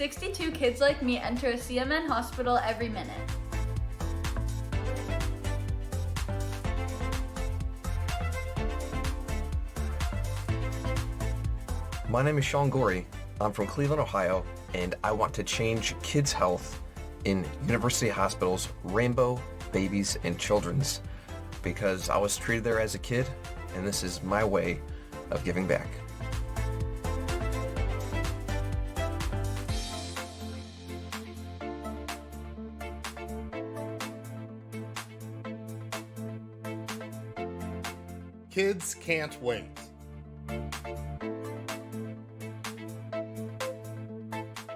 62 kids like me enter a CMN hospital every minute. My name is Sean Gorey. I'm from Cleveland, Ohio, and I want to change kids' health in University Hospital's Rainbow, Babies, and Children's because I was treated there as a kid, and this is my way of giving back. Kids can't wait.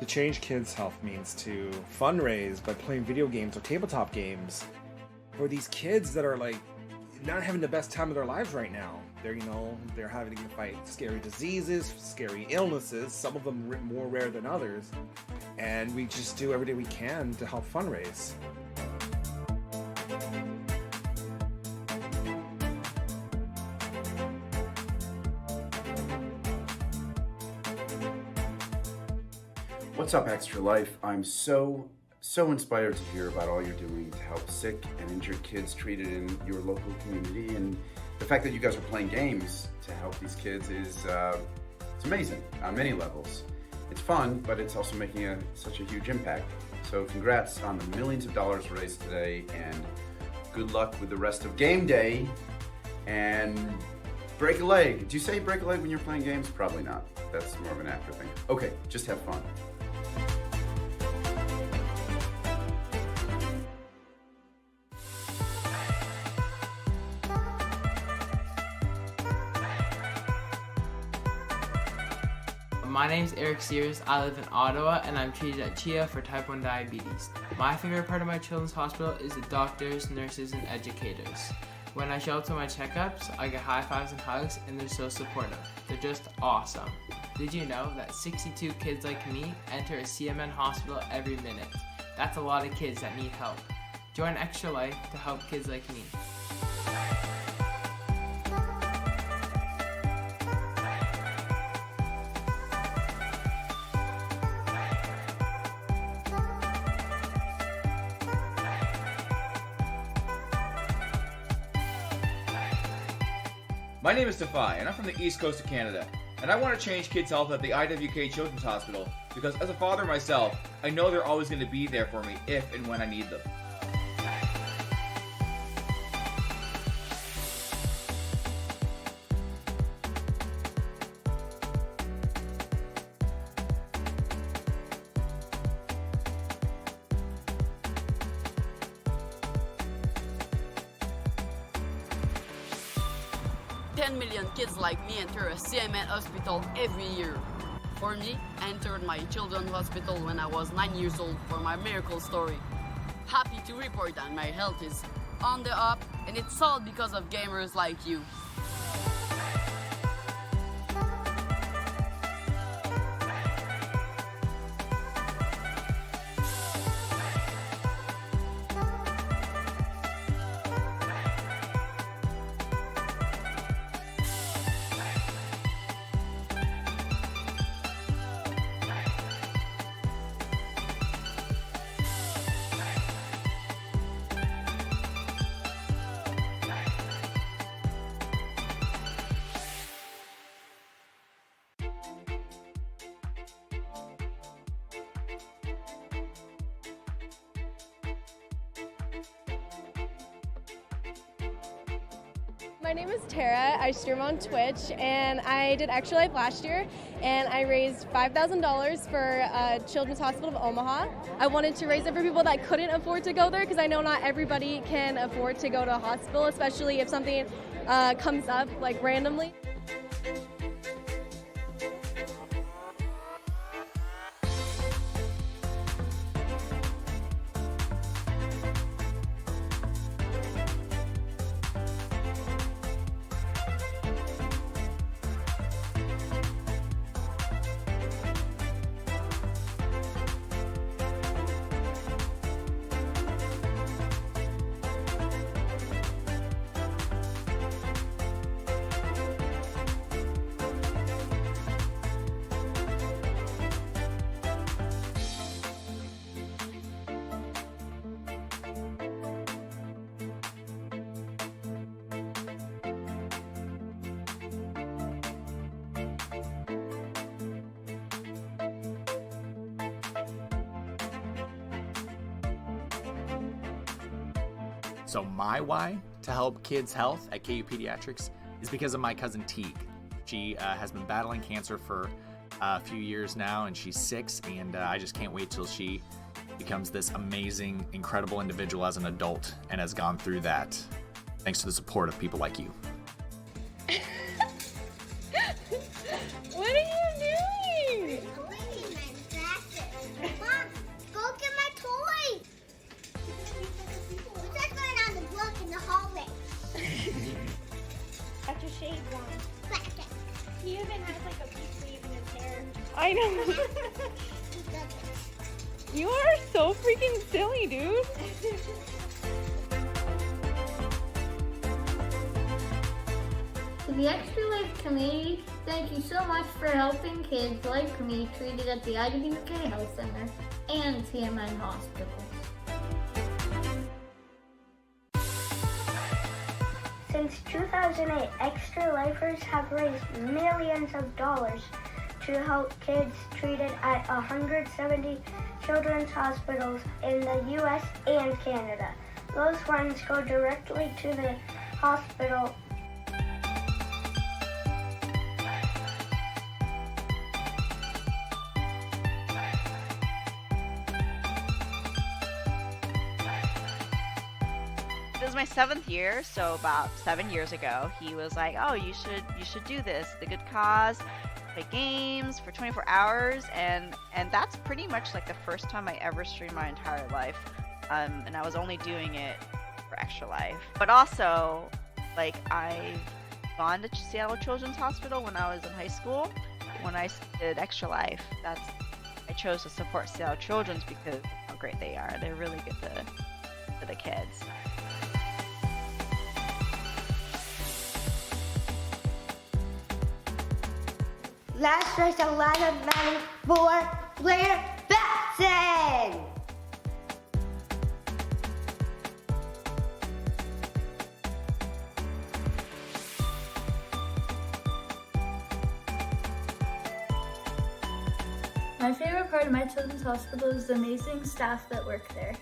To change kids' health means to fundraise by playing video games or tabletop games for these kids that are like not having the best time of their lives right now. They're having to fight scary diseases, scary illnesses, some of them more rare than others, and we just do everything we can to help fundraise. What's up, Extra Life? I'm so inspired to hear about all you're doing to help sick and injured kids treated in your local community, and the fact that you guys are playing games to help these kids is it's amazing on many levels. It's fun, but it's also making such a huge impact. So congrats on the millions of dollars raised today, and good luck with the rest of game day, and break a leg. Do you say break a leg when you're playing games? Probably not. That's more of an actor thing. Okay, just have fun. My name's Eric Sears. I live in Ottawa and I'm treated at CHIA for type 1 diabetes. My favorite part of my children's hospital is the doctors, nurses, and educators. When I show up to my checkups, I get high fives and hugs, and they're so supportive. They're just awesome. Did you know that 62 kids like me enter a CMN hospital every minute? That's a lot of kids that need help. Join Extra Life to help kids like me. My name is Defy, and I'm from the East Coast of Canada, and I want to change kids' health at the IWK Children's Hospital because as a father myself, I know they're always going to be there for me if and when I need them. $10 million kids like me enter a CMN hospital every year. For me, I entered my children's hospital when I was 9 years old for my miracle story. Happy to report that my health is on the up, and it's all because of gamers like you. My name is Tara. I stream on Twitch, and I did Extra Life last year, and I raised $5,000 for Children's Hospital of Omaha. I wanted to raise it for people that couldn't afford to go there because I know not everybody can afford to go to a hospital, especially if something comes up like randomly. So my why to help kids' health at KU Pediatrics is because of my cousin Teague. She has been battling cancer for a few years now, and she's 6, and I just can't wait till she becomes this amazing, incredible individual as an adult and has gone through that thanks to the support of people like you. What are you doing? Mom, go get my toy. We're just going on the block in the hallway. That's your shade one. Second. He even has like a peach leaf in his hair. I know. You are so freaking silly, dude. To the Extra Life community, thank you so much for helping kids like me treated at the IWK Health Center and TMN Hospitals. Since 2008, Extra Lifers have raised millions of dollars to help kids treated at 170 children's hospitals in the U.S. and Canada. Those funds go directly to the hospital. This is my 7th year, so about 7 years ago, he was like, "Oh, you should do this. The good cause, play games for 24 hours," and that's pretty much like the first time I ever streamed my entire life, and I was only doing it for Extra Life. But also, like, I've gone to Seattle Children's Hospital when I was in high school. When I did Extra Life, I chose to support Seattle Children's because of how great they are. They're really good to the kids. Let's raise a lot of money for Blair Batson! My favorite part of my children's hospital is the amazing staff that work there.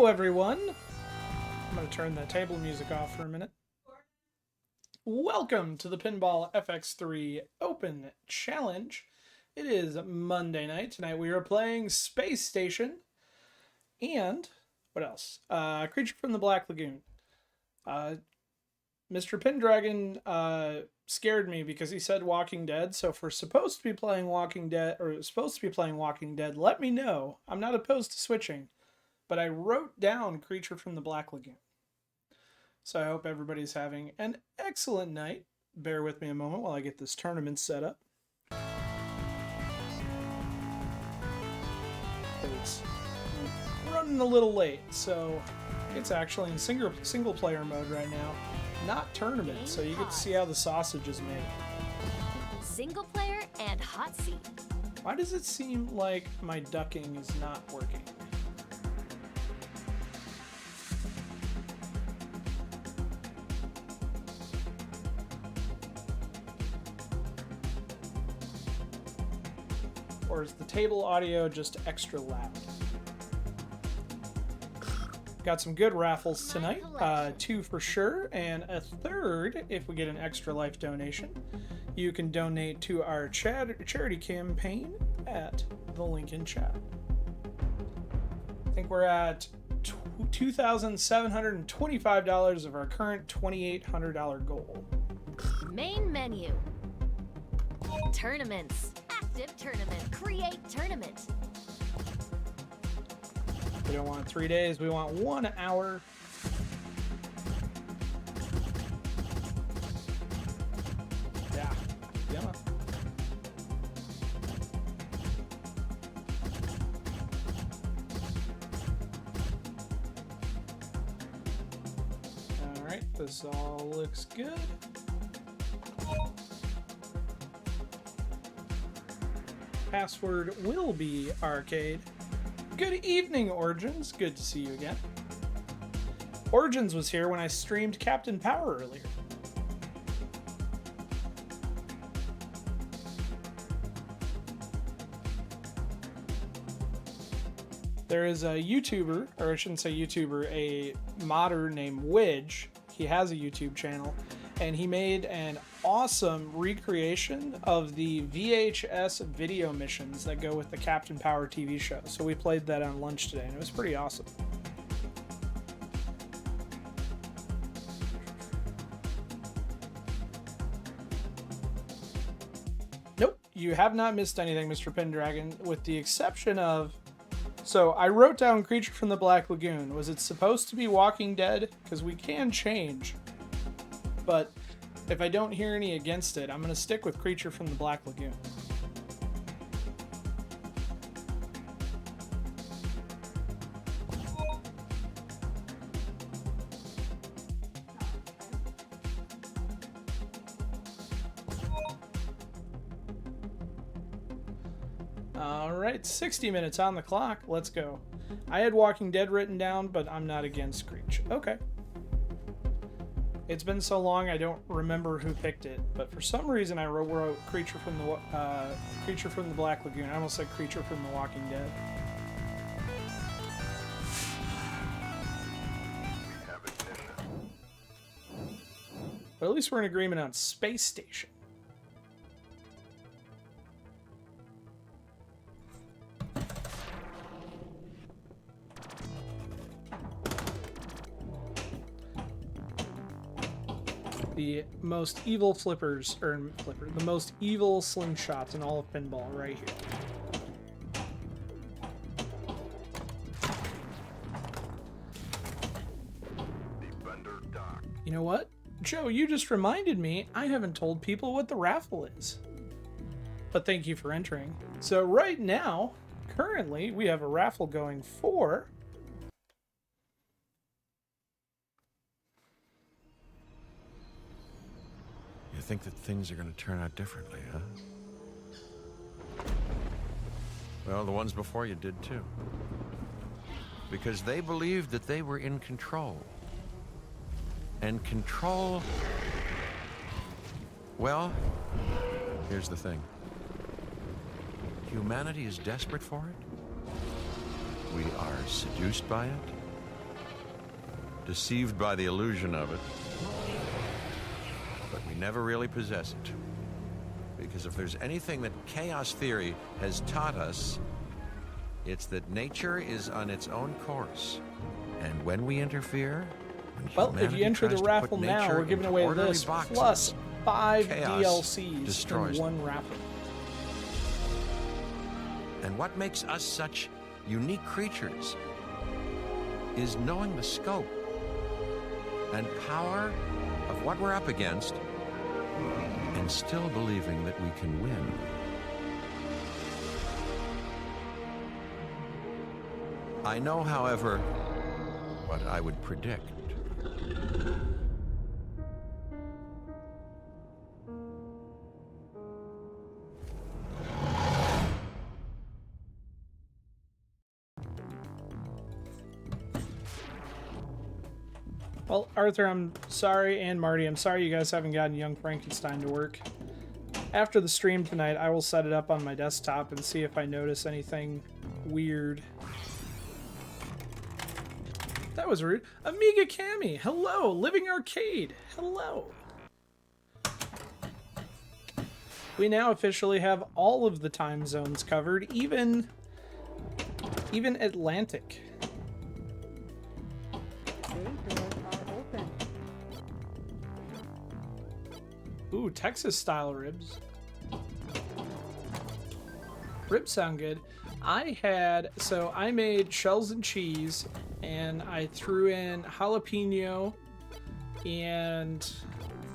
Hello, everyone. I'm going to turn the table music off for a minute. Welcome to the Pinball FX3 Open Challenge. It is Monday night. Tonight we are playing Space Station and, what else? Creature from the Black Lagoon. Mr. Pendragon scared me because he said Walking Dead. So if we're supposed to be playing Walking Dead, let me know. I'm not opposed to switching, but I wrote down Creature from the Black Lagoon. So I hope everybody's having an excellent night. Bear with me a moment while I get this tournament set up. It's running a little late, so it's actually in single player mode right now. Not tournament, so you get to see how the sausage is made. Single player and hot seat. Why does it seem like my ducking is not working? Or is the table audio just extra loud? Got some good raffles tonight, 2 for sure, and a third if we get an Extra Life donation. You can donate to our charity campaign at the link in chat. I think we're at $2,725 of our current $2,800 goal. Main menu. Tournaments. Active tournament. Create tournament. We don't want 3 days, we want 1 hour. Yeah. Alright, this all looks good. Password will be arcade. Good evening, Origins. Good to see you again. Origins was here when I streamed Captain Power earlier. There is a YouTuber, or I shouldn't say YouTuber, a modder named Widge. He has a YouTube channel, and he made an awesome recreation of the VHS video missions that go with the Captain Power TV show. So we played that on lunch today, and it was pretty awesome. Nope, you have not missed anything, Mr. Pendragon, with the exception of... So I wrote down Creature from the Black Lagoon. Was it supposed to be Walking Dead? Because we can change. But if I don't hear any against it, I'm going to stick with Creature from the Black Lagoon. Alright, 60 minutes on the clock. Let's go. I had Walking Dead written down, but I'm not against Creature. Okay. It's been so long I don't remember who picked it, but for some reason I wrote Creature from the Black Lagoon. I almost said Creature from the Walking Dead. But at least we're in agreement on Space Station. The most evil the most evil slingshots in all of pinball right here. You know what? Joe, you just reminded me I haven't told people what the raffle is. But thank you for entering. So right now, currently, we have a raffle going for... You think that things are going to turn out differently, huh? Well, the ones before you did too. Because they believed that they were in control. And control... Well, here's the thing. Humanity is desperate for it. We are seduced by it. deceived by the illusion of it, but we never really possess it. Because if there's anything that chaos theory has taught us, it's that nature is on its own course. And when we interfere, Well, if you enter the raffle now, we're giving away this plus 5 DLCs destroys in one raffle. And what makes us such unique creatures is knowing the scope and power of what we're up against and still believing that we can win. I know, however, what I would predict. Well, Arthur, I'm sorry, and Marty, I'm sorry you guys haven't gotten Young Frankenstein to work. After the stream tonight, I will set it up on my desktop and see if I notice anything weird. That was rude. Amiga Cami, hello. Living Arcade, hello. We now officially have all of the time zones covered, even Atlantic. Ooh, Texas-style ribs. Ribs sound good. I made shells and cheese, and I threw in jalapeno and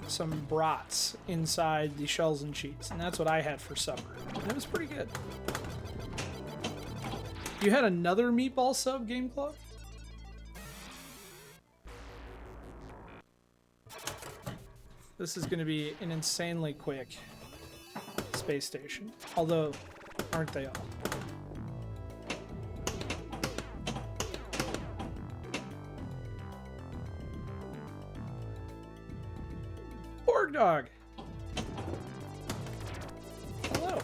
some brats inside the shells and cheese, and that's what I had for supper. And it was pretty good. You had another meatball sub, Game Club? This is going to be an insanely quick space station. Although, aren't they all? Borg Dog! Hello.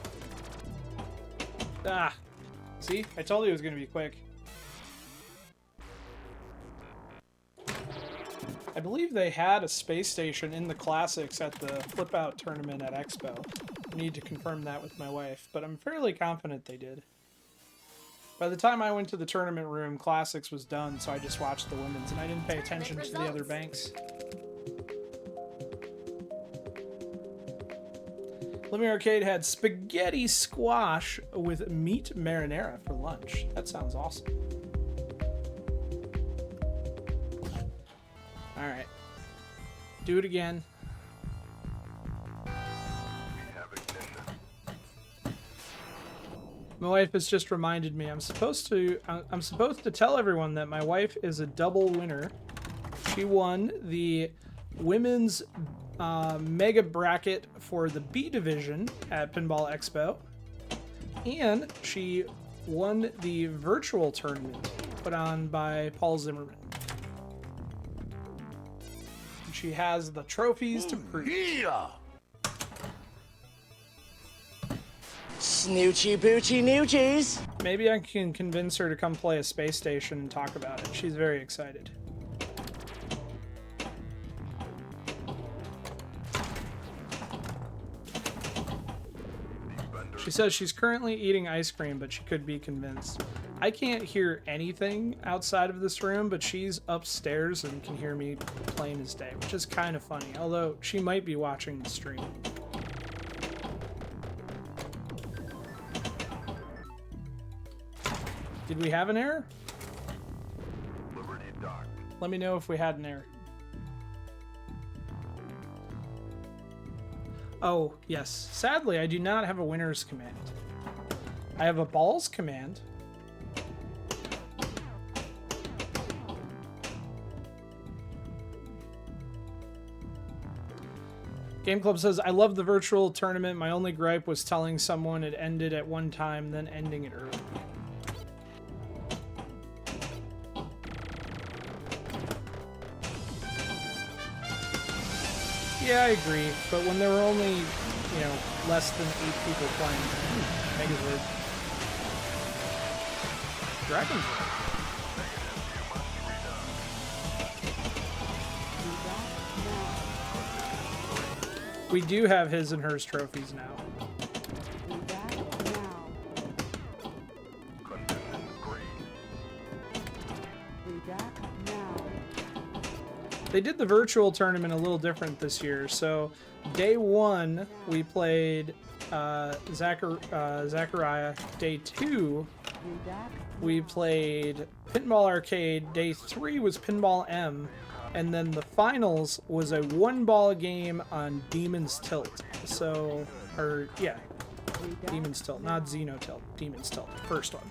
Ah. See? I told you it was going to be quick. I believe they had a space station in the classics at the Flip Out tournament at Expo. I need to confirm that with my wife, but I'm fairly confident they did. By the time I went to the tournament room, classics was done, so I just watched the women's, and I didn't pay attention to the other banks. Living Arcade had spaghetti squash with meat marinara for lunch. That sounds awesome. Alright. Do it again. My wife has just reminded me I'm supposed to tell everyone that my wife is a double winner. She won the women's mega bracket for the B division at Pinball Expo, and she won the virtual tournament put on by Paul Zimmerman. She has the trophies to prove. Yeah. Snoochie boochie noochies. Maybe I can convince her to come play a space station and talk about it. She's very excited. She says she's currently eating ice cream, but she could be convinced. I can't hear anything outside of this room, but she's upstairs and can hear me plain as day, which is kind of funny, although she might be watching the stream. Did we have an error? Let me know if we had an error. Oh, yes. Sadly, I do not have a winner's command. I have a balls command. Game Club says, I love the virtual tournament. My only gripe was telling someone it ended at one time, then ending it early. Yeah, I agree, but when there were only, you know, less than 8 people playing, Megazord. Dragon's We do have his and hers trophies now. They did the virtual tournament a little different this year. So day 1 we played Zachariah. Day 2 we played Pinball Arcade. Day 3 was Pinball M. And then the finals was a 1-ball game on Demon's Tilt. So, Demon's Tilt, not Xeno Tilt. Demon's Tilt, first one.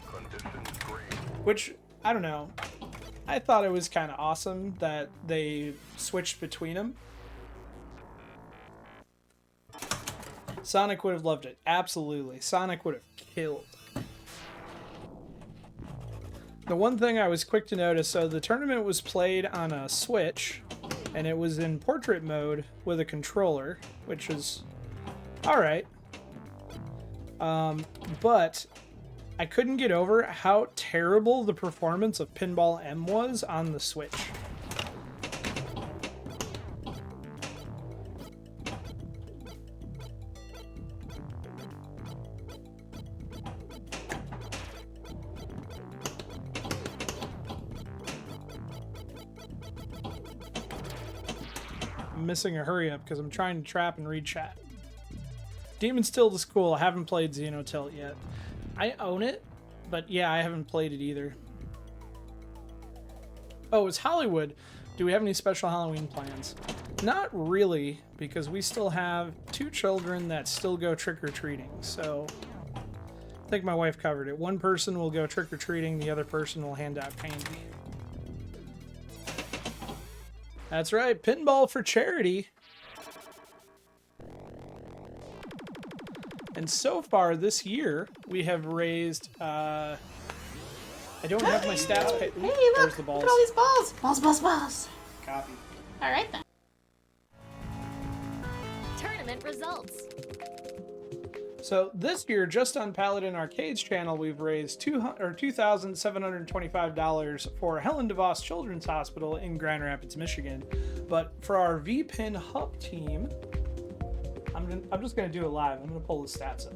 Which, I don't know. I thought it was kind of awesome that they switched between them. Sonic would have loved it. Absolutely. Sonic would have killed. The one thing I was quick to notice, so the tournament was played on a Switch, and it was in portrait mode with a controller, which is alright. But I couldn't get over how terrible the performance of Pinball M was on the Switch. I'm missing a hurry up because I'm trying to trap and read chat. Demon's Tilt is cool. I haven't played Xeno Tilt yet. I own it, but yeah, I haven't played it either. Oh, it's Hollywood. Do we have any special Halloween plans? Not really, because we still have 2 children that still go trick-or-treating, so I think my wife covered it. One person will go trick-or-treating, the other person will hand out candy. That's right, pinball for charity. And so far this year, we have raised, I don't have my stats. Hey, look, there's the balls. look at all these balls. Balls, balls, balls. Copy. All right, then. Tournament results. So this year, just on Paladin Arcade's channel, we've raised $2,725 for Helen DeVos Children's Hospital in Grand Rapids, Michigan. But for our VPin Hub team, I'm just going to do it live. I'm going to pull the stats up.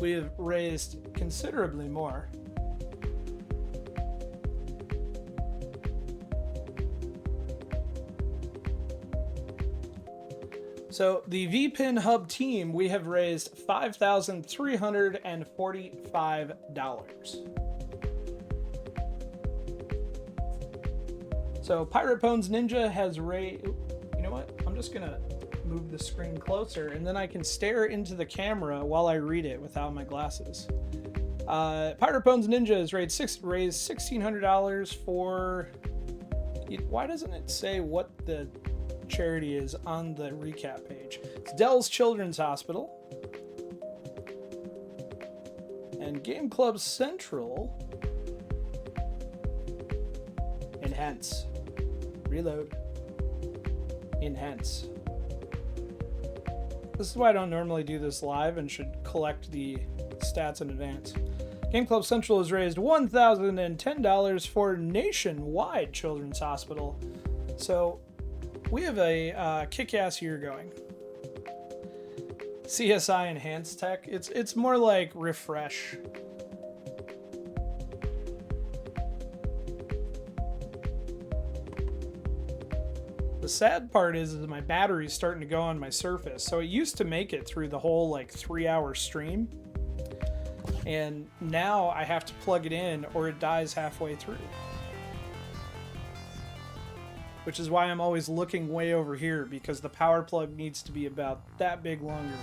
We have raised considerably more. So the VPin Hub team, we have raised $5,345. So Pirate Bones Ninja has raised... You know what? I'm just going to move the screen closer, and then I can stare into the camera while I read it without my glasses. Pirate Bones Ninja has raised $1,600 for... Why doesn't it say what the charity is on the recap page? It's Dell's Children's Hospital. And Game Club Central. Enhance. Reload. Enhance. This is why I don't normally do this live and should collect the stats in advance. Game Club Central has raised $1,010 for Nationwide Children's Hospital. So we have a kick-ass year going. CSI Enhanced Tech. It's more like refresh. The sad part is that my battery's starting to go on my Surface. So it used to make it through the whole like 3-hour stream. And now I have to plug it in or it dies halfway through. Which is why I'm always looking way over here, because the power plug needs to be about that big longer.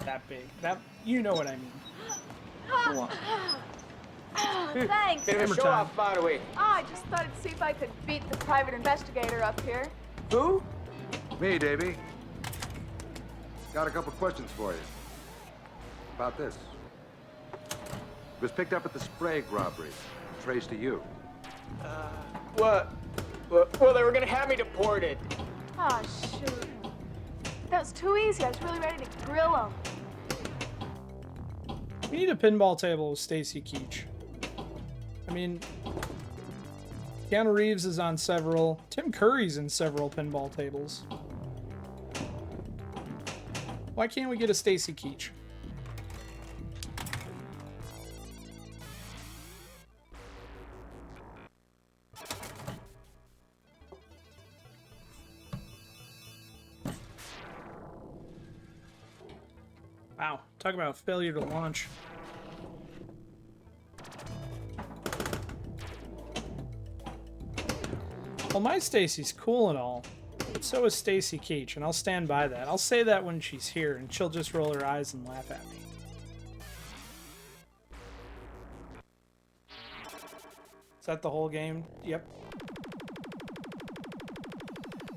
That big. That, you know what I mean. Go on. Thanks. Bit of a show-off, by the way. I just thought I'd see if I could beat the private investigator up here. Who? Me, Davey. Got a couple questions for you. About this. It was picked up at the Sprague robbery. Traced to you. What? Well, they were gonna have me deported. Oh, shoot. That was too easy. I was really ready to grill them. We need a pinball table with Stacy Keach. I mean, Keanu Reeves is on several. Tim Curry's in several pinball tables. Why can't we get a Stacy Keach? Wow, talk about failure to launch. Well, my Stacy's cool and all, but so is Stacy Keach, and I'll stand by that. I'll say that when she's here, and she'll just roll her eyes and laugh at me. Is that the whole game? Yep.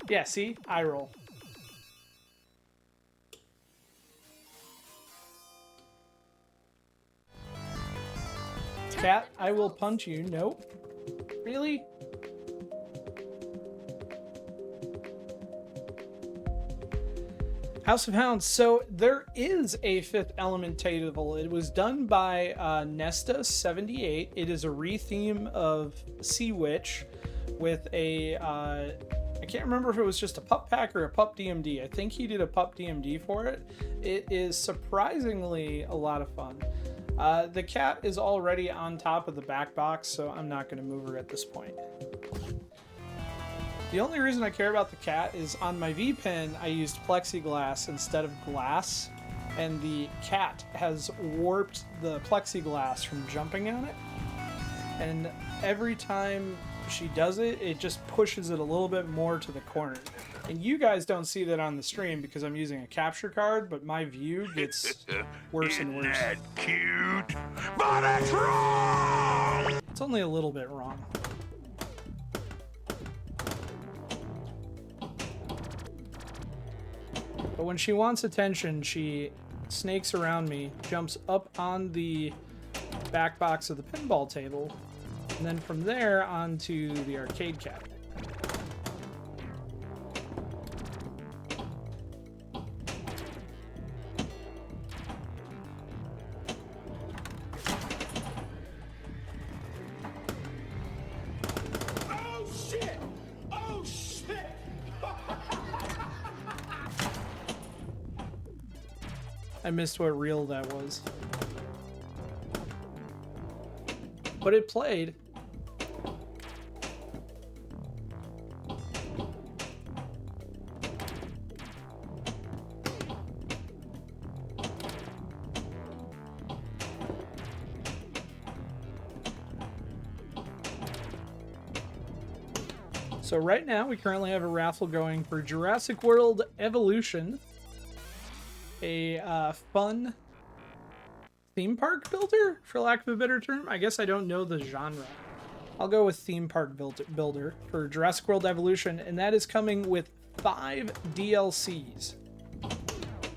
Yeah, see? I roll. Cat, I will punch you. Nope. Really? House of Hounds. So there is a Fifth Element table. It was done by Nesta78. It is a re-theme of Sea Witch with a... I can't remember if it was just a pup pack or a pup DMD. I think he did a pup DMD for it. It is surprisingly a lot of fun. The cat is already on top of the back box, so I'm not going to move her at this point. The only reason I care about the cat is on my V-Pin, I used plexiglass instead of glass, and the cat has warped the plexiglass from jumping on it. And every time she does it, it just pushes it a little bit more to the corner. And you guys don't see that on the stream because I'm using a capture card, but my view gets worse and worse. Isn't that cute? But it's wrong! It's only a little bit wrong. But when she wants attention, she snakes around me, jumps up on the back box of the pinball table, and then from there onto the arcade cabinet. Oh shit! Oh shit! I missed what reel that was. But it played. So right now we currently have a raffle going for Jurassic World Evolution. A fun theme park builder, for lack of a better term. I guess I don't know the genre. I'll go with theme park builder for Jurassic World Evolution, and that is coming with 5 DLCs.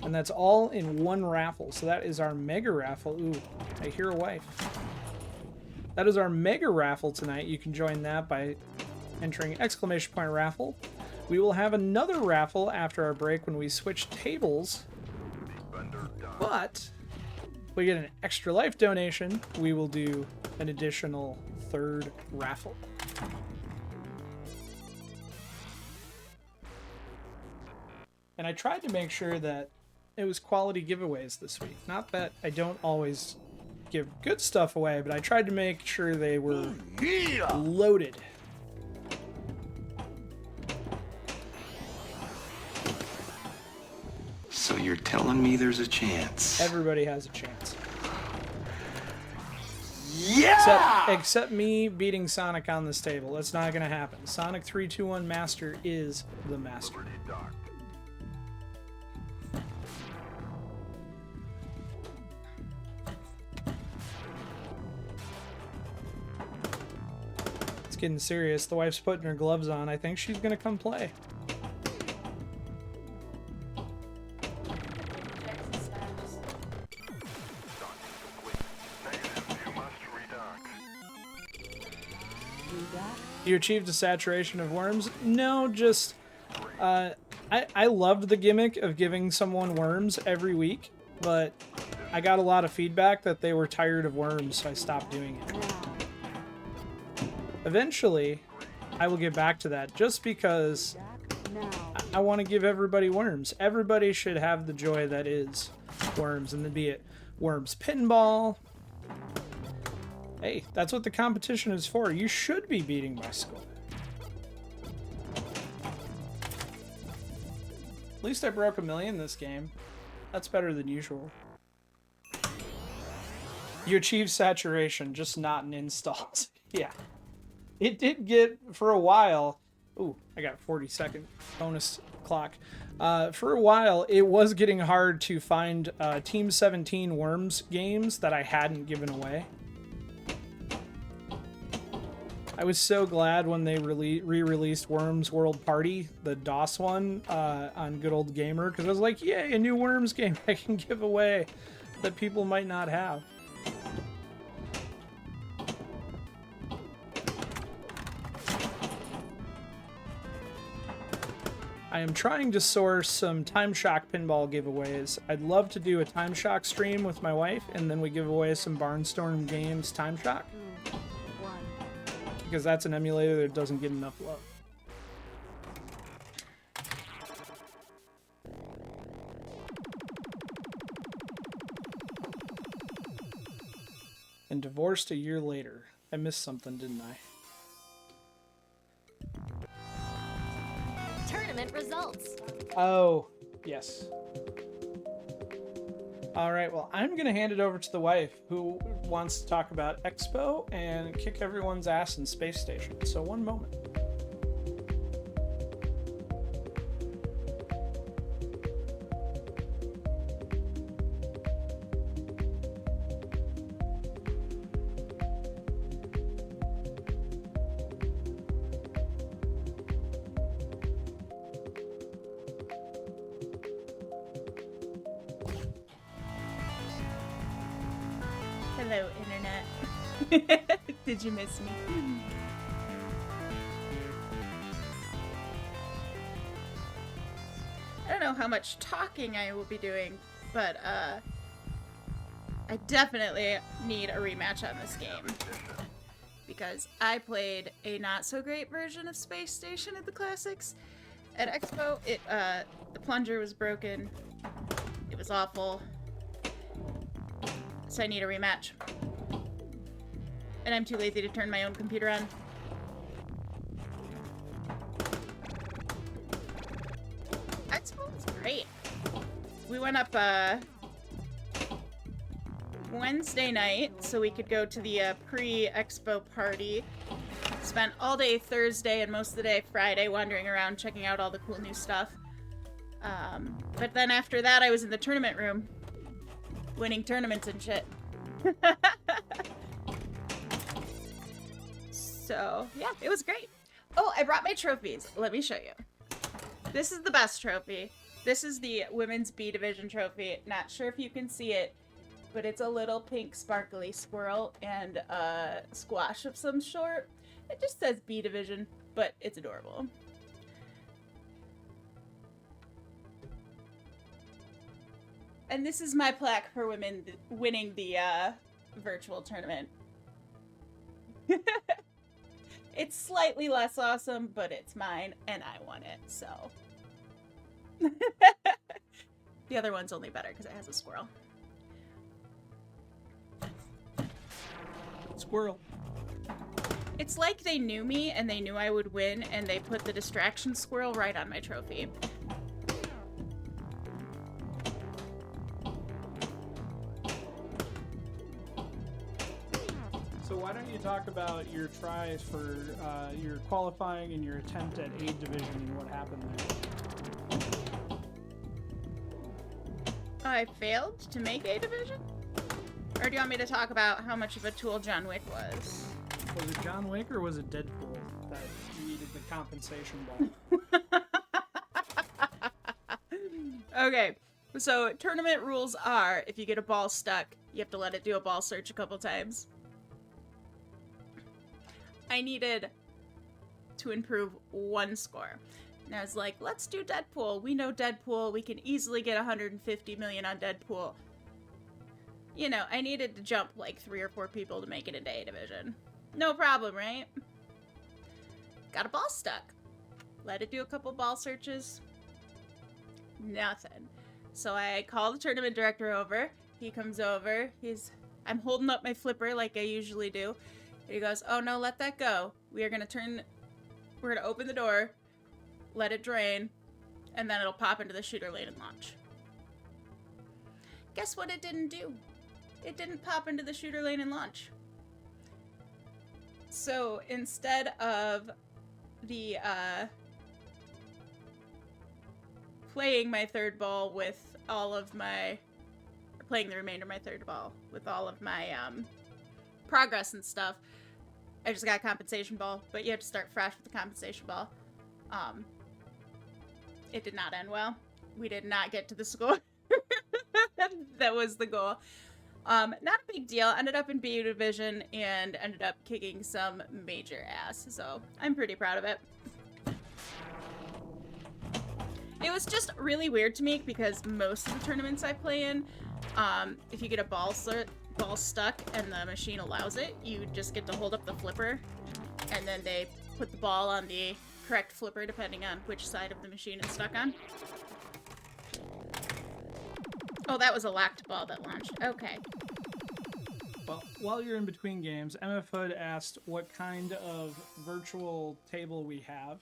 And that's all in one raffle. So that is our mega raffle. Ooh, I hear a wife. That is our mega raffle tonight. You can join that by entering !raffle. We will have another raffle after our break when we switch tables. But if we get an Extra Life donation, we will do an additional 3rd raffle. And I tried to make sure that it was quality giveaways this week. Not that I don't always give good stuff away, but I tried to make sure they were loaded. So you're telling me there's a chance? Everybody has a chance. Yeah! Except me beating Sonic on this table. That's not going to happen. Sonic 321 Master is the master. It's getting serious. The wife's putting her gloves on. I think she's going to come play. You achieved a saturation of worms? No, just I loved the gimmick of giving someone worms every week, but I got a lot of feedback that they were tired of worms, so I stopped doing it. Eventually, I will get back to that just because I want to give everybody Worms. Everybody should have the joy that is Worms, and then be it Worms Pinball. Hey, that's what the competition is for. You should be beating my score. At least I broke 1 million this game. That's better than usual. You achieved saturation, just not in installs. Yeah. It did get, for a while... Ooh, I got a 40-second bonus clock. For a while, it was getting hard to find Team 17 Worms games that I hadn't given away. I was so glad when they re-released Worms World Party, the DOS one, on Good Old Gamer, because I was like, yay, a new Worms game I can give away that people might not have. I am trying to source some Time Shock pinball giveaways. I'd love to do a Time Shock stream with my wife, and then we give away some Barnstorm Games Time Shock. Because that's an emulator that doesn't get enough love. And divorced a year later. I missed something, didn't I? Tournament results. Oh, yes. Alright, well, I'm going to hand it over to the wife, who wants to talk about Expo and kick everyone's ass in Space Station. So, one moment. Hello, Internet. Did you miss me? I don't know how much talking I will be doing, but I definitely need a rematch on this game. Because I played a not-so-great version of Space Station at the Classics. At Expo, the plunger was broken. It was awful. So I need a rematch. And I'm too lazy to turn my own computer on. Expo was great. We went up Wednesday night so we could go to the pre-Expo party. Spent all day Thursday and most of the day Friday wandering around checking out all the cool new stuff. But then after that I was in the tournament room winning tournaments and shit. So, yeah, it was great. Oh, I brought my trophies. Let me show you. This is the best trophy. This is the Women's B Division trophy. Not sure if you can see it, but it's a little pink sparkly squirrel and a squash of some sort. It just says B Division, but it's adorable. And this is my plaque for women winning the virtual tournament. It's slightly less awesome, but it's mine, and I won it, so. The other one's only better because it has a squirrel. Squirrel. It's like they knew me, and they knew I would win, and they put the distraction squirrel right on my trophy. So why don't you talk about your tries for your qualifying and your attempt at A Division and what happened there? I failed to make A Division? Or do you want me to talk about how much of a tool John Wick was? Was it John Wick or was it Deadpool that needed the compensation ball? Okay, so tournament rules are, if you get a ball stuck, you have to let it do a ball search a couple times. I needed to improve one score. And I was like, let's do Deadpool. We know Deadpool. We can easily get 150 million on Deadpool. You know, I needed to jump like 3 or 4 people to make it into A Division. No problem, right? got a ball stuck. Let it do a couple ball searches. Nothing. So I call the tournament director over. He comes over. I'm holding up my flipper like I usually do. He goes, "Oh no, let that go. We're gonna open the door, let it drain, and then it'll pop into the shooter lane and launch." Guess what it didn't do? It didn't pop into the shooter lane and launch. So instead of the playing my third ball with all of my, or playing the remainder of my third ball with all of my progress and stuff, I just got a compensation ball, but you have to start fresh with the compensation ball. It did not end well. We did not get to the score. That was the goal. Not a big deal. Ended up in B division and ended up kicking some major ass. So I'm pretty proud of it. It was just really weird to me because most of the tournaments I play in, if you get a ball stuck and the machine allows it, you just get to hold up the flipper and then they put the ball on the correct flipper depending on which side of the machine it's stuck on. Oh, that was a locked ball that launched. Okay. Well, while you're in between games, MF Hood asked what kind of virtual table we have.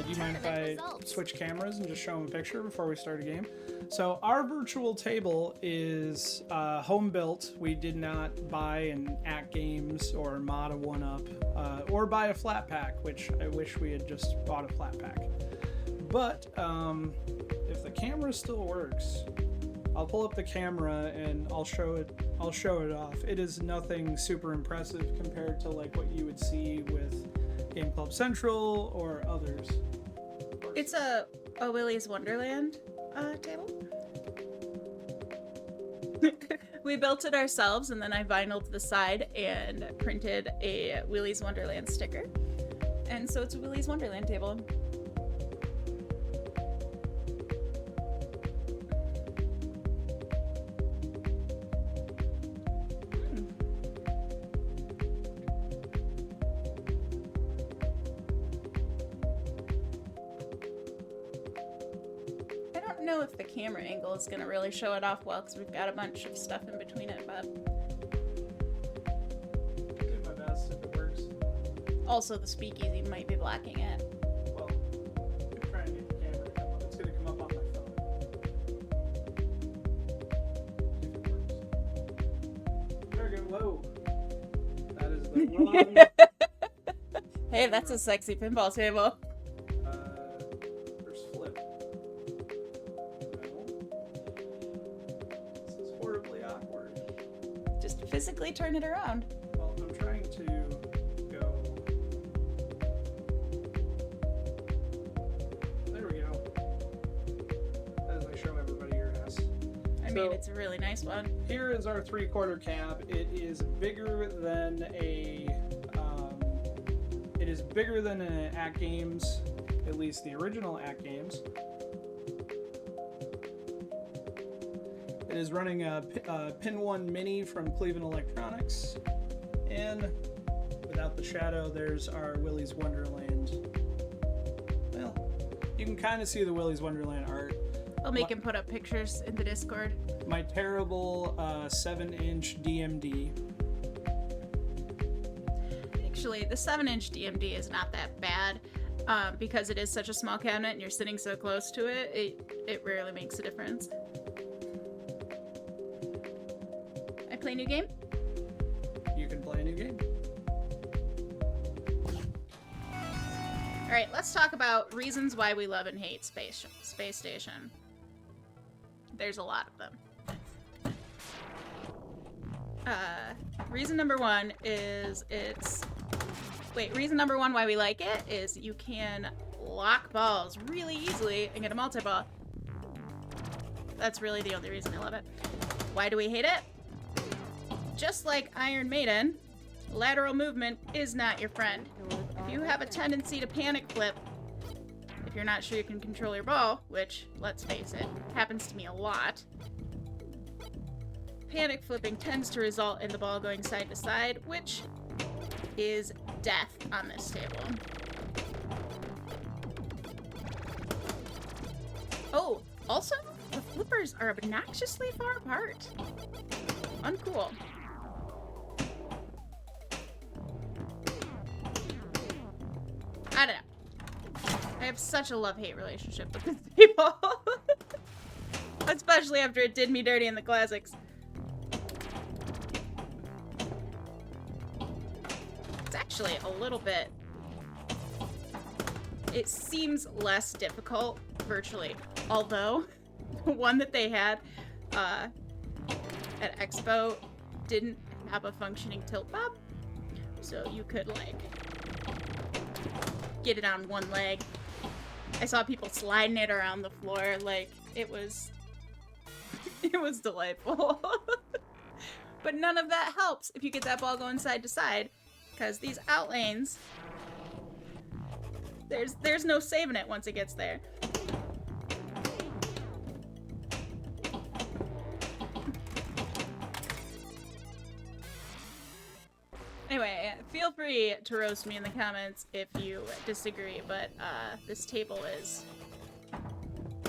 Do you mind if I switch cameras and just show him a picture before we start a game? So our virtual table is home built. We did not buy an At Games or mod a 1-up or buy a flat pack, which I wish we had just bought a flat pack. But if the camera still works, I'll pull up the camera and I'll show it off. It is nothing super impressive compared to like what you would see with Game Club Central or others. It's a Willy's Wonderland table. We built it ourselves and then I vinyled the side and printed a Willy's Wonderland sticker. And so it's a Willy's Wonderland table. If the camera angle is gonna really show it off well because we've got a bunch of stuff in between it, but I'll do my best if it works. Also the speakeasy might be blocking it. Well, I'm trying to get the camera to come up. It's gonna come up on my phone. If it works. There we go. Whoa. That is the wrong. Hey, that's a sexy pinball table. Physically turn it around. Well, I'm trying to go. There we go. As I show everybody your ass. I mean, it's a really nice one. Here is our 3/4 cab. It is bigger than a. It is bigger than an At Games, at least the original At Games. It is running a Pin 1 Mini from Cleveland Electronics. And without the shadow, there's our Willy's Wonderland. Well, you can kind of see the Willy's Wonderland art. I'll make him put up pictures in the Discord. My terrible 7-inch DMD. Actually, the 7-inch DMD is not that bad. Because it is such a small cabinet and you're sitting so close to it, it rarely makes a difference. Play a new game? You can play a new game. Alright, let's talk about reasons why we love and hate Space Station. There's a lot of them. Reason number one is reason number one why we like it is you can lock balls really easily and get a multi-ball. That's really the only reason I love it. Why do we hate it? Just like Iron Maiden, lateral movement is not your friend. If you have a tendency to panic flip, if you're not sure you can control your ball, which, let's face it, happens to me a lot, panic flipping tends to result in the ball going side to side, which is death on this table. Oh, also, the flippers are obnoxiously far apart. Uncool. I don't know. I have such a love-hate relationship with these people. Especially after it did me dirty in the classics. It's actually a little bit... It seems less difficult, virtually. Although, the one that they had at Expo didn't have a functioning tilt bob. So you could, like, get it on one leg. I saw people sliding it around the floor. Like, it was... It was delightful. But none of that helps if you get that ball going side to side. Because these out lanes... There's no saving it once it gets there. Anyway, feel free to roast me in the comments if you disagree, but this table is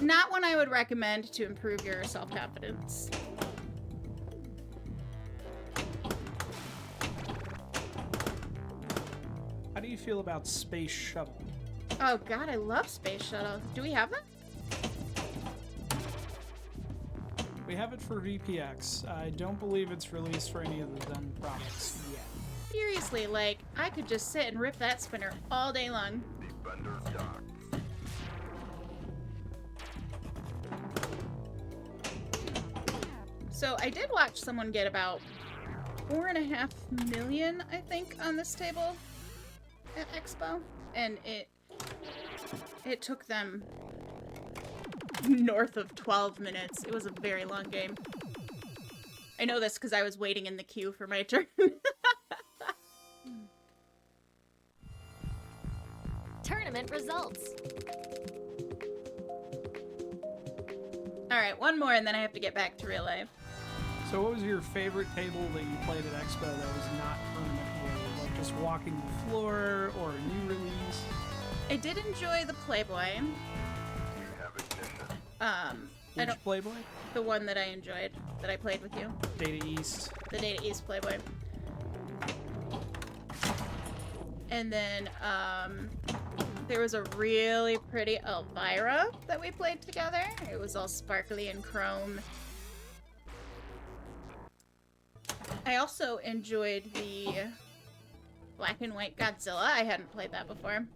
not one I would recommend to improve your self-confidence. How do you feel about Space Shuttle? Oh god, I love Space Shuttle. Do we have that? We have it for VPX. I don't believe it's released for any of the Zen products yet. Seriously, like, I could just sit and rip that spinner all day long. So I did watch someone get about 4.5 million, I think, on this table at Expo, and it took them north of 12 minutes. It was a very long game. I know this because I was waiting in the queue for my turn. Tournament results. Alright, one more and then I have to get back to real life. So what was your favorite table that you played at Expo that was not tournament related? Like just walking the floor or a new release? I did enjoy the Playboy. Which Playboy? The one that I enjoyed, that I played with you. Data East. The Data East Playboy. And then, there was a really pretty Elvira that we played together. It was all sparkly and chrome. I also enjoyed the black and white Godzilla. I hadn't played that before.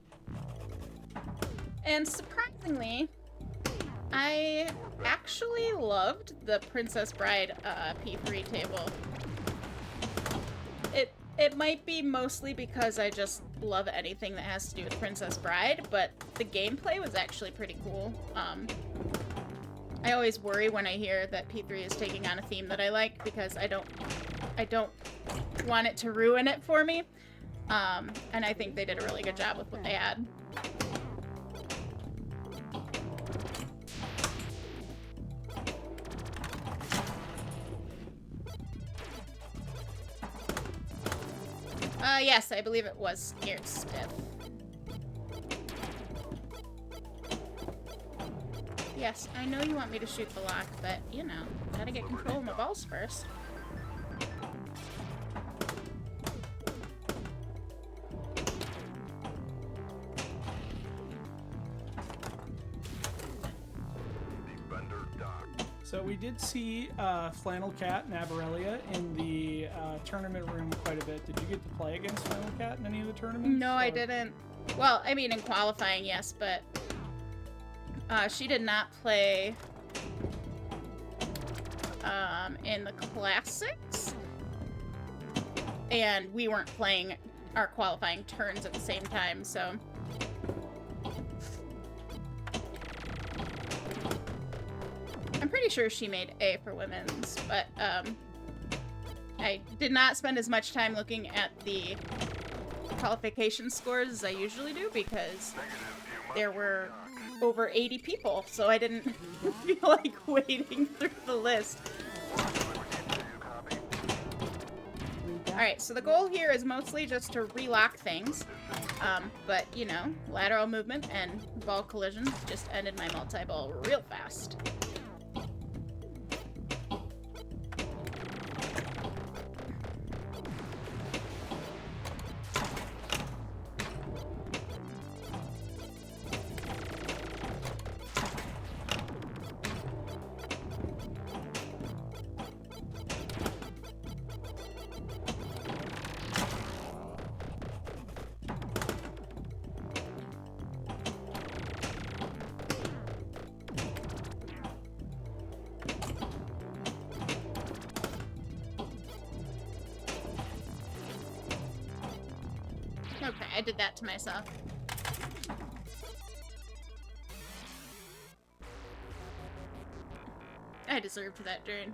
And surprisingly, I actually loved the Princess Bride P3 table. It might be mostly because I just love anything that has to do with Princess Bride, but the gameplay was actually pretty cool. I always worry when I hear that P3 is taking on a theme that I like because I don't want it to ruin it for me. And I think they did a really good job with what they had. Yes, I believe it was Scared Stiff. Yes, I know you want me to shoot the lock, but, you know, gotta get control of my balls first. So we did see Flannel Cat and Aberelia in the tournament room quite a bit. Did you get to play against Flannel Cat in any of the tournaments? No, I didn't. Well, I mean, in qualifying, yes, but she did not play in the classics. And we weren't playing our qualifying turns at the same time, so... I'm pretty sure she made A for women's, but I did not spend as much time looking at the qualification scores as I usually do because there were over 80 people, so I didn't feel like wading through the list. Alright, so the goal here is mostly just to relock things. But, you know, lateral movement and ball collisions just ended my multi-ball real fast. Okay, I did that to myself. I deserved that drain.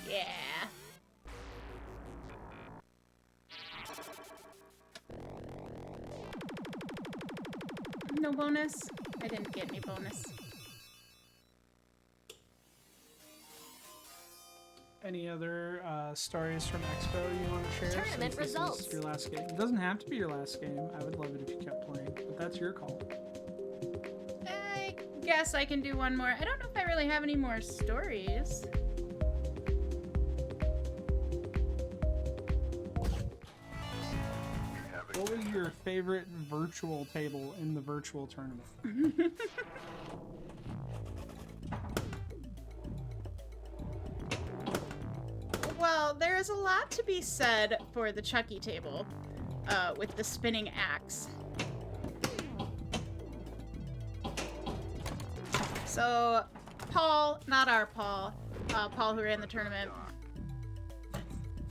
Yeah. No bonus? I didn't get any bonus. Any other stories from Expo you want to share? Tournament since results. This is your last game. It doesn't have to be your last game. I would love it if you kept playing, but that's your call. I guess I can do one more. I don't know if I really have any more stories. What was your favorite virtual table in the virtual tournament? Well, there is a lot to be said for the Chucky table with the spinning axe. So, Paul, not our Paul, Paul who ran the tournament,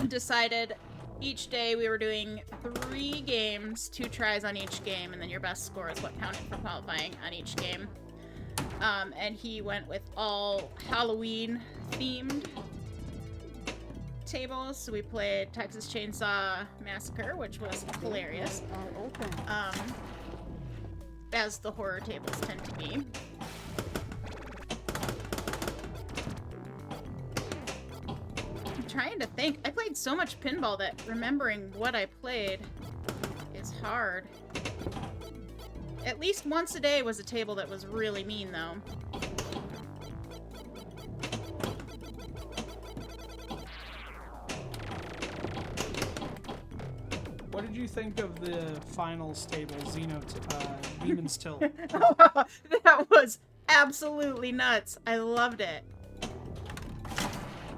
decided each day we were doing 3 games, 2 tries on each game, and then your best score is what counted for qualifying on each game. And he went with all Halloween themed tables. So we played Texas Chainsaw Massacre, which was hilarious, as the horror tables tend to be. I'm trying to think. I played so much pinball that remembering what I played is hard. At least once a day was a table that was really mean, though. What did you think of the finals table, Demon's Tilt? That was absolutely nuts. I loved it.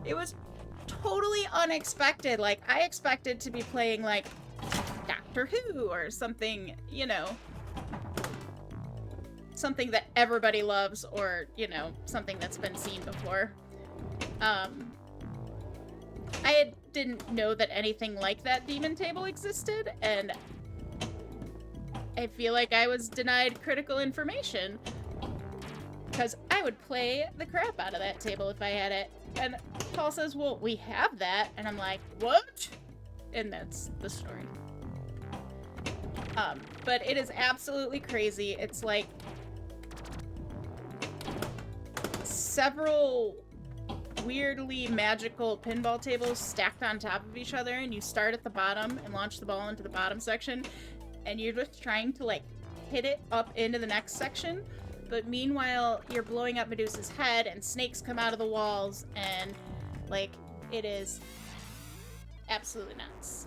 It was totally unexpected. Like, I expected to be playing, like, Doctor Who or something, you know, something that everybody loves, or, you know, something that's been seen before. I didn't know that anything like that demon table existed, and I feel like I was denied critical information, because I would play the crap out of that table if I had it. And Paul says, well, we have that, and I'm like, what? And that's the story. But it is absolutely crazy. It's like several weirdly magical pinball tables stacked on top of each other, and you start at the bottom and launch the ball into the bottom section, and you're just trying to, like, hit it up into the next section. But meanwhile, you're blowing up Medusa's head, and snakes come out of the walls, and, like, it is absolutely nuts.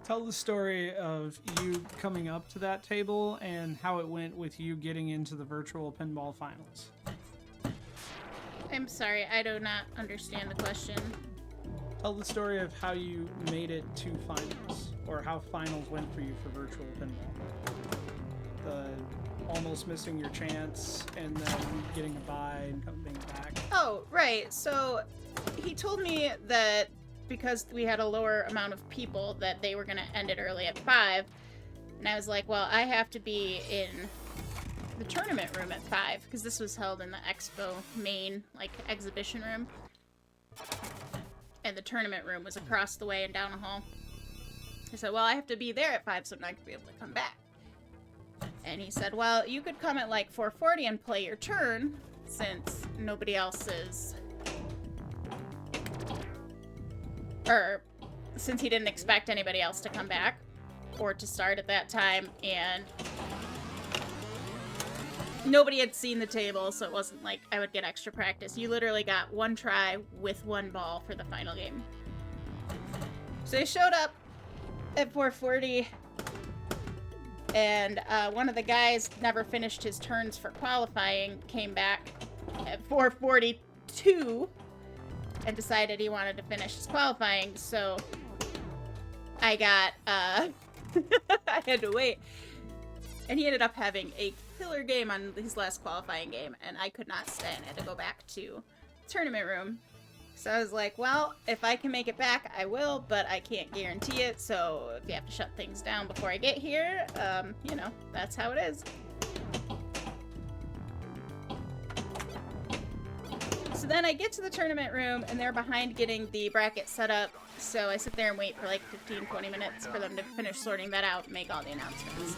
Tell the story of you coming up to that table and how it went with you getting into the virtual pinball finals. I'm sorry, I do not understand the question. Tell the story of how you made it to finals, or how finals went for you for virtual pinball. The almost missing your chance, and then getting a bye and coming back. Oh, right. So he told me that because we had a lower amount of people, that they were going to end it early at 5. And I was like, well, I have to be in the tournament room at 5, because this was held in the expo main, like, exhibition room. And the tournament room was across the way and down the hall. I said, well, I have to be there at 5, so I'm not going to be able to come back. And he said, well, you could come at like 4:40 and play your turn, since nobody else is... Or, since he didn't expect anybody else to come back, or to start at that time, and nobody had seen the table, so it wasn't like I would get extra practice. You literally got one try with one ball for the final game. So I showed up at 4:40, and one of the guys never finished his turns for qualifying, came back at 4:42 and decided he wanted to finish his qualifying, so I got, I had to wait. And he ended up having a killer game on his last qualifying game, and I could not stay, and I had to go back to tournament room. So I was like, well, if I can make it back, I will, but I can't guarantee it, so if you have to shut things down before I get here, you know, that's how it is. So then I get to the tournament room, and they're behind getting the bracket set up, so I sit there and wait for like 15-20 minutes for them to finish sorting that out and make all the announcements.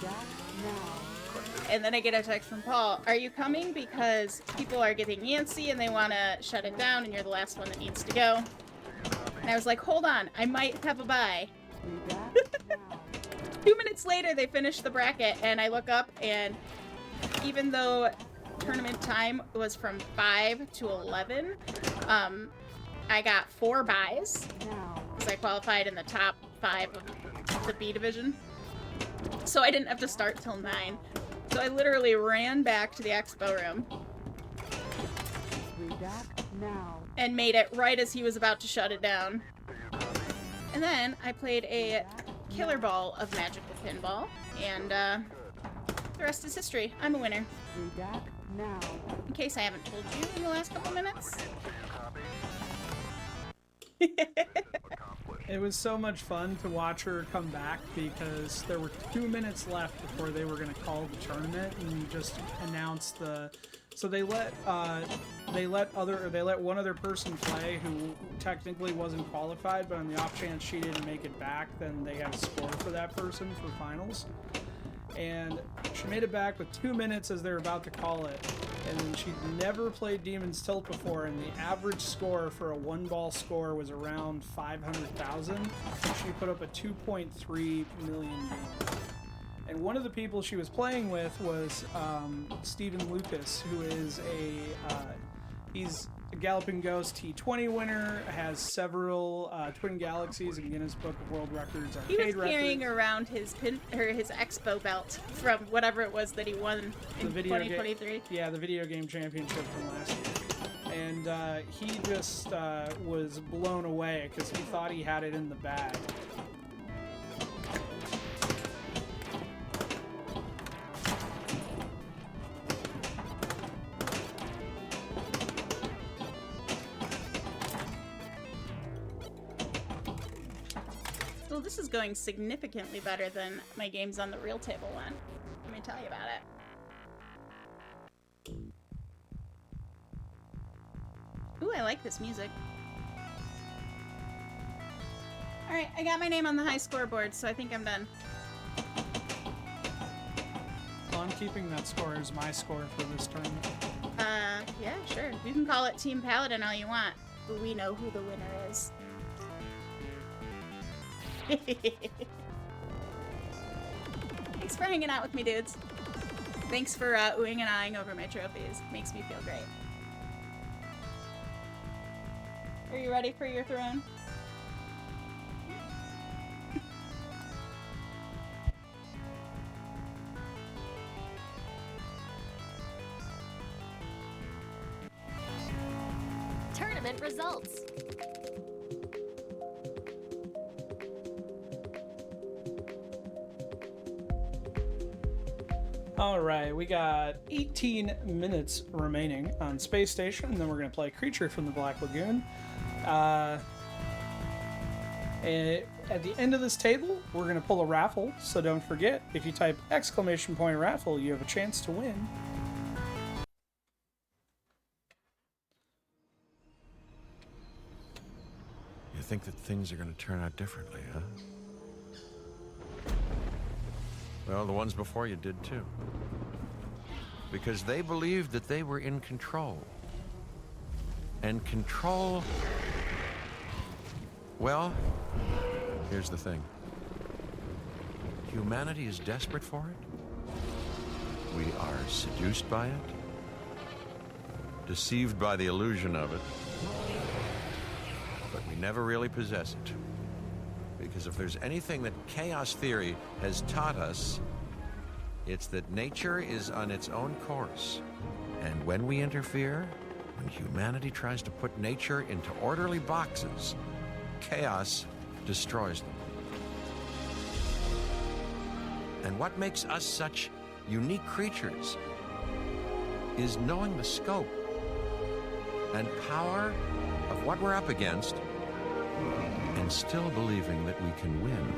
And then I get a text from Paul, are you coming? Because people are getting antsy and they want to shut it down, and you're the last one that needs to go. And I was like, hold on, I might have a bye. 2 minutes later, they finished the bracket, and I look up, and even though tournament time was from 5 to 11, I got 4 buys, because I qualified in the top 5 of the B division. So I didn't have to start till 9. So I literally ran back to the expo room and made it right as he was about to shut it down. And then I played a killer ball of magical pinball, and the rest is history. I'm a winner. In case I haven't told you in the last couple minutes. It was so much fun to watch her come back, because there were 2 minutes left before they were going to call the tournament and just announce the. So they let one other person play who technically wasn't qualified, but on the off chance she didn't make it back, then they had a score for that person for finals. And she made it back with 2 minutes as they were about to call it. And she'd never played Demon's Tilt before, and the average score for a one-ball score was around 500,000. And she put up a 2.3 million game. And one of the people she was playing with was Stephen Lucas, who is he's a Galloping Ghost T20 winner, has several Twin Galaxies and Guinness Book of World Records arcade He was carrying records. around his his expo belt from whatever it was that he won in 2023. Yeah, the video game championship from last year. And he just was blown away because he thought he had it in the bag. Well, this is going significantly better than my games on the real table went. Let me tell you about it. Ooh, I like this music. Alright, I got my name on the high scoreboard, so I think I'm done. Well, I'm keeping that score as my score for this tournament. Yeah, sure. You can call it Team Paladin all you want, but we know who the winner is. Thanks for hanging out with me, dudes. Thanks for oohing and eyeing over my trophies. Makes me feel great. Are you ready for your throne? Tournament results. All right, we got 18 minutes remaining on Space Station, and then we're going to play Creature from the Black Lagoon. And at the end of this table, we're going to pull a raffle, so don't forget, if you type !raffle, you have a chance to win. You think that things are going to turn out differently, huh? Well, the ones before you did too. Because they believed that they were in control. And control... Well, here's the thing. Humanity is desperate for it. We are seduced by it. Deceived by the illusion of it. But we never really possess it. Because if there's anything that chaos theory has taught us, it's that nature is on its own course. And when we interfere, when humanity tries to put nature into orderly boxes, chaos destroys them. And what makes us such unique creatures is knowing the scope and power of what we're up against and still believing that we can win.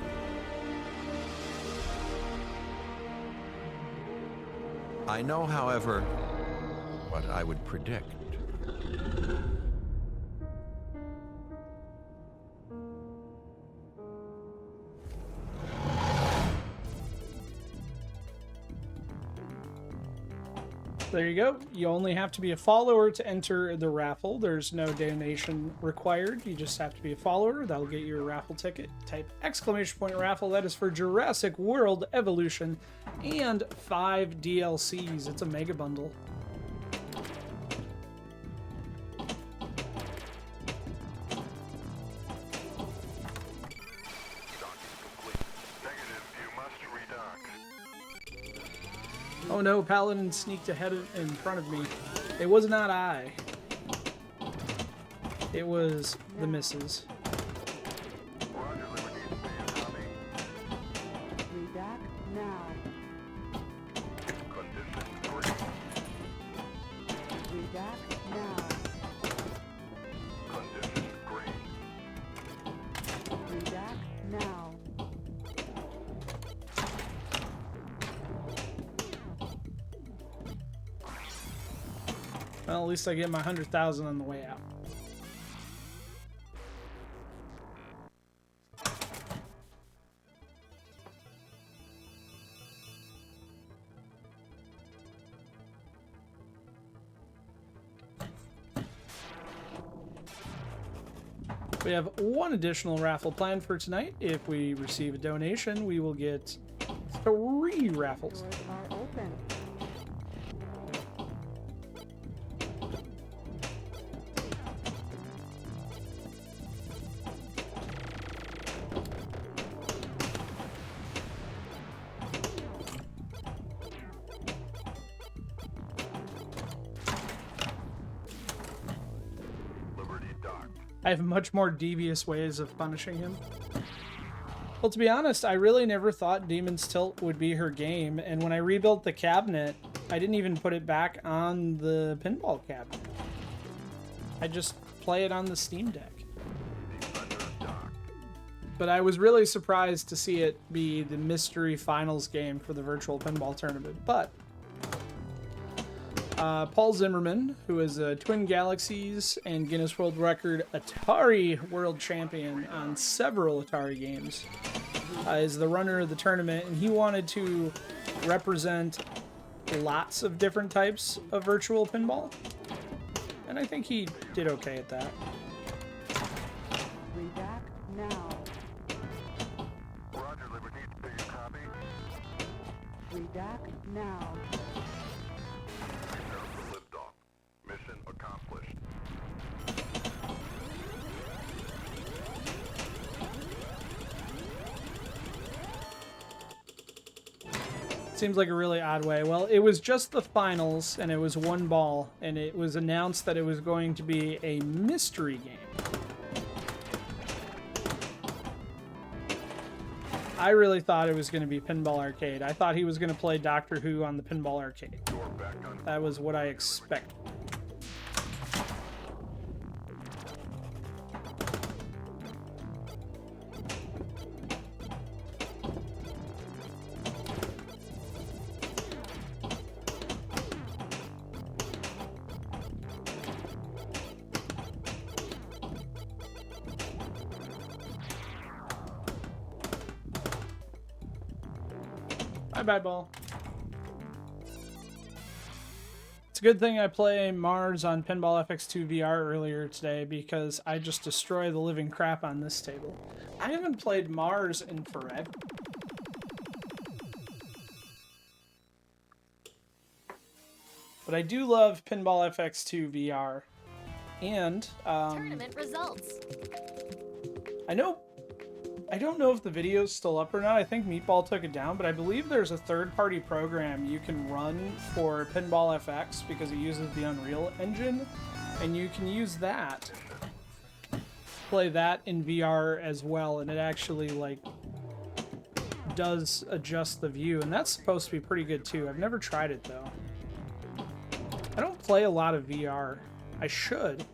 I know, however, what I would predict. There you go. You only have to be a follower to enter the raffle. There's no donation required. You just have to be a follower. That'll get you a raffle ticket. Type !raffle. That is for Jurassic World Evolution and 5 DLCs. It's a mega bundle. Oh no, Paladin sneaked ahead in front of me. It was not I. It was the missus. Well, at least I get my 100,000 on the way out. We have one additional raffle planned for tonight. If we receive a donation, we will get 3 raffles. I have much more devious ways of punishing him. Well, to be honest, I really never thought Demon's Tilt would be her game, and when I rebuilt the cabinet, I didn't even put it back on the pinball cabinet. I just play it on the Steam Deck. But I was really surprised to see it be the mystery finals game for the virtual pinball tournament. But Paul Zimmerman, who is a Twin Galaxies and Guinness World Record Atari World Champion on several Atari games, is the runner of the tournament, and he wanted to represent lots of different types of virtual pinball, and I think he did okay at that. Redact now. Roger, Liberty, do you copy? Redact now. Mission accomplished. Seems like a really odd way. Well, it was just the finals, and it was one ball, and it was announced that it was going to be a mystery game. I really thought it was going to be Pinball Arcade. I thought he was going to play Doctor Who on the Pinball Arcade. That was what I expected. Bye, ball. It's a good thing I play Mars on Pinball FX2 VR earlier today because I just destroy the living crap on this table. I haven't played Mars in forever. But I do love Pinball FX2 VR. And, Tournament results. I don't know if the video's still up or not. I think Meatball took it down, but I believe there's a third-party program you can run for Pinball FX because it uses the Unreal Engine, and you can use that, play that in VR as well, and it actually, like, does adjust the view, and that's supposed to be pretty good too. I've never tried it though. I don't play a lot of VR. I should.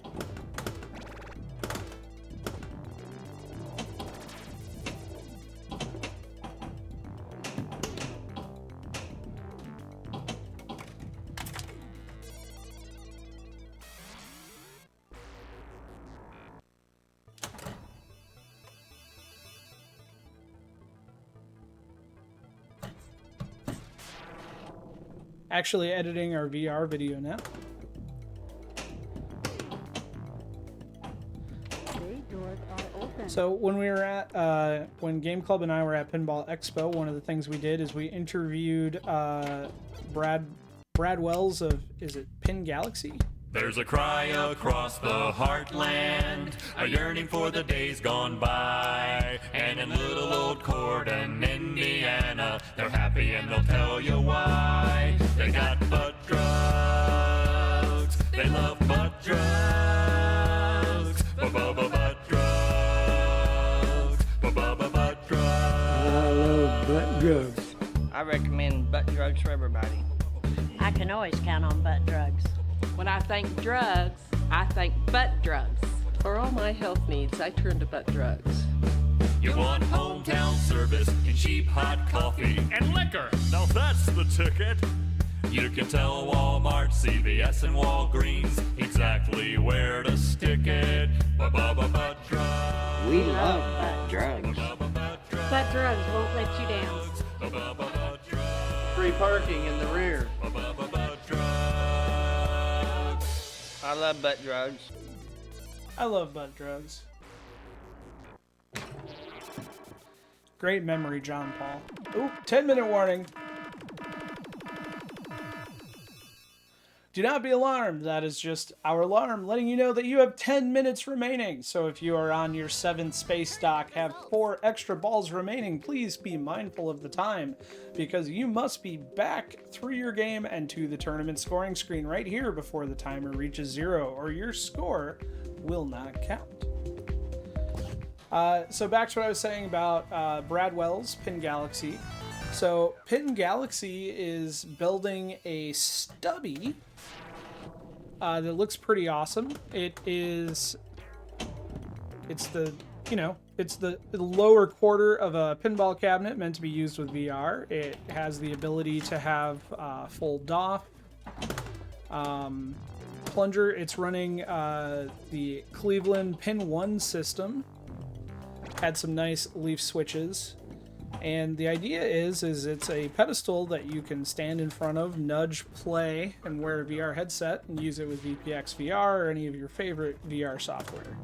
Actually editing our VR video now. So when we were at, when Game Club and I were at Pinball Expo, one of the things we did is we interviewed Brad Wells of, is it Pin Galaxy? There's a cry across the heartland, a yearning for the days gone by. And in little old Corden, Indiana, they're happy and they'll tell you why. They got butt drugs, they love butt drugs, butt drugs, butt drugs. I love butt drugs. I recommend butt drugs for everybody. I can always count on butt drugs. When I think drugs, I think butt drugs. For all my health needs, I turn to butt drugs. You want hometown service and cheap hot coffee and liquor. Now that's the ticket. You can tell Walmart, CVS, and Walgreens exactly where to stick it. Butt drugs. We love butt drugs. Butt drugs won't let you down. Free parking in the rear. I love butt drugs. I love butt drugs. Great memory, John Paul. Ooh, 10-minute warning. Do not be alarmed. That is just our alarm letting you know that you have 10 minutes remaining. So if you are on your 7th space dock, have 4 extra balls remaining, please be mindful of the time because you must be back through your game and to the tournament scoring screen right here before the timer reaches 0 or your score will not count. So back to what I was saying about Brad Wells, Pin Galaxy. So Pin Galaxy is building a stubby that looks pretty awesome. It's the lower quarter of a pinball cabinet meant to be used with VR. It has the ability to have full DOF, plunger. It's running the Cleveland Pin 1 system. Had some nice leaf switches. And the idea is it's a pedestal that you can stand in front of, nudge, play, and wear a VR headset and use it with VPX VR or any of your favorite VR software.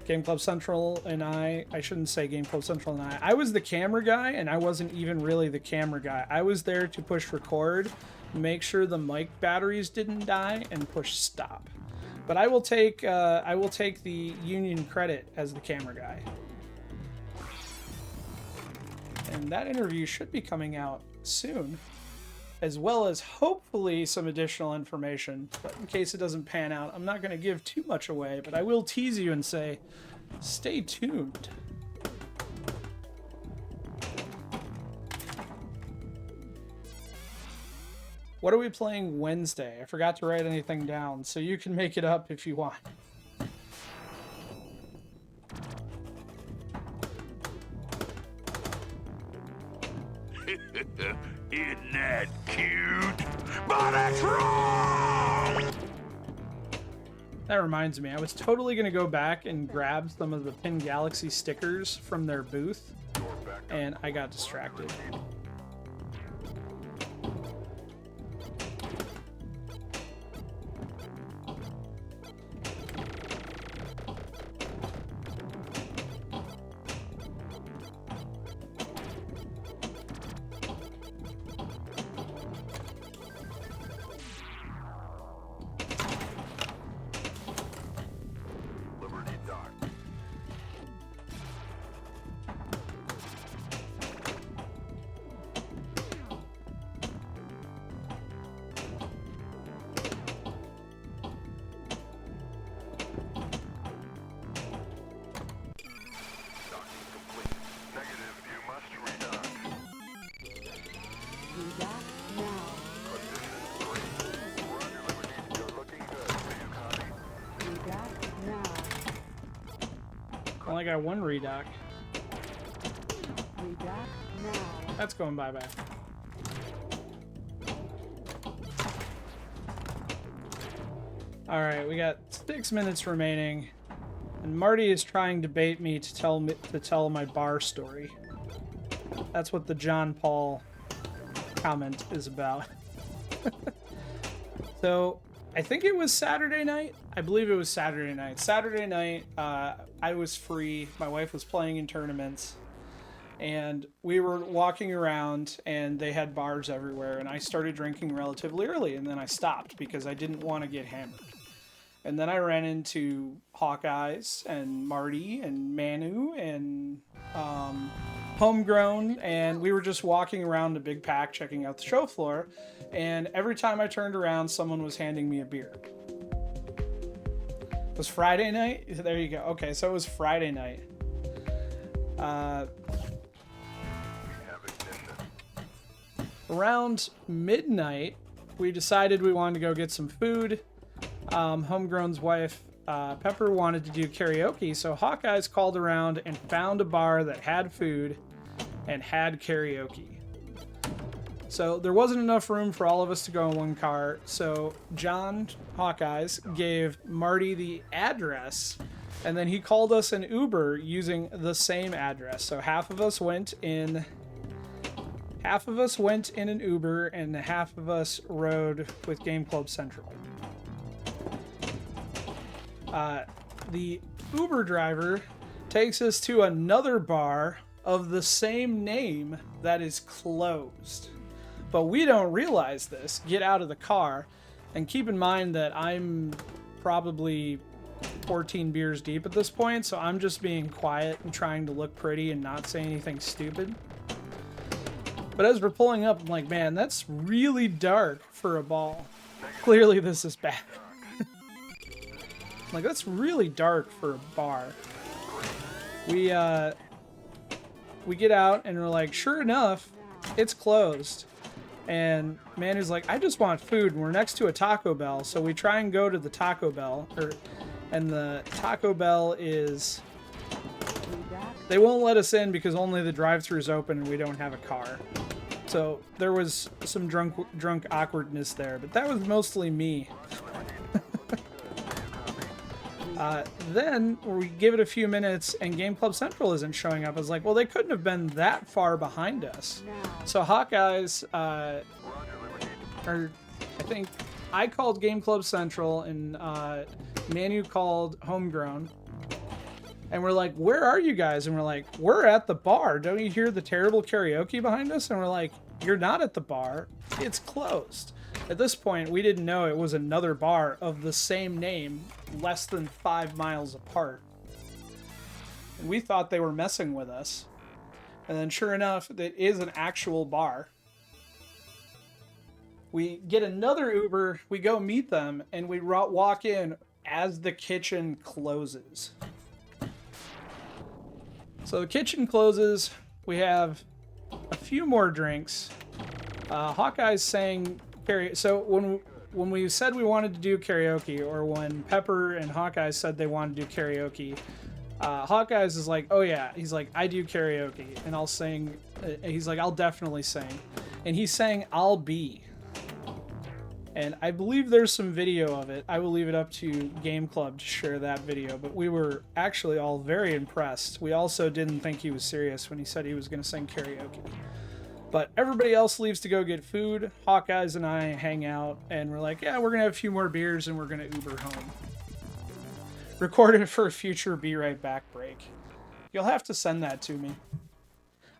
Game Club Central and I shouldn't say Game Club Central and I was the camera guy and I wasn't even really the camera guy. I was there to push record, make sure the mic batteries didn't die, and push stop. But I will take the union credit as the camera guy. And that interview should be coming out soon, as well as hopefully some additional information. But in case it doesn't pan out, I'm not going to give too much away, but I will tease you and say, stay tuned. What are we playing Wednesday? I forgot to write anything down, so you can make it up if you want. Isn't that cute? But that's wrong! That reminds me, I was totally going to go back and grab some of the Pin Galaxy stickers from their booth, and I got distracted. Only got one redock. That's going bye-bye. Alright, we got 6 minutes remaining. And Marty is trying to bait me to tell my bar story. That's what the John Paul comment is about. So, I think it was Saturday night. I believe it was Saturday night. Saturday night, I was free. My wife was playing in tournaments. And we were walking around, and they had bars everywhere. And I started drinking relatively early, and then I stopped because I didn't want to get hammered. And then I ran into Hawkeyes and Marty and Manu and Homegrown, and we were just walking around the big pack checking out the show floor, and every time I turned around, someone was handing me a beer. It was Friday night? There you go. Okay, so it was Friday night. Around midnight, we decided we wanted to go get some food. Homegrown's wife, Pepper, wanted to do karaoke, so Hawkeyes called around and found a bar that had food and had karaoke. So there wasn't enough room for all of us to go in one car, so John, Hawkeyes, gave Marty the address, and then he called us an Uber using the same address. So half of us went in an Uber, and half of us rode with Game Club Central. The Uber driver takes us to another bar of the same name that is closed. But we don't realize this, get out of the car, and keep in mind that I'm probably 14 beers deep at this point, so I'm just being quiet and trying to look pretty and not say anything stupid. But as we're pulling up, I'm like, man, that's really dark for a ball. Clearly this is bad. Like, that's really dark for a bar. We get out and we're like, sure enough, it's closed. And Manu's like, I just want food, and we're next to a Taco Bell, so we try and go to the Taco Bell, and the Taco Bell is, they won't let us in because only the drive-thru is open and we don't have a car. So there was some drunk awkwardness there, but that was mostly me. Then we give it a few minutes and Game Club Central isn't showing up. I was like, well, they couldn't have been that far behind us. So Hawkeyes, or I think I called Game Club Central and Manu called Homegrown. And we're like, where are you guys? And we're like, we're at the bar. Don't you hear the terrible karaoke behind us? And we're like, you're not at the bar. It's closed. At this point, we didn't know it was another bar of the same name, less than 5 miles apart. And we thought they were messing with us. And then sure enough, it is an actual bar. We get another Uber, we go meet them, and we walk in as the kitchen closes. So the kitchen closes, we have a few more drinks. Hawkeye's saying karaoke. So when we said we wanted to do karaoke, or when Pepper and Hawkeye said they wanted to do karaoke, Hawkeye's is like, oh yeah, he's like, I do karaoke, and I'll sing. He's like, I'll definitely sing, and he sang "I'll Be," and I believe there's some video of it. I will leave it up to Game Club to share that video, but we were actually all very impressed. We also didn't think he was serious when he said he was going to sing karaoke. But everybody else leaves to go get food. Hawkeyes and I hang out, and we're like, yeah, we're going to have a few more beers, and we're going to Uber home. Recorded for a future Be Right Back break. You'll have to send that to me.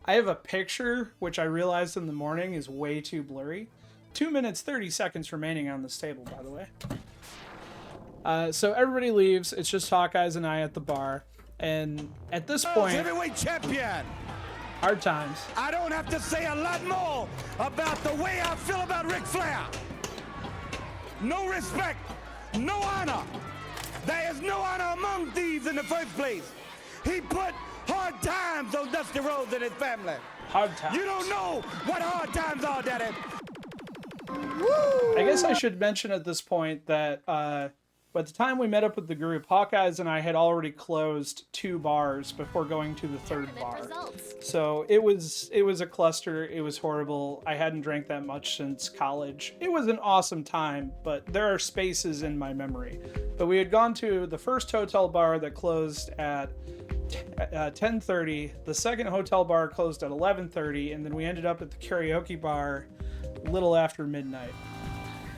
I have a picture, which I realized in the morning is way too blurry. 2 minutes, 30 seconds remaining on this table, by the way. So everybody leaves. It's just Hawkeyes and I at the bar. And at this point... Heavyweight champion! Hard times. I don't have to say a lot more about the way I feel about Ric Flair. No respect, no honor. There is no honor among thieves in the first place. He put hard times on Dusty Rhodes and his family. Hard times. You don't know what hard times are, Daddy. I guess I should mention at this point that by the time we met up with the group, Hawkeyes and I had already closed 2 bars before going to the 3rd bar. So it was a cluster. It was horrible. I hadn't drank that much since college. It was an awesome time, but there are spaces in my memory. But we had gone to the first hotel bar that closed at 10:30. The second hotel bar closed at 11:30, and then we ended up at the karaoke bar a little after midnight.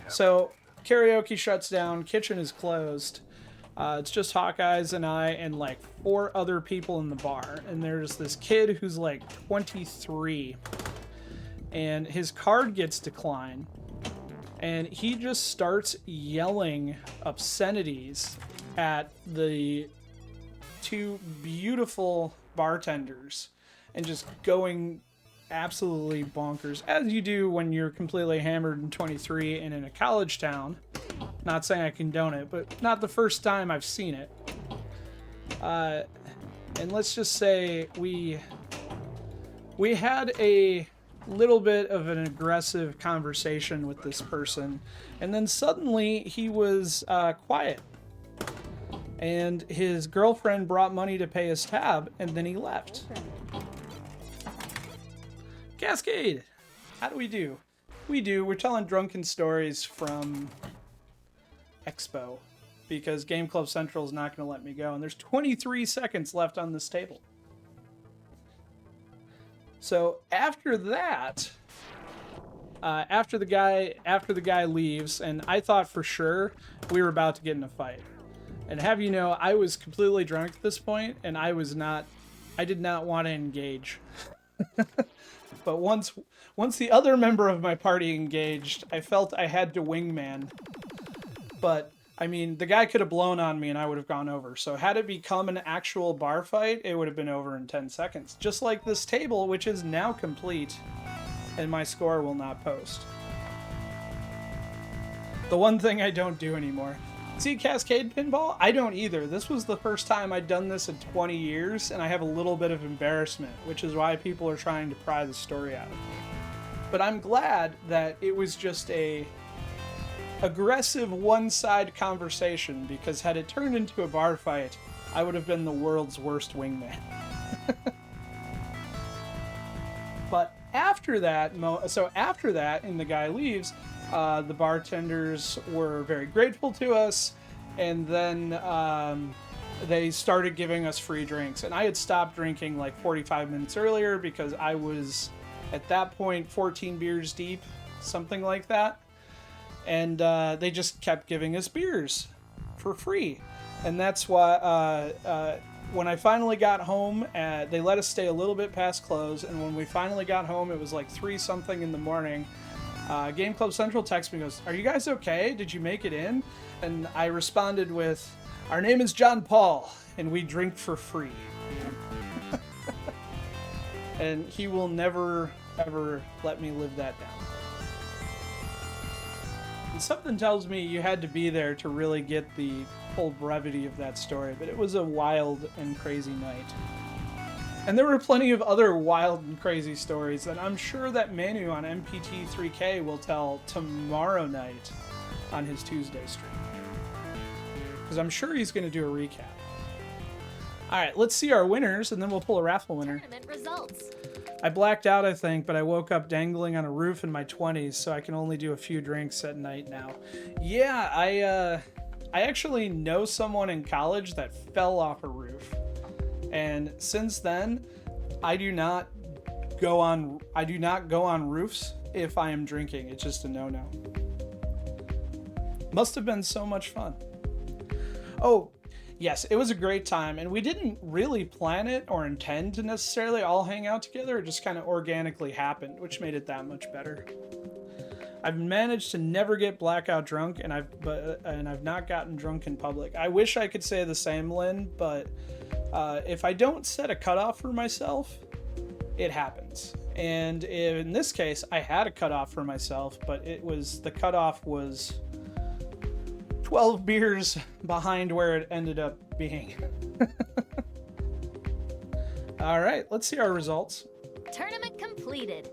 So karaoke shuts down, kitchen is closed. It's just Hawkeyes and I and like 4 other people in the bar. And there's this kid who's like 23, and his card gets declined. And he just starts yelling obscenities at the 2 beautiful bartenders and just going absolutely bonkers, as you do when you're completely hammered and 23 and in a college town. Not saying I condone it, but not the first time I've seen it. And let's just say we had a little bit of an aggressive conversation with this person, and then suddenly he was quiet, and his girlfriend brought money to pay his tab, and then he left. Cascade! How do we do? We're telling drunken stories from Expo, because Game Club Central is not going to let me go, and there's 23 seconds left on this table. So after that, after the guy leaves, and I thought for sure we were about to get in a fight. And have you know, I was completely drunk at this point, and I did not want to engage. But once the other member of my party engaged, I felt I had to wingman. But, I mean, the guy could have blown on me and I would have gone over. So had it become an actual bar fight, it would have been over in 10 seconds. Just like this table, which is now complete, and my score will not post. The one thing I don't do anymore. See Cascade Pinball? I don't either. This was the first time I'd done this in 20 years, and I have a little bit of embarrassment, which is why people are trying to pry the story out of me. But I'm glad that it was just a aggressive one-side conversation, because had it turned into a bar fight, I would have been the world's worst wingman. But after that, and the guy leaves, the bartenders were very grateful to us, and then they started giving us free drinks. And I had stopped drinking like 45 minutes earlier because I was, at that point, 14 beers deep, something like that. And they just kept giving us beers for free. And that's why when I finally got home, they let us stay a little bit past close. And when we finally got home, it was like 3-something in the morning. Game Club Central texts me and goes, "Are you guys okay? Did you make it in?" And I responded with, "Our name is John Paul, and we drink for free." And he will never, ever let me live that down. And something tells me you had to be there to really get the full brevity of that story, but it was a wild and crazy night. And there were plenty of other wild and crazy stories that I'm sure that Manu on MPT3K will tell tomorrow night on his Tuesday stream. Because I'm sure he's going to do a recap. Alright, let's see our winners, and then we'll pull a raffle winner. Tournament results. I blacked out, I think, but I woke up dangling on a roof in my 20s, so I can only do a few drinks at night now. Yeah, I actually know someone in college that fell off a roof. And since then, I do not go on roofs if I am drinking. It's just a no-no. Must have been so much fun. Oh, yes, it was a great time, and we didn't really plan it or intend to necessarily all hang out together. It just kind of organically happened, which made it that much better. I've managed to never get blackout drunk, and I've not gotten drunk in public. I wish I could say the same, Lynn, but if I don't set a cutoff for myself, it happens. And in this case, I had a cutoff for myself, but the cutoff was 12 beers behind where it ended up being. All right, let's see our results. Tournament completed.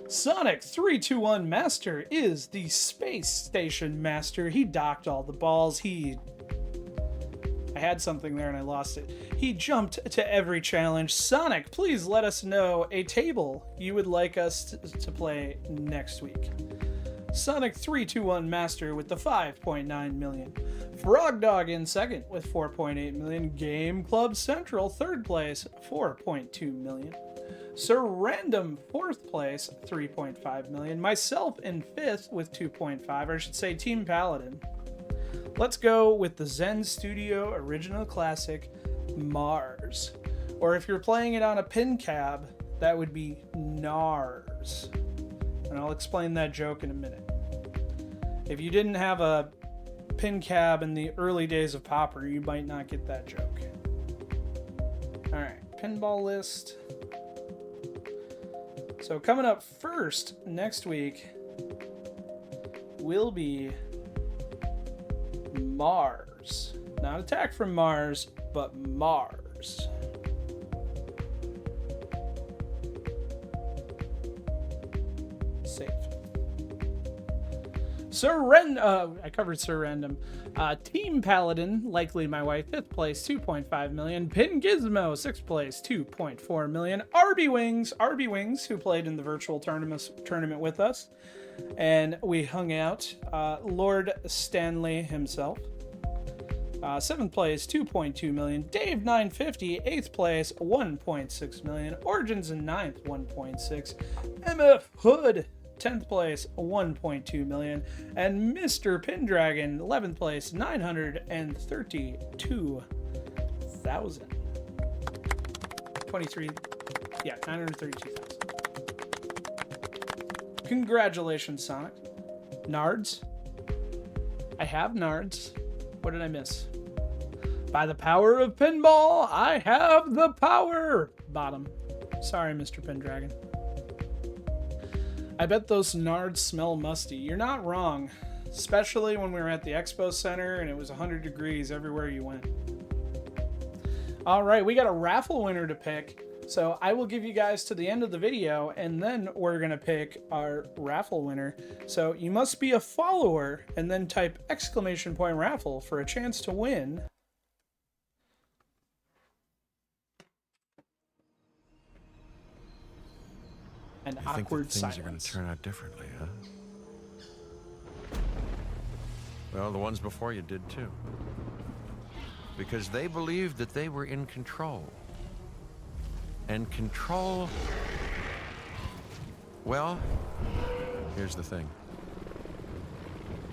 Sonic 321 Master is the Space Station Master. He docked all the balls. I had something there and I lost it. He jumped to every challenge. Sonic, please let us know a table you would like us to play next week. Sonic 321 Master with the 5.9 million. Frog Dog in second with 4.8 million. Game Club Central third place, 4.2 million. Sir Random fourth place, 3.5 million. Myself in fifth with 2.5, or I should say Team Paladin. Let's go with the Zen Studio Original Classic Mars. Or if you're playing it on a pin cab, that would be NARS. And I'll explain that joke in a minute. If you didn't have a pin cab in the early days of Popper, you might not get that joke. Alright, pinball list. So coming up first next week will be Mars. Not Attack from Mars, but Mars. Save. I covered Sir Random. Team Paladin, likely my wife, 5th place, 2.5 million. Pin Gizmo, 6th place, 2.4 million. RB Wings, who played in the virtual tournament with us, and we hung out. Lord Stanley himself, 7th place, 2.2 million. Dave 950, 8th place, 1.6 million. Origins in 9th, 1.6. MF Hood, 10th place, 1.2 million. And Mr. Pendragon, 11th place, 932,000. 932,000. Congratulations, Sonic. Nards. I have Nards. What did I miss? By the power of pinball, I have the power. Bottom. Sorry, Mr. Pendragon. I bet those Nards smell musty. You're not wrong. Especially when we were at the Expo Center and it was 100 degrees everywhere you went. Alright, we got a raffle winner to pick. So I will give you guys to the end of the video and then we're going to pick our raffle winner. So you must be a follower and then type !raffle for a chance to win. An awkward silence. Things are going to turn out differently, huh? Well, the ones before you did too. Because they believed that they were in control. And control... Well, here's the thing.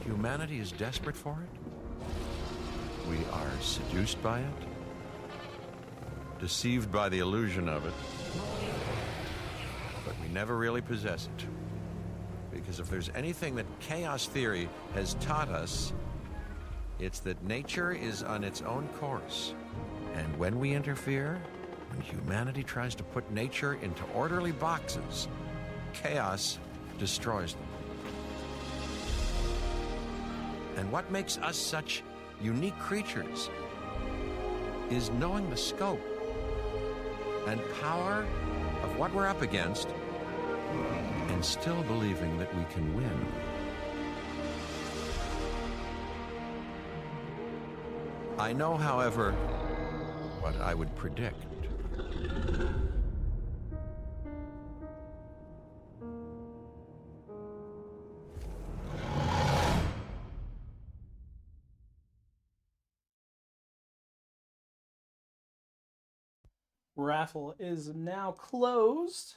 Humanity is desperate for it. We are seduced by it. Deceived by the illusion of it. But we never really possess it. Because if there's anything that chaos theory has taught us, it's that nature is on its own course. And when we interfere, When humanity tries to put nature into orderly boxes, chaos destroys them. And what makes us such unique creatures is knowing the scope and power of what we're up against and still believing that we can win. I know, however, what I would predict. Raffle is now closed.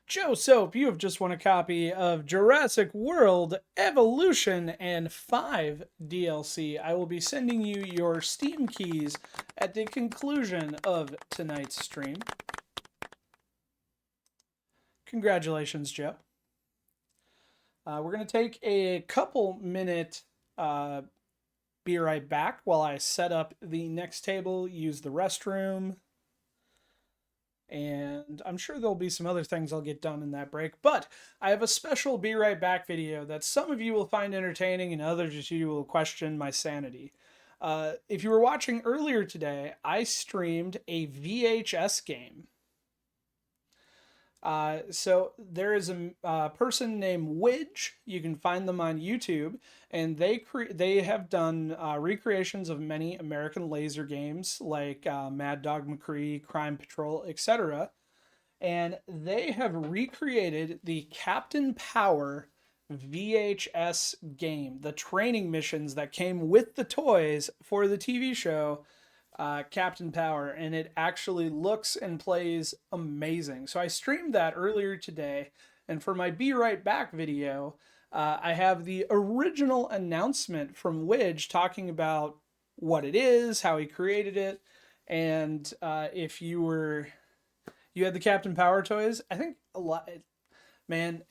Joe Soap, you have just won a copy of Jurassic World Evolution and 5 DLC. I will be sending you your Steam keys at the conclusion of tonight's stream. Congratulations, Joe. We're going to take a couple minute be right back while I set up the next table, use the restroom, and I'm sure there'll be some other things I'll get done in that break. But I have a special be right back video that some of you will find entertaining and others of you will question my sanity. If you were watching earlier today, I streamed a VHS game. So there is a person named Widge. You can find them on YouTube, and they have done recreations of many American laser games like Mad Dog McCree, Crime Patrol, etc. And they have recreated the Captain Power VHS game, the training missions that came with the toys for the TV show Captain Power, and it actually looks and plays amazing. So I streamed that earlier today, and for my Be Right Back video, I have the original announcement from Widge talking about what it is, how he created it, and if you had the Captain Power toys, I think a lot, man,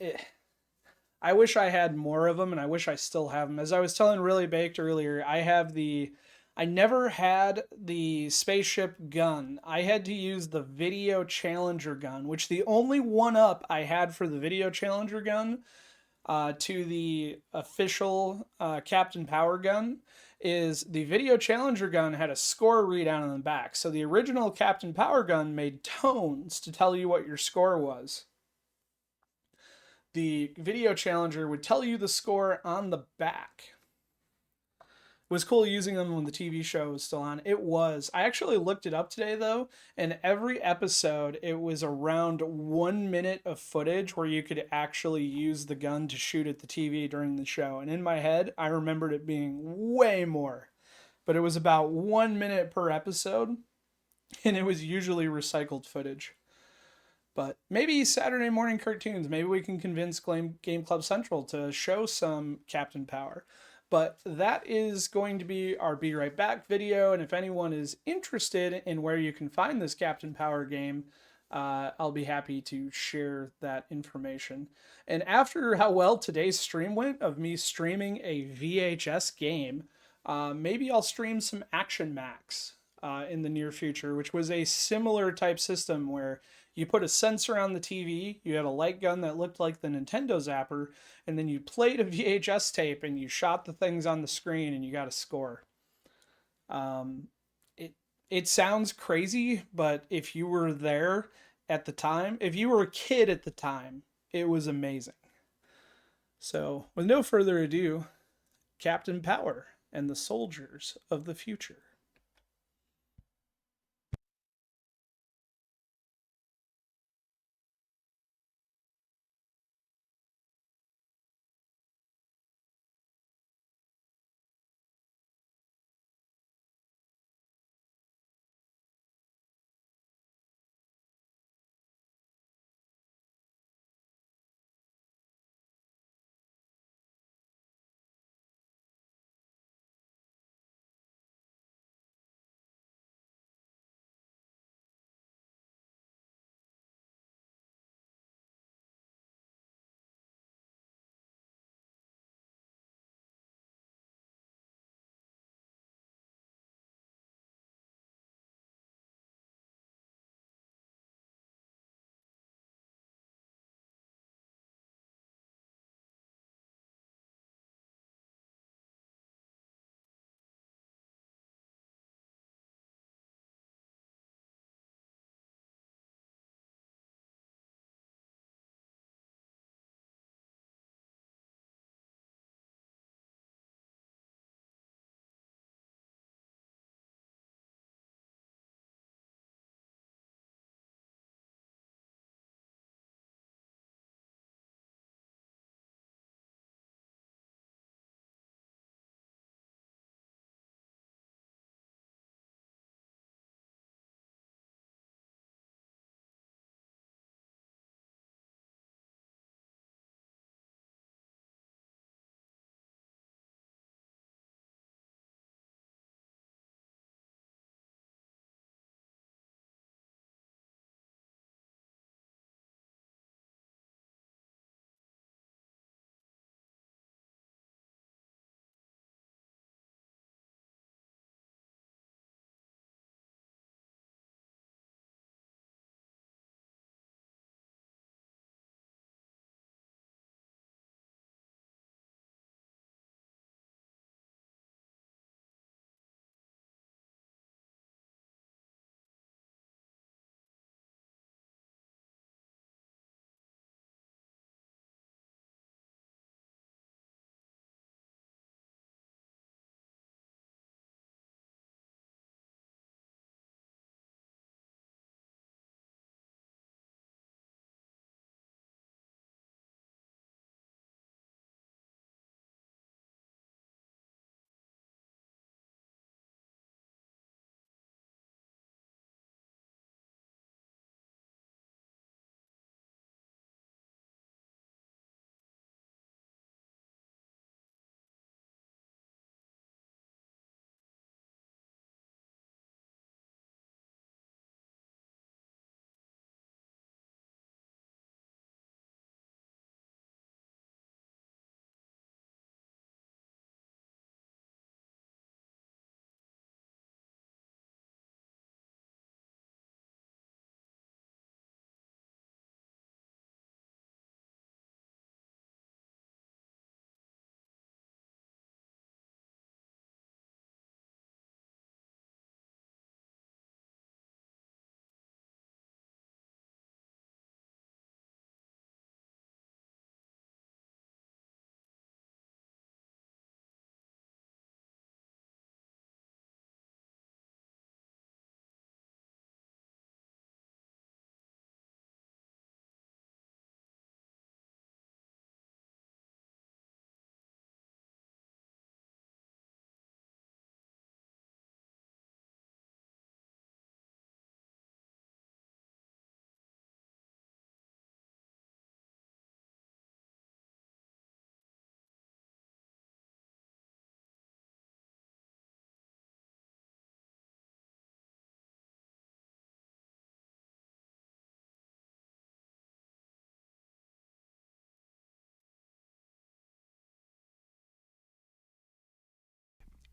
I wish I had more of them, and I wish I still have them. As I was telling Really Baked earlier, I never had the spaceship gun. I had to use the Video Challenger gun, which the only one-up I had for the Video Challenger gun to the official Captain Power gun is the Video Challenger gun had a score readout on the back. So the original Captain Power gun made tones to tell you what your score was. The Video Challenger would tell you the score on the back. It was cool using them when the TV show was still on. It was. I actually looked it up today, though, and every episode, it was around 1 minute of footage where you could actually use the gun to shoot at the TV during the show. And in my head, I remembered it being way more. But it was about 1 minute per episode, and it was usually recycled footage. But maybe Saturday morning cartoons, maybe we can convince Game Club Central to show some Captain Power. But that is going to be our Be Right Back video, and if anyone is interested in where you can find this Captain Power game, I'll be happy to share that information. And after how well today's stream went of me streaming a VHS game, maybe I'll stream some Action Max in the near future, which was a similar type system where you put a sensor on the TV, you had a light gun that looked like the Nintendo Zapper, and then you played a VHS tape and you shot the things on the screen and you got a score. It sounds crazy, but if you were there at the time, if you were a kid at the time, it was amazing. So, with no further ado, Captain Power and the Soldiers of the Future.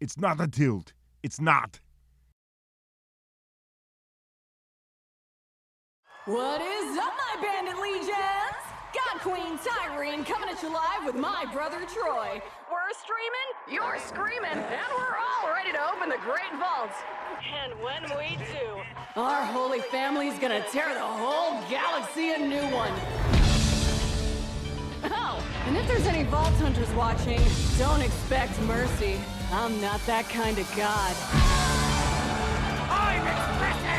It's not a tilt. It's not. What is up, my bandit legions? God Queen Tyrene coming at you live with my brother Troy. We're streaming, you're screaming, and we're all ready to open the great vaults. And when we do, our holy family's gonna tear the whole galaxy a new one. Oh, and if there's any vault hunters watching, don't expect mercy. I'm not that kind of god. I'm expressing!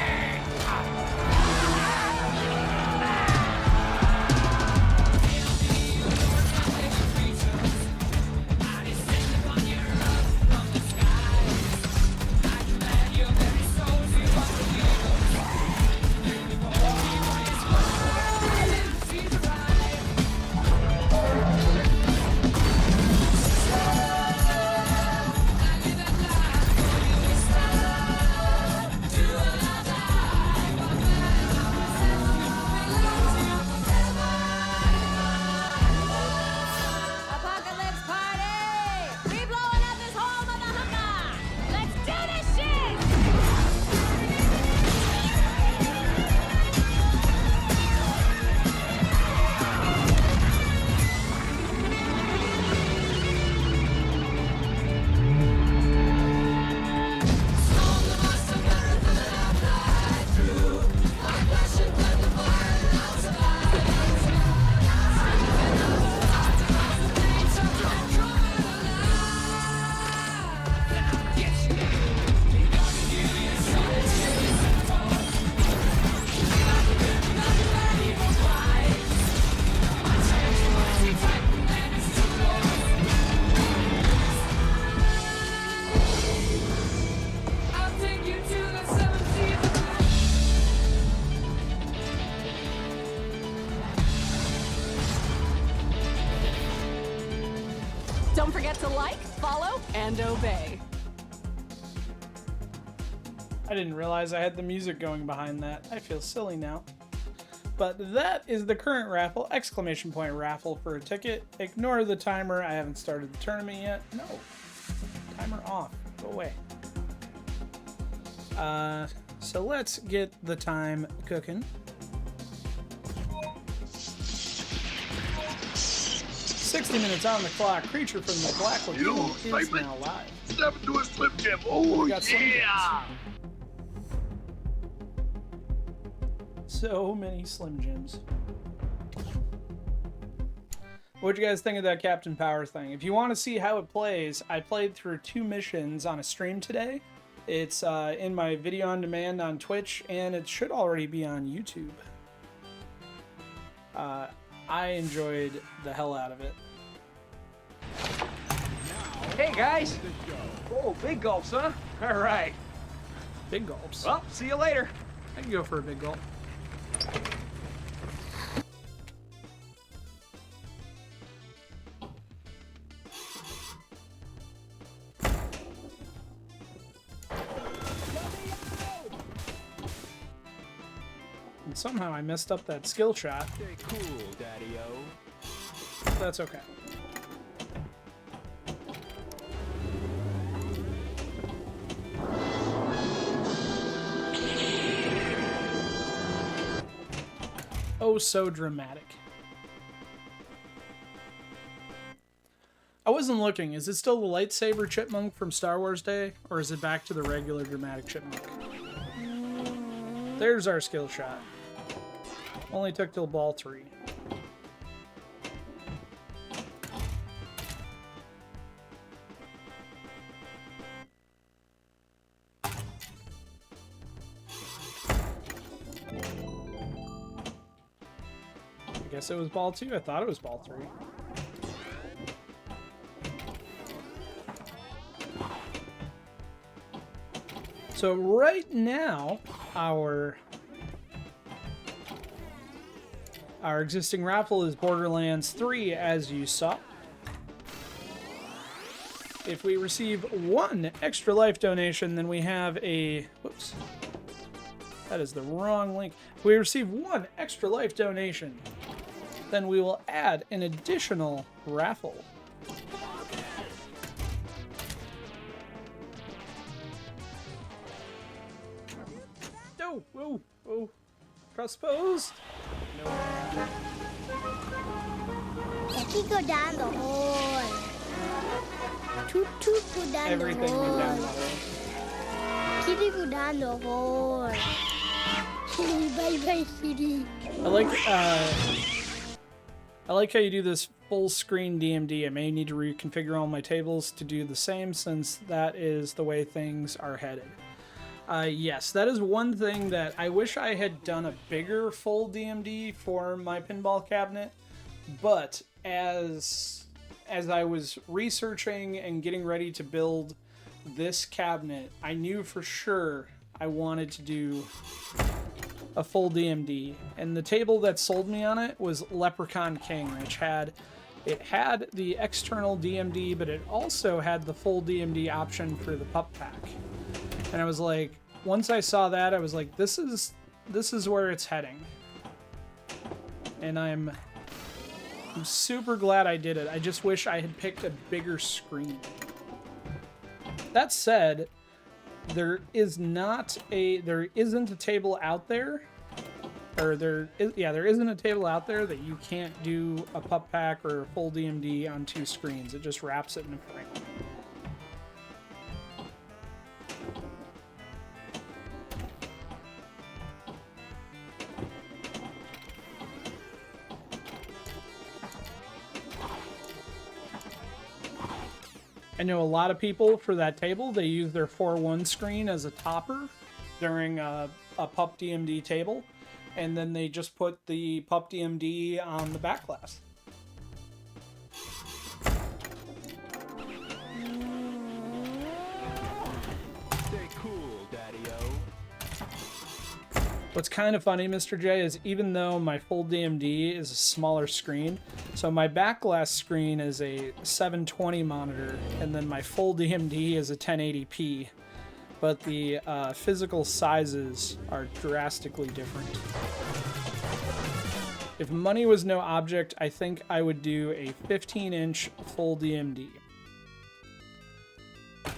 Don't forget to like, follow, and obey. I didn't realize I had the music going behind that. I feel silly now. But that is the current raffle, exclamation point raffle for a ticket. Ignore the timer, I haven't started the tournament yet. No, timer off, go away. So let's get the time cooking. 60 minutes on the clock. Creature from the Black Lagoon is now live. Step into a Slim Jim. Oh, We got Slim yeah. So many Slim Jims. What'd you guys think of that Captain Power thing? If you want to see how it plays, I played through 2 missions on a stream today. It's in my video on demand on Twitch, and it should already be on YouTube. I enjoyed the hell out of it. Hey guys! Oh, big gulps, huh? All right. Big gulps. Well, see you later. I can go for a big gulp. And somehow I messed up that skill shot. Stay cool, Daddy-O. That's okay. Oh, so dramatic. I wasn't looking. Is it still the lightsaber chipmunk from Star Wars Day? Or is it back to the regular dramatic chipmunk? There's our skill shot. Only took till ball 3. I guess it was ball 2. I thought it was ball 3. So right now, our existing raffle is Borderlands 3, as you saw. If we receive 1 extra life donation, then we have a... Whoops. That is the wrong link. If we receive 1 extra life donation, then we will add an additional raffle. whoa, whoa, whoa. Cross-posed. No. Becky, go down the hole. Toot toot, go down Everything the hole. went down the hole. Kitty, go down the hole. Kitty, bye bye, kitty. I like how you do this full screen DMD. I may need to reconfigure all my tables to do the same, since that is the way things are headed. Yes, that is one thing that I wish I had done a bigger full DMD for my pinball cabinet, but as I was researching and getting ready to build this cabinet, I knew for sure I wanted to do a full DMD, and the table that sold me on it was Leprechaun King, which had the external DMD, but it also had the full DMD option for the pup pack. And I was like, once I saw that, I was like, this is where it's heading. And I'm super glad I did it. I just wish I had picked a bigger screen. That said, there isn't a table out there, or there isn't a table out there that you can't do a pup pack or a full DMD on 2 screens. It just wraps it in a frame. I know a lot of people for that table, they use their 4:1 screen as a topper during a pup DMD table, and then they just put the pup DMD on the back glass. Stay cool, Daddy-O. What's kind of funny, Mr. J, is even though my full DMD is a smaller screen, so my back glass screen is a 720 monitor, and then my full DMD is a 1080p, but the physical sizes are drastically different. If money was no object, I think I would do a 15-inch full DMD,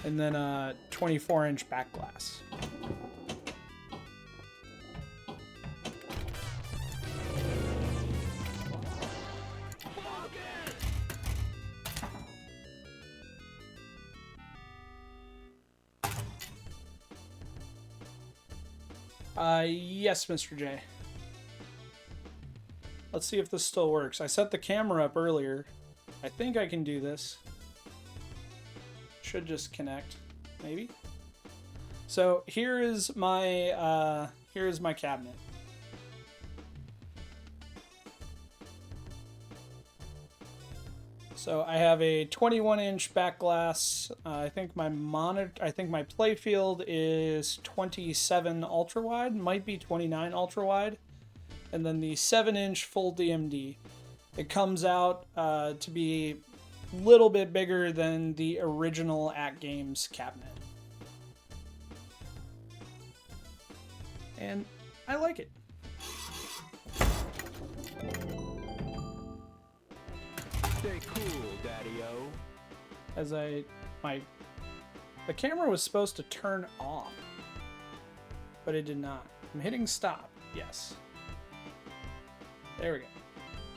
and then a 24-inch back glass. Yes, Mr. J. Let's see if this still works. I set the camera up earlier. I think I can do this. Should just connect, maybe. So here is my cabinet. So I have a 21-inch back glass. I think my playfield is 27 ultra wide, might be 29 ultra wide, and then the 7-inch full DMD. It comes out to be a little bit bigger than the original At Games cabinet, and I like it. Stay cool, Daddy-O. The camera was supposed to turn off, but it did not. I'm hitting stop. Yes. There we go.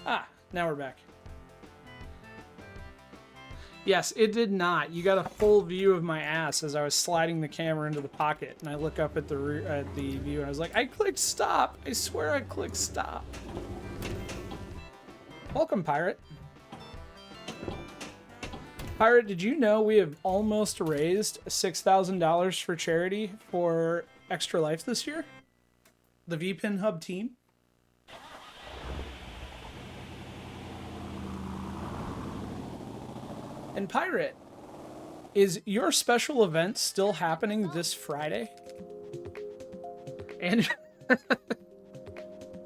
Ah, now we're back. Yes, it did not. You got a full view of my ass as I was sliding the camera into the pocket, and I look up at the view, and I was like, I clicked stop. I swear I clicked stop. Welcome, Pirate. Pirate, did you know we have almost raised $6,000 for charity for Extra Life this year? The VPin Hub team? And Pirate, is your special event still happening this Friday? And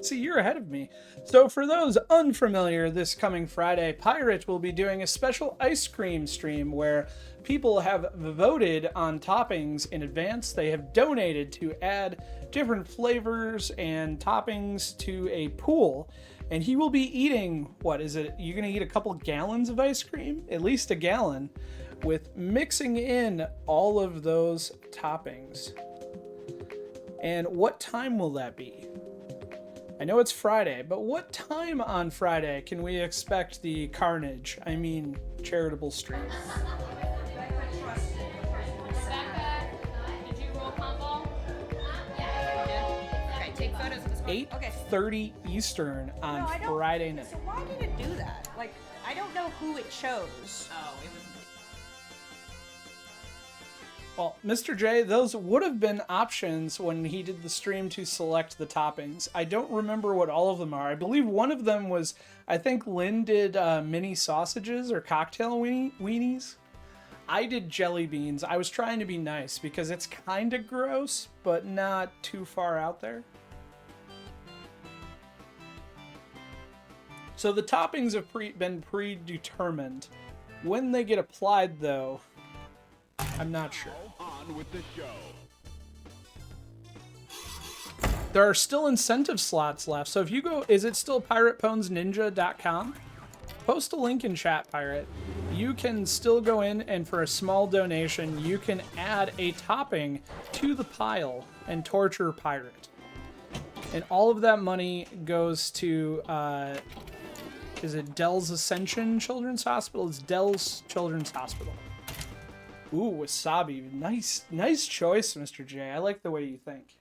see, you're ahead of me. So for those unfamiliar, this coming Friday, Pirate will be doing a special ice cream stream where people have voted on toppings in advance. They have donated to add different flavors and toppings to a pool. And he will be eating, what is it? You're going to eat a couple gallons of ice cream? At least a gallon, with mixing in all of those toppings. And what time will that be? I know it's Friday, but what time on Friday can we expect the Carnage, I mean charitable stream? Did you roll Pinball? Yeah, okay, take photos of this one. 8:30 Eastern on Friday night. So why did it do that? Like, I don't know who it chose. Oh, it was. Well, Mr. J, those would have been options when he did the stream to select the toppings. I don't remember what all of them are. I believe one of them was, I think Lynn did mini sausages or cocktail weenies. I did jelly beans. I was trying to be nice because it's kind of gross, but not too far out there. So the toppings have been predetermined. When they get applied, though, I'm not sure. On with the show. There are still incentive slots left. So if you go, is it still pirateponesninja.com? Post a link in chat, Pirate. You can still go in and for a small donation, you can add a topping to the pile and torture Pirate. And all of that money goes to, is it Dell's Ascension Children's Hospital? It's Dell's Children's Hospital. Ooh, wasabi. Nice choice, Mr. J. I like the way you think.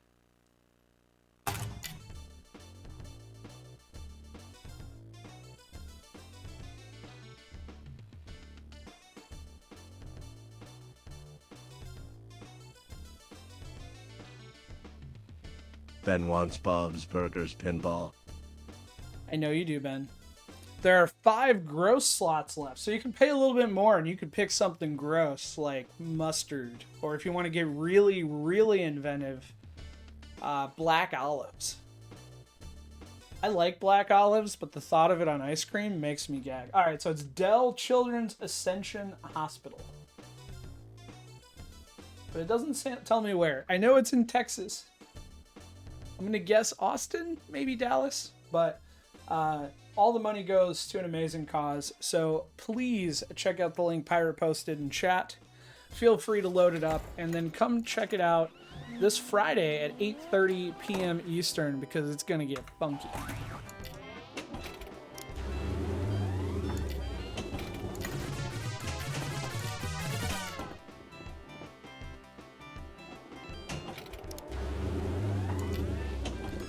Ben wants Bob's Burgers Pinball. I know you do, Ben. There are 5 gross slots left, so you can pay a little bit more and you can pick something gross like mustard, or if you want to get really, really inventive, black olives. I like black olives, but the thought of it on ice cream makes me gag. All right, so it's Dell Children's Ascension Hospital, but it doesn't tell me where. I know it's in Texas. I'm gonna guess Austin, maybe Dallas, but all the money goes to an amazing cause, so please check out the link Pirate posted in chat. Feel free to load it up, and then come check it out this Friday at 8:30 p.m. Eastern, because it's going to get funky.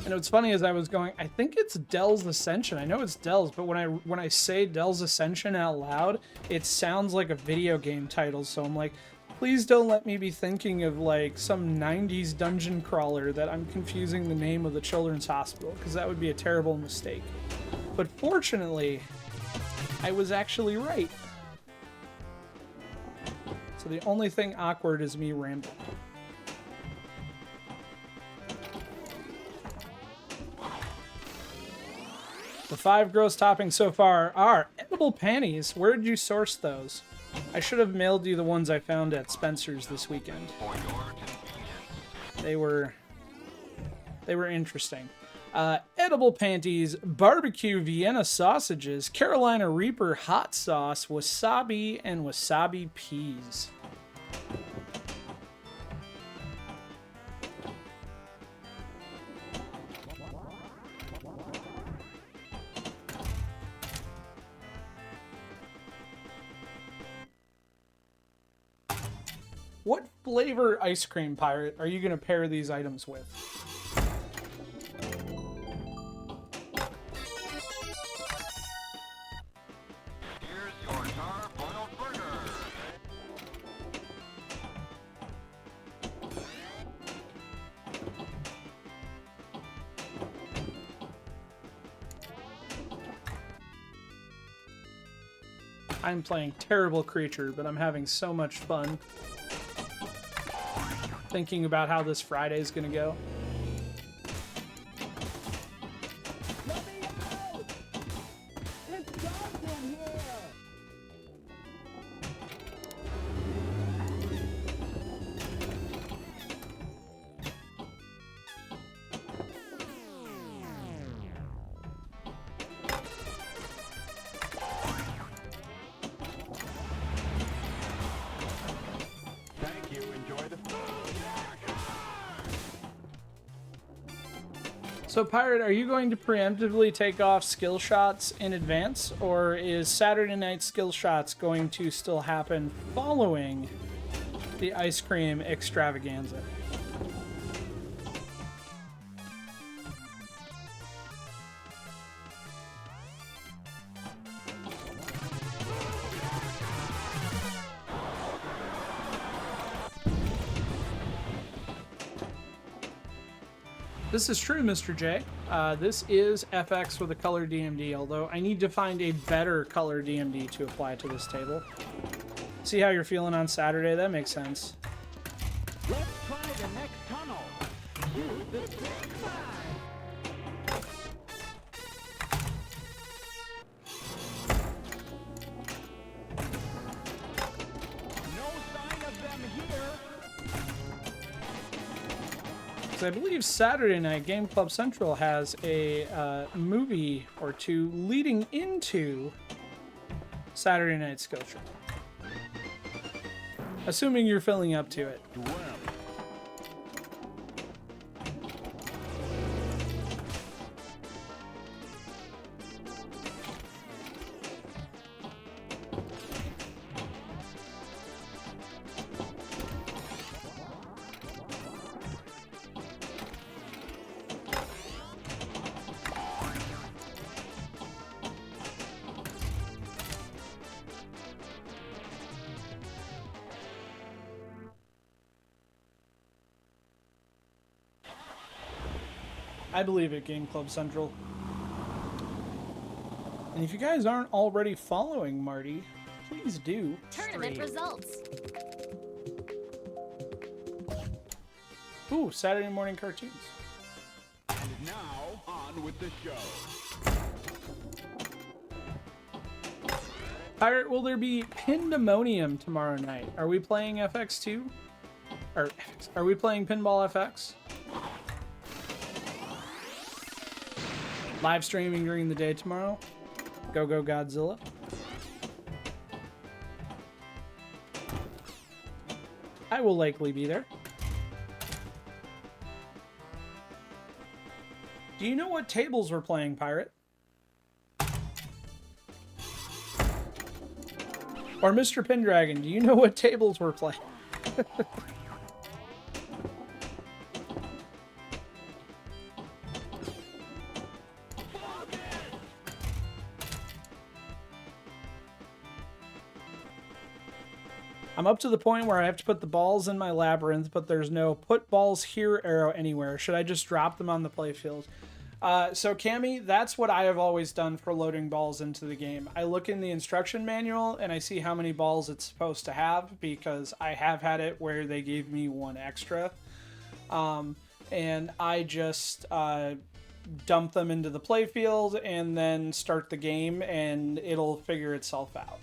And what's funny is I was going, I think it's Dell's Ascension. I know it's Dell's, but when I say Dell's Ascension out loud, it sounds like a video game title. So I'm like, please don't let me be thinking of like some 90s dungeon crawler that I'm confusing the name of the children's hospital, because that would be a terrible mistake. But fortunately, I was actually right. So the only thing awkward is me rambling. The 5 gross toppings so far are edible panties. Where did you source those? I should have mailed you the ones I found at Spencer's this weekend. They were interesting. Edible panties, barbecue Vienna sausages, Carolina Reaper hot sauce, wasabi, and wasabi peas. What flavor ice cream, Pirate, are you going to pair these items with? Here's your char-boiled burger. I'm playing Terrible Creature, but I'm having so much fun thinking about how this Friday is going to go. So, Pirate, are you going to preemptively take off skill shots in advance, or is Saturday night skill shots going to still happen following the ice cream extravaganza? This is true, Mr. J. This is FX with a color DMD, although I need to find a better color DMD to apply to this table. See how you're feeling on Saturday? That makes sense. Let's try the next tunnel. Use the 6-5. No sign of them here. So I believe Saturday night Game Club Central has a movie or two leading into Saturday night skill show. Assuming you're filling up to it. I believe it, Game Club Central. And if you guys aren't already following Marty, please do. Tournament results. Ooh, Saturday morning cartoons. And now, on with the show. Pirate, will there be Pindemonium tomorrow night? Are we playing FX2? Or are we playing Pinball FX? Live streaming during the day tomorrow. Go Godzilla. I will likely be there. Do you know what tables we're playing, Pirate? Or Mr. Pendragon, do you know what tables we're playing? I'm up to the point where I have to put the balls in my labyrinth, but there's no put balls here arrow anywhere. Should I just drop them on the playfield? So Cammy, that's what I have always done for loading balls into the game. I look in the instruction manual and I see how many balls it's supposed to have, because I have had it where they gave me one extra. And I just dump them into the playfield and then start the game and it'll figure itself out.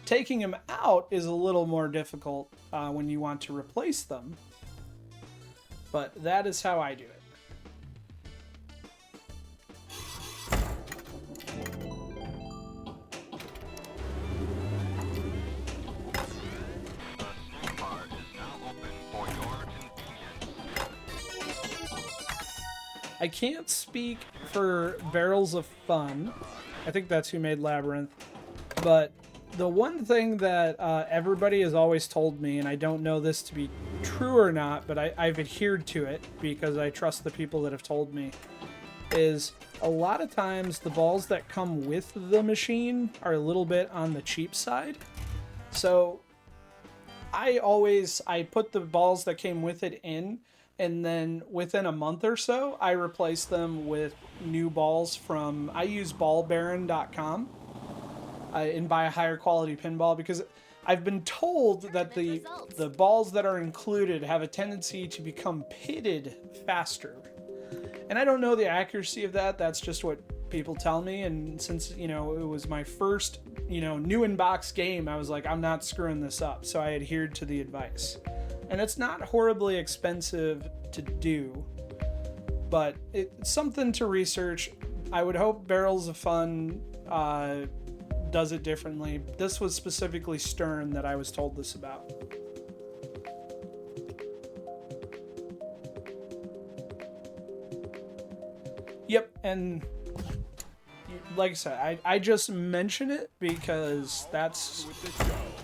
Taking them out is a little more difficult when you want to replace them, but that is how I do it. I can't speak for Barrels of Fun. I think that's who made Labyrinth, but the one thing that everybody has always told me, and I don't know this to be true or not, but I've adhered to it because I trust the people that have told me, is a lot of times the balls that come with the machine are a little bit on the cheap side. So I put the balls that came with it in, and then within a month or so, I replace them with new balls from, I use ballbaron.com. And buy a higher quality pinball, because I've been told that the balls that are included have a tendency to become pitted faster. And I don't know the accuracy of that. That's just what people tell me. And since, you know, it was my first, you know, new in-box game, I was like, I'm not screwing this up. So I adhered to the advice. And it's not horribly expensive to do, but it's something to research. I would hope Barrels of Fun does it differently. This was specifically Stern that I was told this about. Yep, and like I said, I just mention it because that's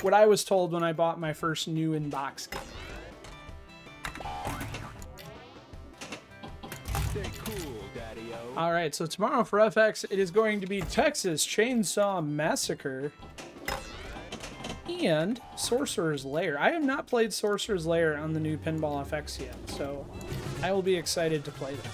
what I was told when I bought my first new in-box game. Stay cool, Daddy-O. Alright, so tomorrow for FX, it is going to be Texas Chainsaw Massacre and Sorcerer's Lair. I have not played Sorcerer's Lair on the new Pinball FX yet, so I will be excited to play that.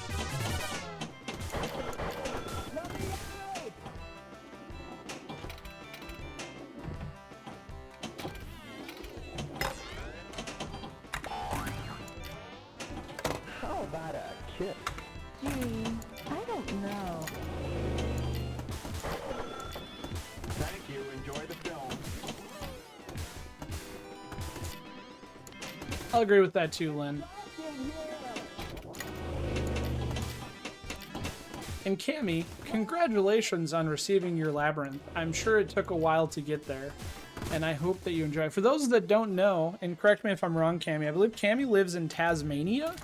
How about a kiss? Gee, I don't know. Thank you. Enjoy the film. I'll agree with that too, Lynn. And Cammy, congratulations on receiving your Labyrinth. I'm sure it took a while to get there, and I hope that you enjoy it. For those that don't know, and correct me if I'm wrong, Cammy, I believe Cammy lives in Tasmania?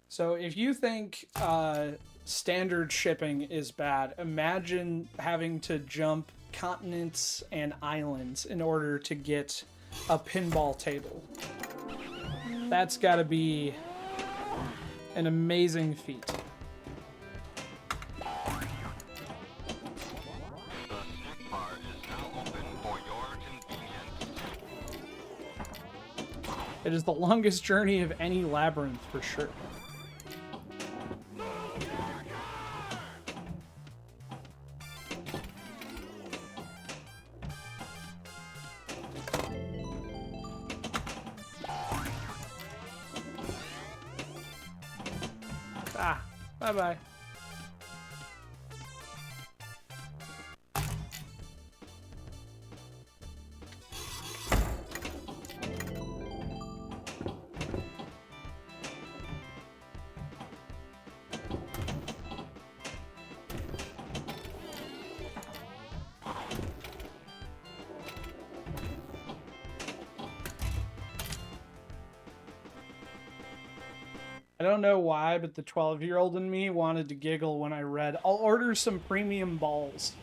So if you think standard shipping is bad, imagine having to jump continents and islands in order to get a pinball table. That's got to be an amazing feat. It is the longest journey of any labyrinth for sure. Ah, bye-bye. I don't know why, but the 12-year-old in me wanted to giggle when I read, I'll order some premium balls.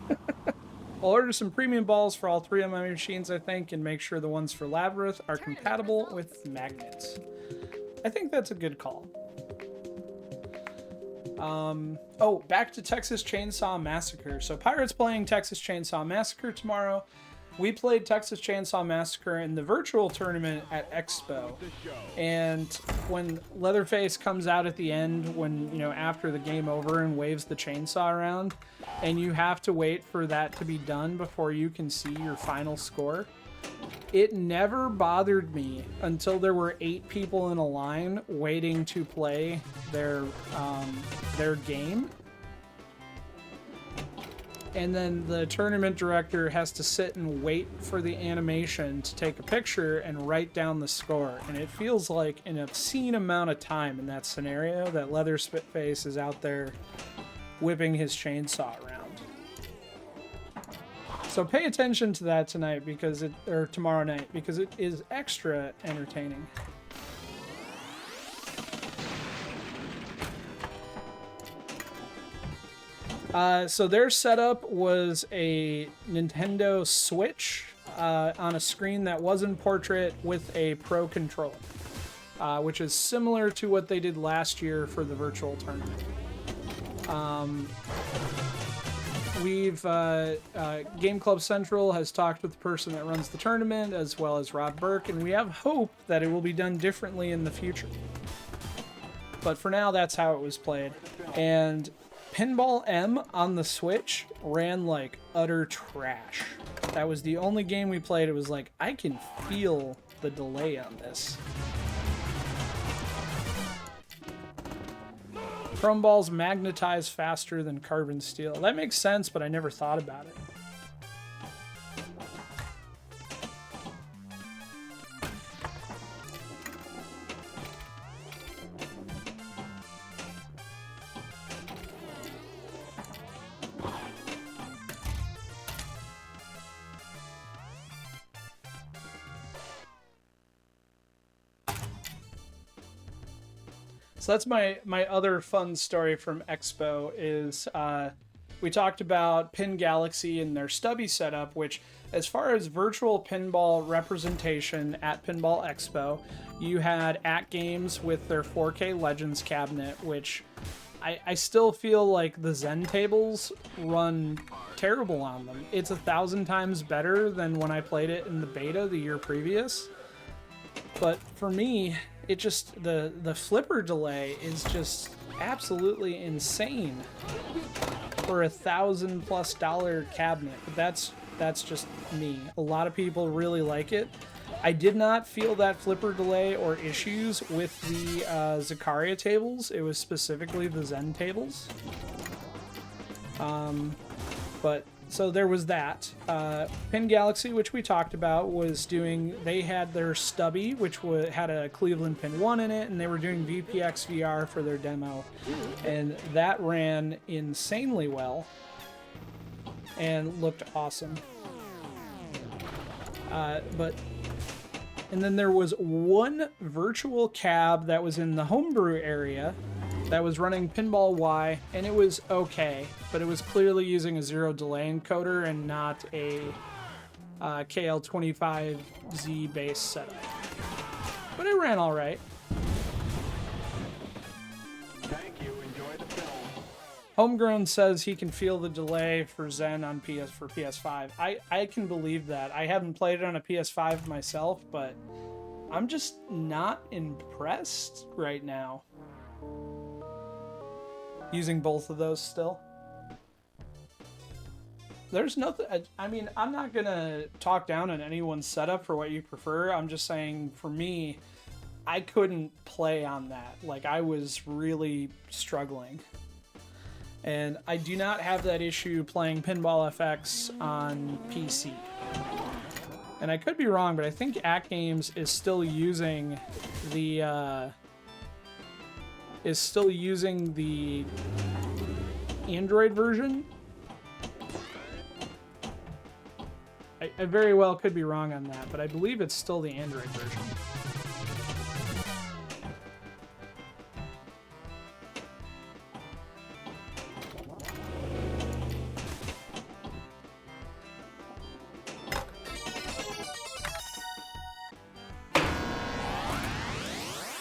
I'll order some premium balls for all three of my machines, I think, and make sure the ones for Labyrinth are compatible with magnets. I think that's a good call. Oh, back to Texas Chainsaw Massacre. So Pirate's playing Texas Chainsaw Massacre tomorrow. We played Texas Chainsaw Massacre in the virtual tournament at Expo. And when Leatherface comes out at the end, when, you know, after the game over and waves the chainsaw around, and you have to wait for that to be done before you can see your final score, it never bothered me until there were 8 people in a line waiting to play their game. And then the tournament director has to sit and wait for the animation to take a picture and write down the score. And it feels like an obscene amount of time in that scenario that Leatherface is out there whipping his chainsaw around. So pay attention to that tonight because or tomorrow night, because it is extra entertaining. So their setup was a Nintendo Switch on a screen that wasn't portrait with a Pro Controller, which is similar to what they did last year for the virtual tournament. Game Club Central has talked with the person that runs the tournament, as well as Rob Burke, and we have hope that it will be done differently in the future. But for now, that's how it was played. And Pinball M on the Switch ran like utter trash. That was the only game we played. It was like, I can feel the delay on this. Chrome balls magnetize faster than carbon steel. That makes sense, but I never thought about it. So that's my other fun story from Expo is we talked about Pin Galaxy and their stubby setup, which as far as virtual pinball representation at Pinball Expo, you had At Games with their 4K Legends cabinet, which I still feel like the Zen tables run terrible on them. It's 1,000 times better than when I played it in the beta the year previous. But for me, it just, the flipper delay is just absolutely insane for $1,000+ cabinet. But that's just me. A lot of people really like it. I did not feel that flipper delay or issues with the Zakaria tables. It was specifically the Zen tables. But so there was that. Pin Galaxy, which we talked about, was doing, they had their stubby, which had a Cleveland Pin 1 in it, and they were doing VPX VR for their demo. And that ran insanely well and looked awesome. And then there was one virtual cab that was in the homebrew area that was running Pinball Y, and it was okay, but it was clearly using a zero delay encoder and not a KL25Z base setup. But it ran all right. Thank you. Enjoy the film. Homegrown says he can feel the delay for Zen on PS5. I can believe that. I haven't played it on a PS5 myself, but I'm just not impressed right now. Using both of those still. There's nothing, I mean, I'm not gonna talk down on anyone's setup for what you prefer. I'm just saying, for me, I couldn't play on that. Like, I was really struggling. And I do not have that issue playing Pinball FX on PC. And I could be wrong, but I think At Games is still using the Android version. I very well could be wrong on that, but I believe it's still the Android version.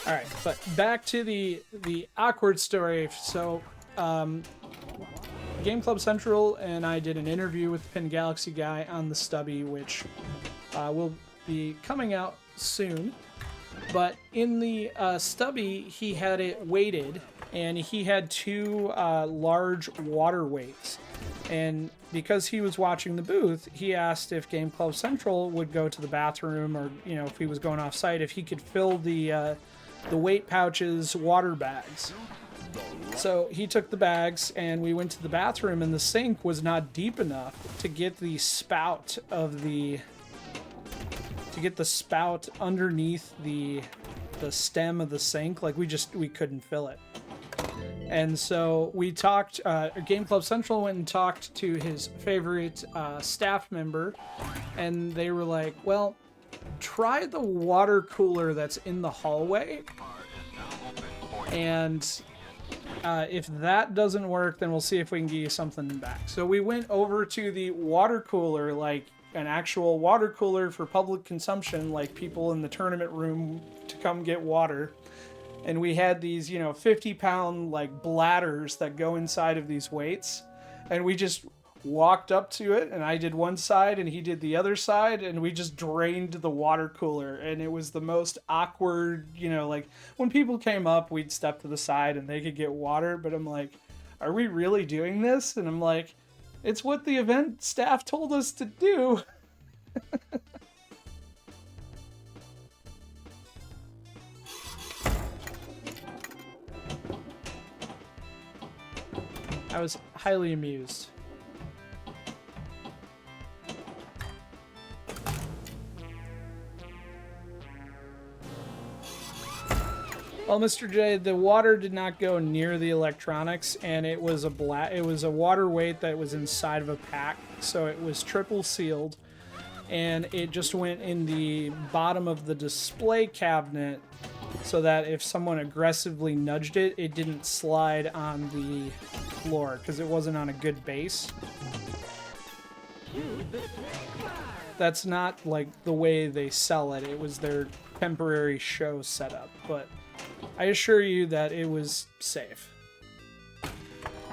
All right, but back to the awkward story. So, Game Club Central and I did an interview with the Pin Galaxy guy on the stubby, which will be coming out soon. But in the stubby, he had it weighted, and he had two large water weights. And because he was watching the booth, he asked if Game Club Central would go to the bathroom, or, you know, if he was going off site, if he could fill the weight pouches water bags. So he took the bags and we went to the bathroom, and the sink was not deep enough to get the spout of the underneath the stem of the sink. Like, we couldn't fill it. And so we talked, Game Club Central went and talked to his favorite staff member, and they were like, well, try the water cooler that's in the hallway, and if that doesn't work, then we'll see if we can get you something back. So we went over to the water cooler, like an actual water cooler for public consumption, like people in the tournament room to come get water. And we had these, 50-pound like bladders that go inside of these weights, and we just walked up to it, and I did one side and he did the other side, and we just drained the water cooler. And it was the most awkward, like when people came up, we'd step to the side and they could get water, but I'm like, are we really doing this? And I'm like, it's what the event staff told us to do. I was highly amused. Well, Mr. J, the water did not go near the electronics, and it was a water weight that was inside of a pack, so it was triple sealed, and it just went in the bottom of the display cabinet so that if someone aggressively nudged it, it didn't slide on the floor because it wasn't on a good base. That's not like the way they sell it. It was their temporary show setup, but I assure you that it was safe.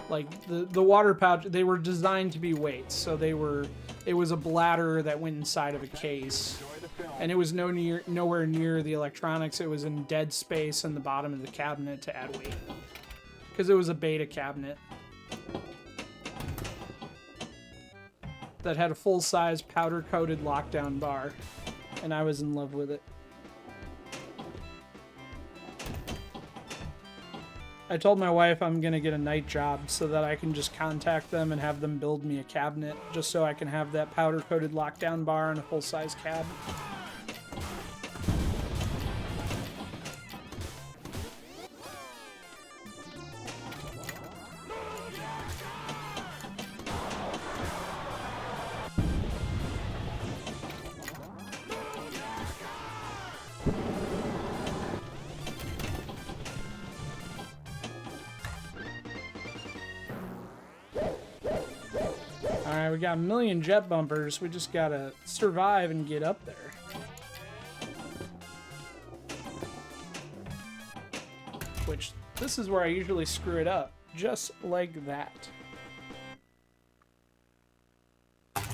Like the water pouch, they were designed to be weights, so it was a bladder that went inside of a case, and it was nowhere near the electronics. It was in dead space in the bottom of the cabinet to add weight, because it was a beta cabinet that had a full-size powder-coated lockdown bar, and I was in love with it. I told my wife I'm gonna get a night job so that I can just contact them and have them build me a cabinet, just so I can have that powder-coated lockdown bar and a full-size cab. Alright, we got a million jet bumpers. We just gotta survive and get up there. Which, this is where I usually screw it up. Just like that. But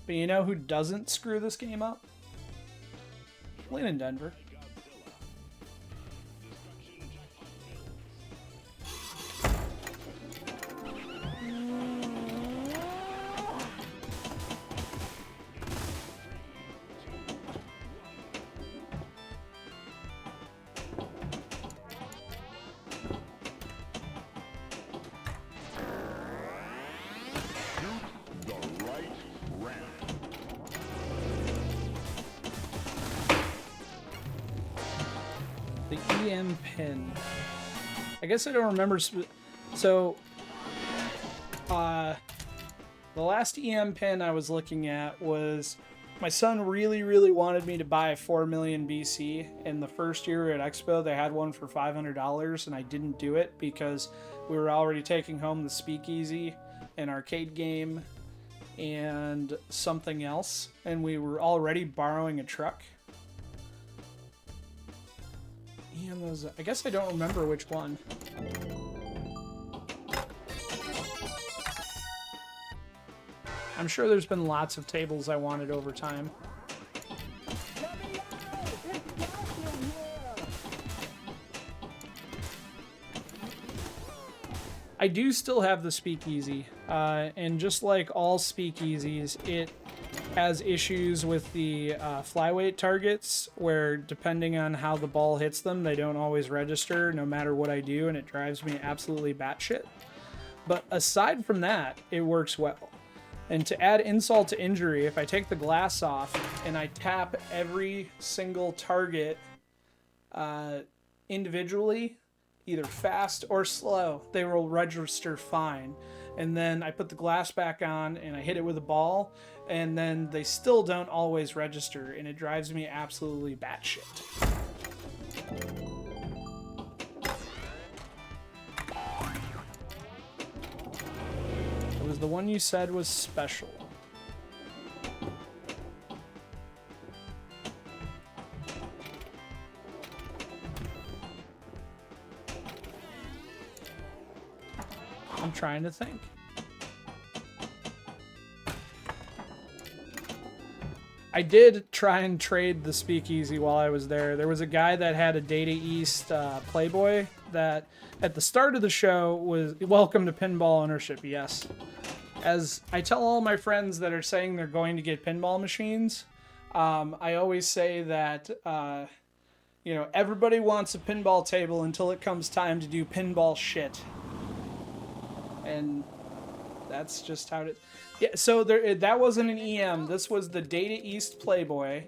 you know who doesn't screw this game up? Lynn in Denver. EM pin. I guess I don't remember. So, the last EM pin I was looking at was my son really wanted me to buy a 4 million BC. And the first year at Expo, they had one for $500, and I didn't do it because we were already taking home the Speakeasy, an arcade game, and something else, and we were already borrowing a truck. I guess I don't remember which one. I'm sure there's been lots of tables I wanted over time. I do still have the Speakeasy, and just like all Speakeasies, it has issues with the flyweight targets, where depending on how the ball hits them, they don't always register no matter what I do, and it drives me absolutely batshit. But aside from that, it works well. And to add insult to injury, if I take the glass off and I tap every single target individually, either fast or slow, they will register fine. And then I put the glass back on and I hit it with a ball, and then they still don't always register, and it drives me absolutely batshit. It was the one you said was special. I'm trying to think. I did try and trade the Speakeasy while I was there. There was a guy that had a Data East Playboy that at the start of the show was welcome to pinball ownership, yes. As I tell all my friends that are saying they're going to get pinball machines, I always say that, you know, everybody wants a pinball table until it comes time to do pinball shit. And that's just how it... Yeah, so that wasn't an EM. This was the Data East Playboy.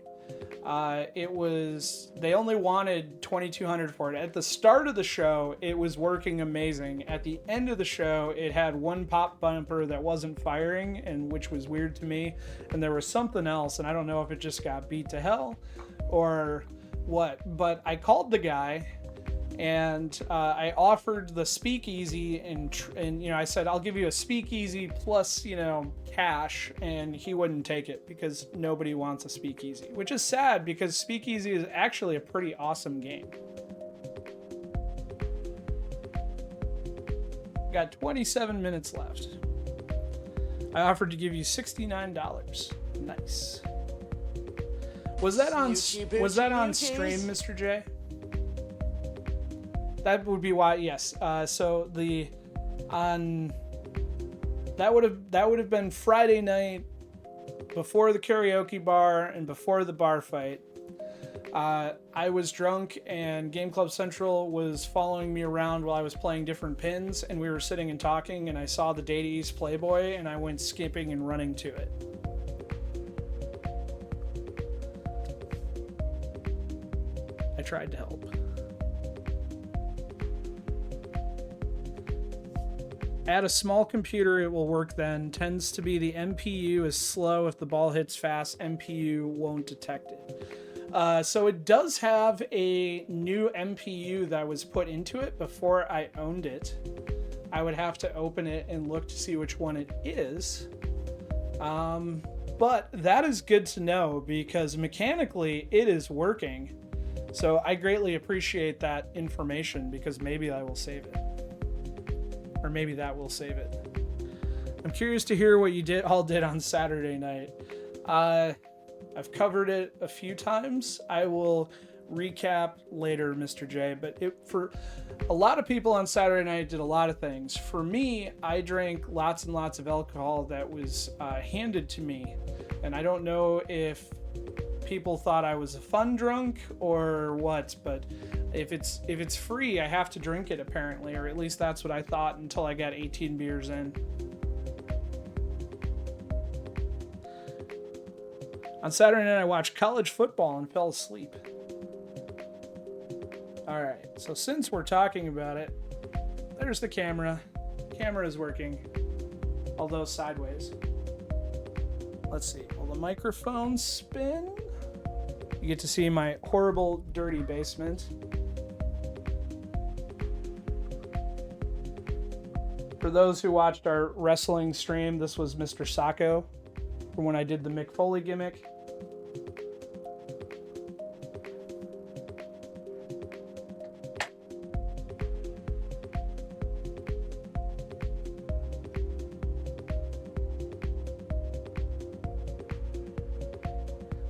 It was... They only wanted $2,200 for it. At the start of the show, it was working amazing. At the end of the show, it had one pop bumper that wasn't firing, and which was weird to me. And there was something else, and I don't know if it just got beat to hell, or what, but I called the guy and I offered the speakeasy and you know, I said, I'll give you a speakeasy plus, you know, cash, and he wouldn't take it because nobody wants a speakeasy, which is sad because speakeasy is actually a pretty awesome game. Got 27 minutes left. I offered to give you $69. Nice. Was that on stream, Mr. J? That would be why. Yes. So that would have been Friday night before the karaoke bar and before the bar fight. I was drunk and Game Club Central was following me around while I was playing different pins, and we were sitting and talking, and I saw the Data East Playboy and I went skipping and running to it. I tried to help. Add a small computer, it will work then. Tends to be the MPU is slow. If the ball hits fast, MPU won't detect it. So it does have a new MPU that was put into it before I owned it. I would have to open it and look to see which one it is. But that is good to know because mechanically it is working. So I greatly appreciate that information because maybe I will save it. Or maybe that will save it. I'm curious to hear what you all did on Saturday night. I've covered it a few times. I will recap later, Mr. J. But for a lot of people on Saturday night did a lot of things. For me, I drank lots and lots of alcohol that was handed to me. And I don't know if people thought I was a fun drunk or what, but if it's free, I have to drink it apparently, or at least that's what I thought until I got 18 beers in. On Saturday night, I watched college football and fell asleep. All right, so since we're talking about it, there's the camera. Camera is working, although sideways. Let's see, will the microphone spin? You get to see my horrible, dirty basement. For those who watched our wrestling stream, this was Mr. Sacco from when I did the Mick Foley gimmick.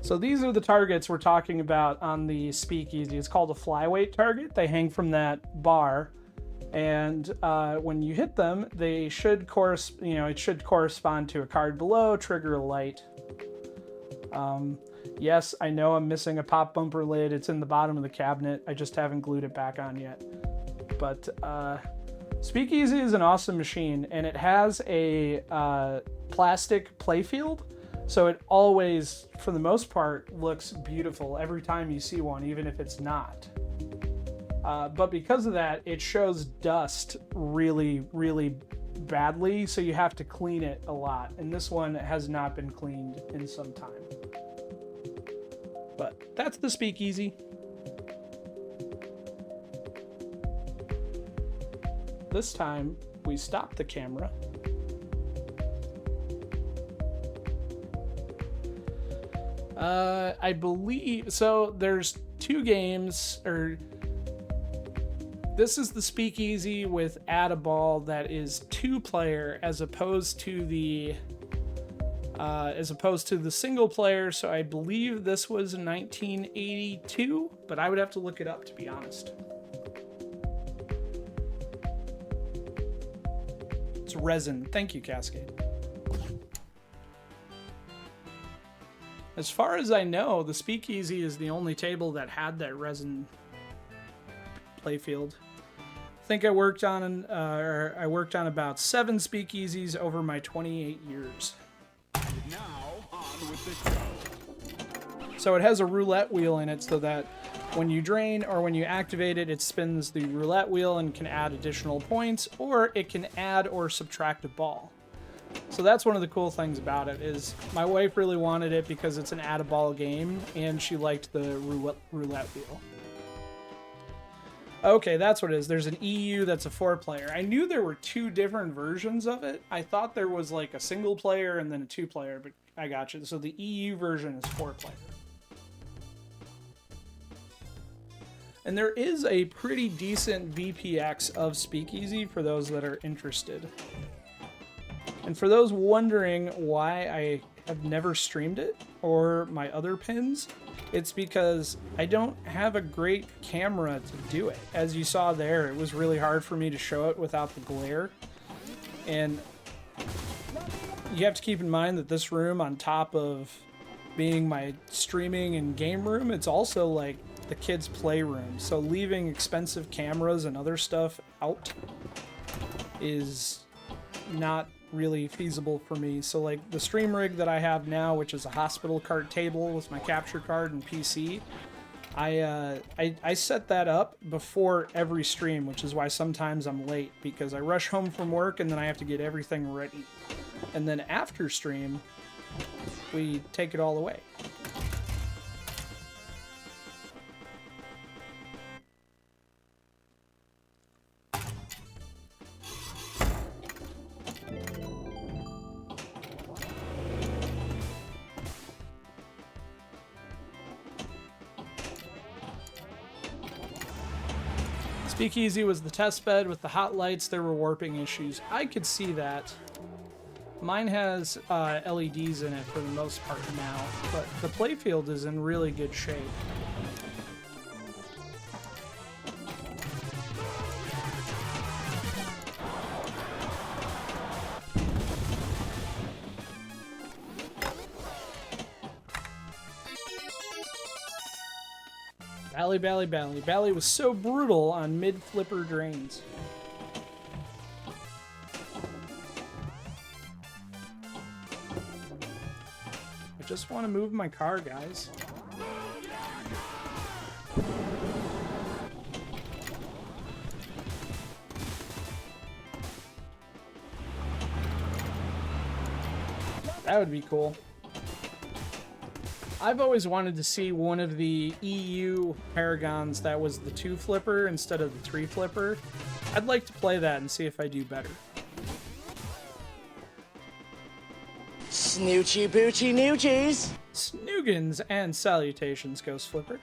So these are the targets we're talking about on the speakeasy. It's called a flyweight target. They hang from that bar, and when you hit them, they should it should correspond to a card below, trigger a light. Yes, I know I'm missing a pop bumper lid. It's in the bottom of the cabinet. I just haven't glued it back on yet. But Speakeasy is an awesome machine, and it has a plastic playfield. So it always, for the most part, looks beautiful every time you see one, even if it's not. But because of that, it shows dust really, really badly, so you have to clean it a lot. And this one has not been cleaned in some time. But that's the Speakeasy. This time, we stop the camera. I believe, so there's two games, or this is the Speakeasy with Add a Ball that is 2-player as opposed to the single player. So I believe this was 1982, but I would have to look it up to be honest. It's resin. Thank you, Cascade. As far as I know, the Speakeasy is the only table that had that resin playfield. I think I worked on about 7 Speakeasies over my 28 years. Now on with the show. So it has a roulette wheel in it so that when you drain or when you activate it, it spins the roulette wheel and can add additional points, or it can add or subtract a ball. So that's one of the cool things about it is my wife really wanted it because it's an add-a-ball game, and she liked the roulette wheel. Okay, that's what it is. There's an EU that's a 4-player. I knew there were 2 different versions of it. I thought there was like a single player and then a 2-player, but I got you. So the EU version is 4-player. And there is a pretty decent VPX of Speakeasy for those that are interested. And for those wondering why I have never streamed it or my other pins, it's because I don't have a great camera to do it. As you saw there, it was really hard for me to show it without the glare. And you have to keep in mind that this room, on top of being my streaming and game room, it's also like the kids' playroom. So leaving expensive cameras and other stuff out is not really feasible for me. So like the stream rig that I have now, which is a hospital card table with my capture card and PC, I set that up before every stream, which is why sometimes I'm late, because I rush home from work and then I have to get everything ready. And then after stream, we take it all away. Speakeasy was the test bed with the hot lights. There were warping issues. I could see that. Mine has LEDs in it for the most part now, but the playfield is in really good shape. Bally, bally, bally. Bally was so brutal on mid-flipper drains. I just want to move my car, guys. That would be cool. I've always wanted to see one of the EU Paragons that was the 2-flipper instead of the 3-flipper. I'd like to play that and see if I do better. Snoochie boochie noochies. Snoogans and salutations, Ghost Flipper.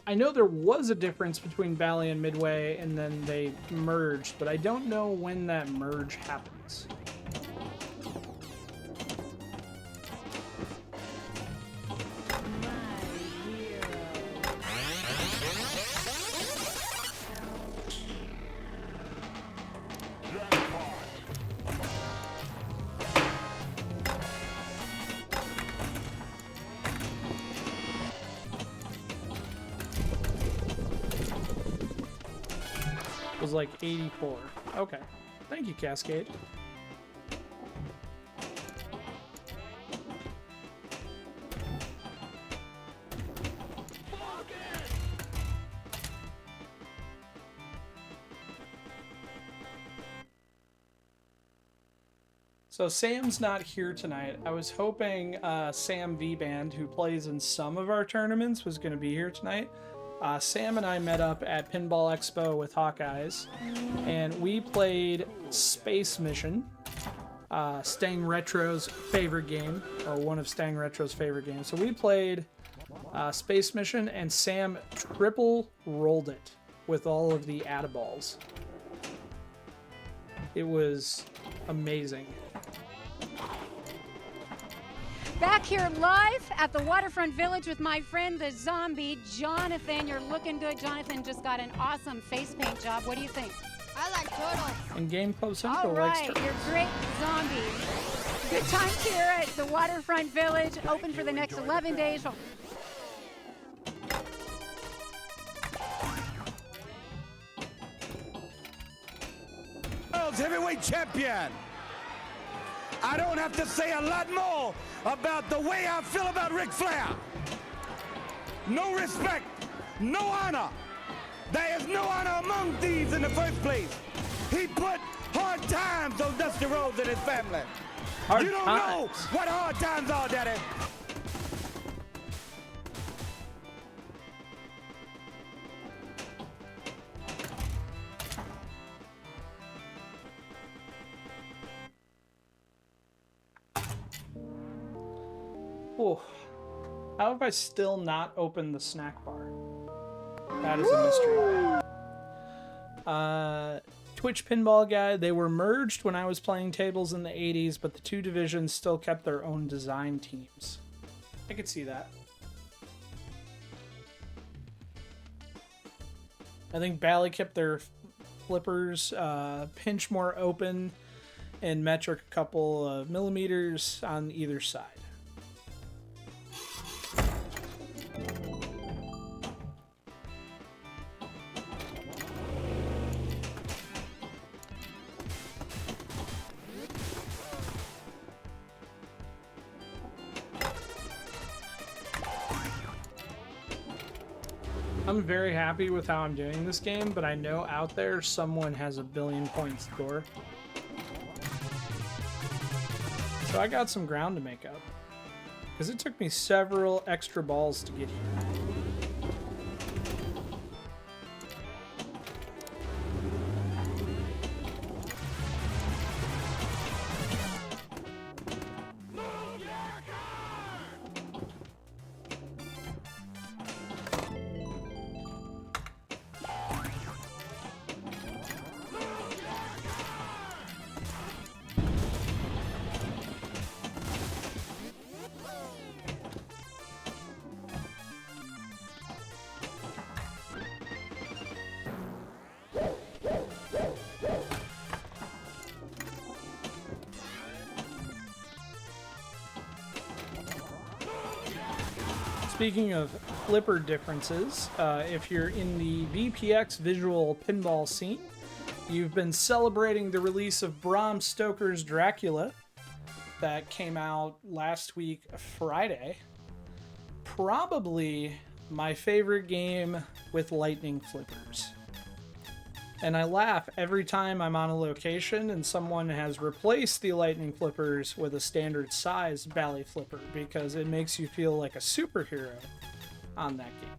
I know there was a difference between Bally and Midway, and then they merged, but I don't know when that merge happens. Was like 84. Okay. Thank you, Cascade. So Sam's not here tonight. I was hoping Sam V-Band, who plays in some of our tournaments, was going to be here tonight. Sam and I met up at Pinball Expo with Hawkeyes, and we played Space Mission, Stang Retro's favorite game, or one of Stang Retro's favorite games. So we played Space Mission, and Sam triple rolled it with all of the add-a-balls. It was amazing. Back here live at the Waterfront Village with my friend the zombie, Jonathan. You're looking good. Jonathan just got an awesome face paint job. What do you think? I like turtles. And Game Club Central All likes right, turtles. you're great zombie. Good times here at the Waterfront Village. Open for the next 11 days. World's heavyweight champion. I don't have to say a lot more about the way I feel about Ric Flair. No respect, no honor. There is no honor among thieves in the first place. He put hard times on Dusty Rhodes and his family. You don't know what hard times are, Daddy. Oh, how have I still not opened the snack bar? That is a mystery. Twitch Pinball Guide, they were merged when I was playing tables in the 80s, but the two divisions still kept their own design teams. I could see that. I think Bally kept their flippers pinch more open and metric a couple of millimeters on either side. I'm very happy with how I'm doing this game, but I know out there someone has a billion points score. So I got some ground to make up. Because it took me several extra balls to get here. Speaking of flipper differences, if you're in the VPX visual pinball scene, you've been celebrating the release of Bram Stoker's Dracula that came out last week, Friday. Probably my favorite game with lightning flippers. And I laugh every time I'm on a location and someone has replaced the lightning flippers with a standard size Bally flipper, because it makes you feel like a superhero on that game.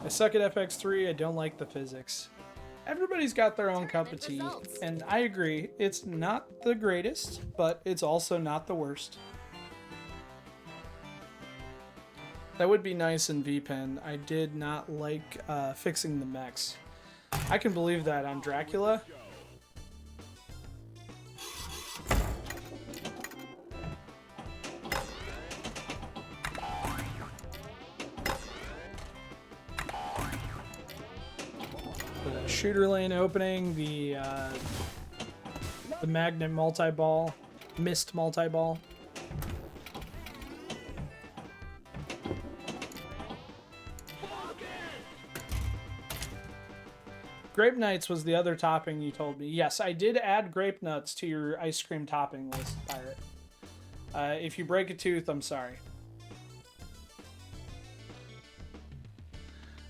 I suck at FX3, I don't like the physics. Everybody's got their own cup of tea, and I agree, it's not the greatest, but it's also not the worst. That would be nice in VPen. I did not like fixing the mechs. I can believe that on Dracula. Shooter lane opening, the magnet multi-ball, mist multi-ball. Grape Nights was the other topping you told me. Yes, I did add grape nuts to your ice cream topping list, Pirate. If you break a tooth, I'm sorry.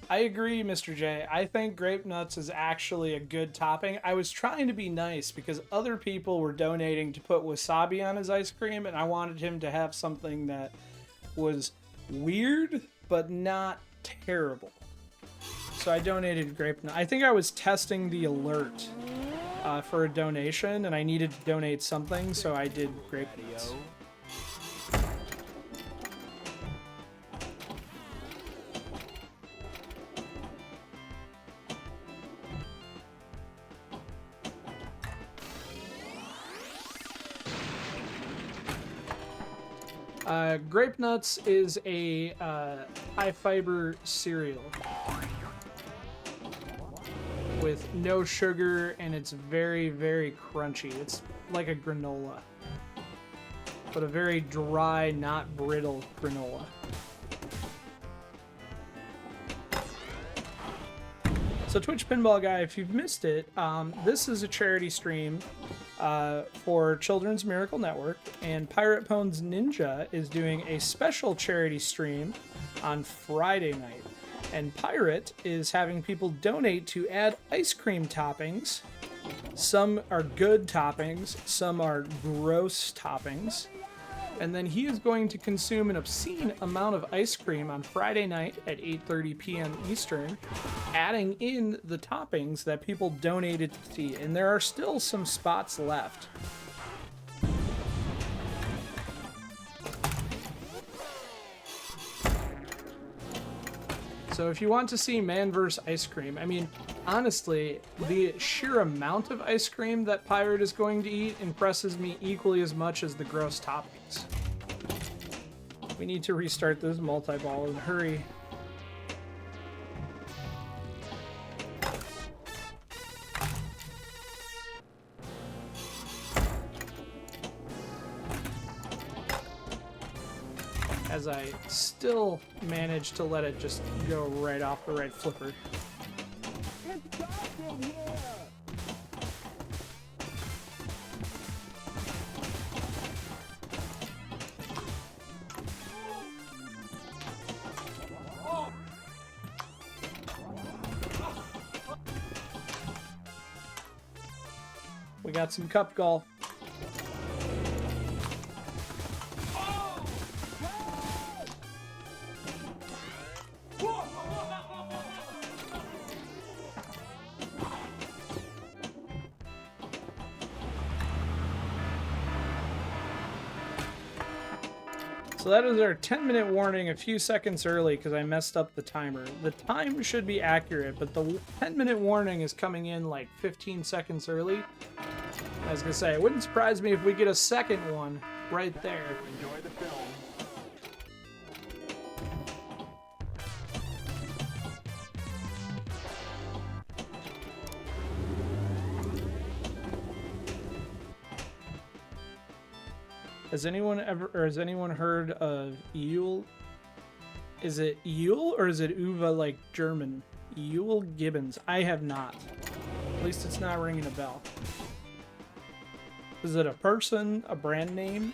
I agree, Mr. J. I think grape nuts is actually a good topping. I was trying to be nice because other people were donating to put wasabi on his ice cream, and I wanted him to have something that was weird, but not terrible. So I donated grape nuts. I think I was testing the alert for a donation, and I needed to donate something, so I did grape nuts. Grape Nuts is a high fiber cereal with no sugar, and it's very, very crunchy. It's like a granola, but a very dry, not brittle granola. So Twitch Pinball Guy, if you've missed it, this is a charity stream for Children's Miracle Network, and Pirate Pones Ninja is doing a special charity stream on Friday night. And Pirate is having people donate to add ice cream toppings. Some are good toppings, some are gross toppings. And then he is going to consume an obscene amount of ice cream on Friday night at 8:30 p.m. Eastern, adding in the toppings that people donated to see. And there are still some spots left. So if you want to see Man vs. Ice Cream, I mean, honestly, the sheer amount of ice cream that Pirate is going to eat impresses me equally as much as the gross toppings. We need to restart this multi-ball in a hurry. As I still manage to let it just go right off the right flipper. We got some cup golf. So that is our 10-minute warning a few seconds early because I messed up the timer. The time should be accurate, but the 10-minute warning is coming in like 15 seconds early. I was going to say, it wouldn't surprise me if we get a second one right there. Enjoy the film. Has anyone heard of Yule? Is it Yule or is it Uwe like German? Yule Gibbons. I have not. At least it's not ringing a bell. Is it a person, a brand name?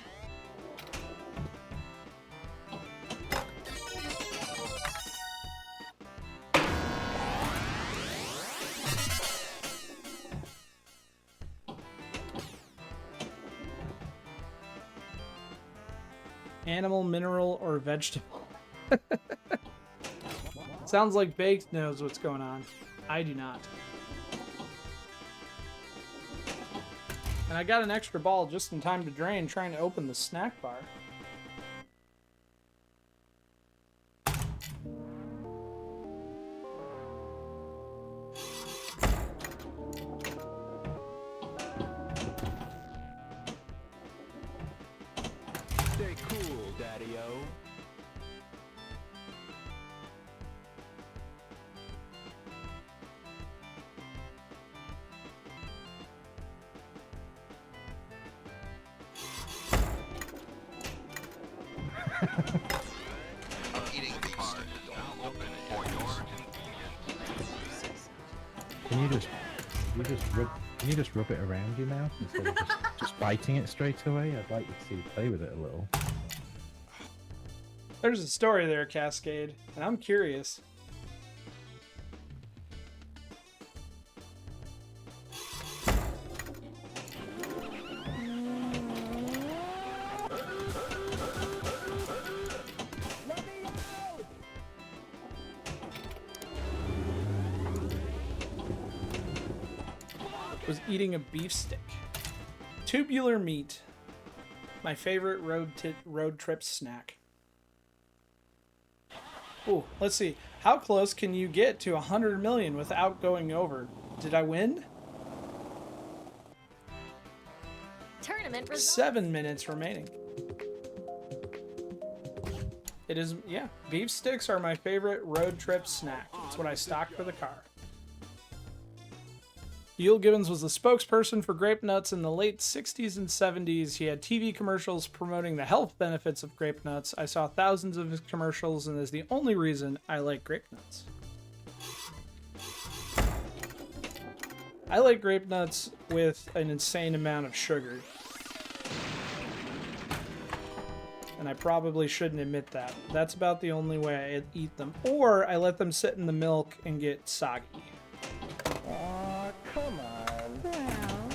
Animal, mineral, or vegetable? Sounds like Baked knows what's going on. I do not. And I got an extra ball just in time to drain trying to open the snack bar. Stay cool, Daddy-O. I'm eating the card. Don't open it for your convenience. Can you just rub it around your mouth instead of just biting it straight away? I'd like you to see you play with it a little. There's a story there, Cascade, and I'm curious. Was eating a beef stick. Tubular meat. My favorite road trip snack. Ooh, let's see. How close can you get to 100 million without going over? Did I win? Tournament results. 7 minutes remaining. It is, yeah. Beef sticks are my favorite road trip snack. It's what I stock for the car. Yul Gibbons was the spokesperson for grape nuts in the late 60s and 70s. He had TV commercials promoting the health benefits of grape nuts. I saw thousands of his commercials, and is the only reason I like grape nuts. I like grape nuts with an insane amount of sugar. And I probably shouldn't admit that. That's about the only way I eat them. Or I let them sit in the milk and get soggy. Aw, come on. Well,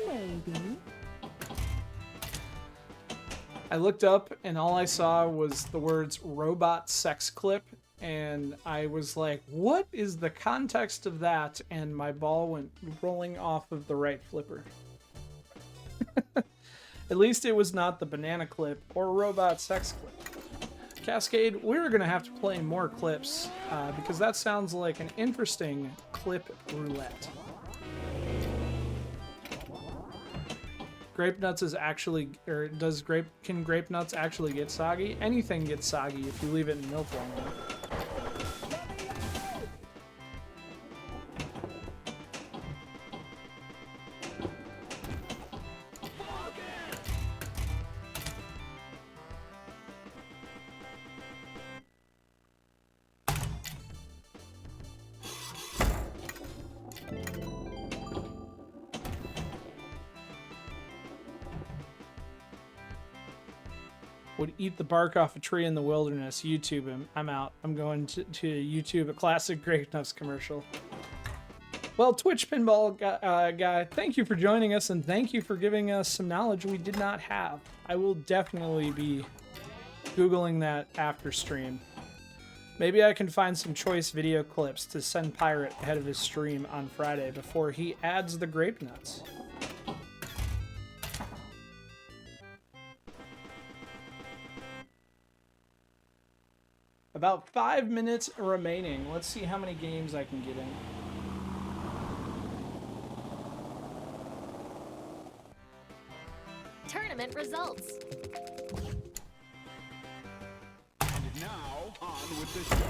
maybe. I looked up and all I saw was the words robot sex clip. And I was like, what is the context of that? And my ball went rolling off of the right flipper. At least it was not the banana clip or robot sex clip. Cascade, we're going to have to play more clips because that sounds like an interesting clip roulette. Grape nuts is actually, or can grape nuts actually get soggy? Anything gets soggy if you leave it in milk long enough. Would eat the bark off a tree in the wilderness. YouTube him. I'm out. I'm going to YouTube a classic grape nuts commercial. Well, Twitch Pinball guy, thank you for joining us, and thank you for giving us some knowledge we did not have. I will definitely be Googling that after stream. Maybe I can find some choice video clips to send Pirate ahead of his stream on Friday before he adds the grape nuts. About 5 minutes remaining. Let's see how many games I can get in. Tournament results. And now, on with the show.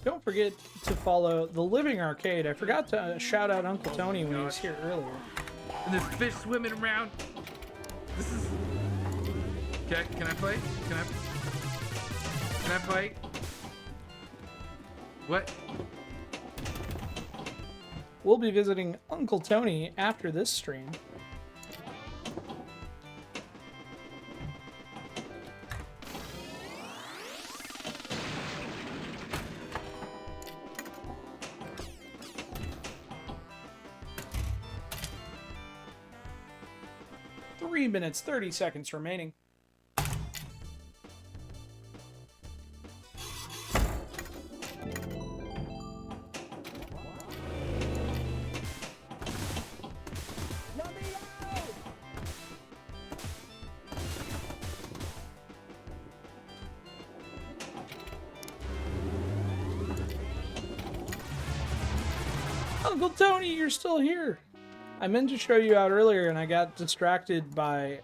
Don't forget to follow The Living Arcade. I forgot to shout out Uncle Tony when he was here earlier. And there's fish swimming around. This is... Okay, can I play? Can I play? What? We'll be visiting Uncle Tony after this stream. Minutes 30 seconds remaining. Uncle Tony, you're still here. I meant to show you out earlier and I got distracted by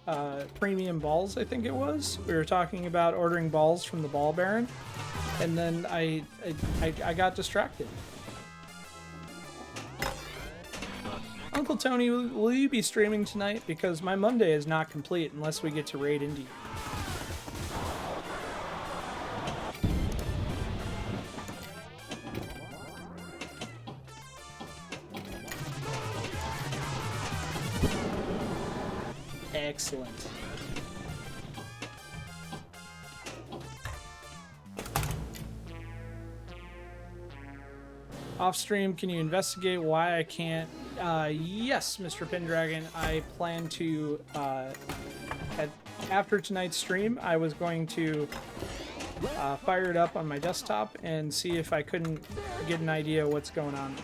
premium balls, I think it was. We were talking about ordering balls from the Ball Baron, and then I got distracted. Uncle Tony, will you be streaming tonight? Because my Monday is not complete unless we get to raid Indy. Excellent. Off stream, can you investigate why I can't? Yes, Mr. Pendragon. I plan to, after tonight's stream, I was going to fire it up on my desktop and see if I couldn't get an idea what's going on.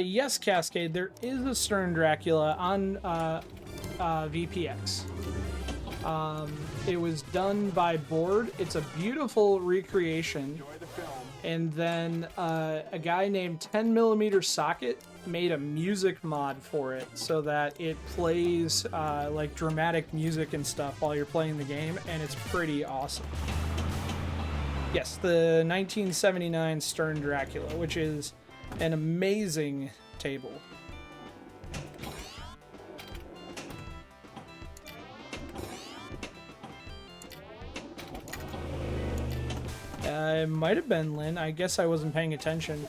Yes, Cascade, there is a Stern Dracula on VPX. It was done by Board. It's a beautiful recreation. And then a guy named 10mm Socket made a music mod for it so that it plays like dramatic music and stuff while you're playing the game, and it's pretty awesome. Yes, the 1979 Stern Dracula, which is an amazing table. It might have been Lynn. I guess I wasn't paying attention.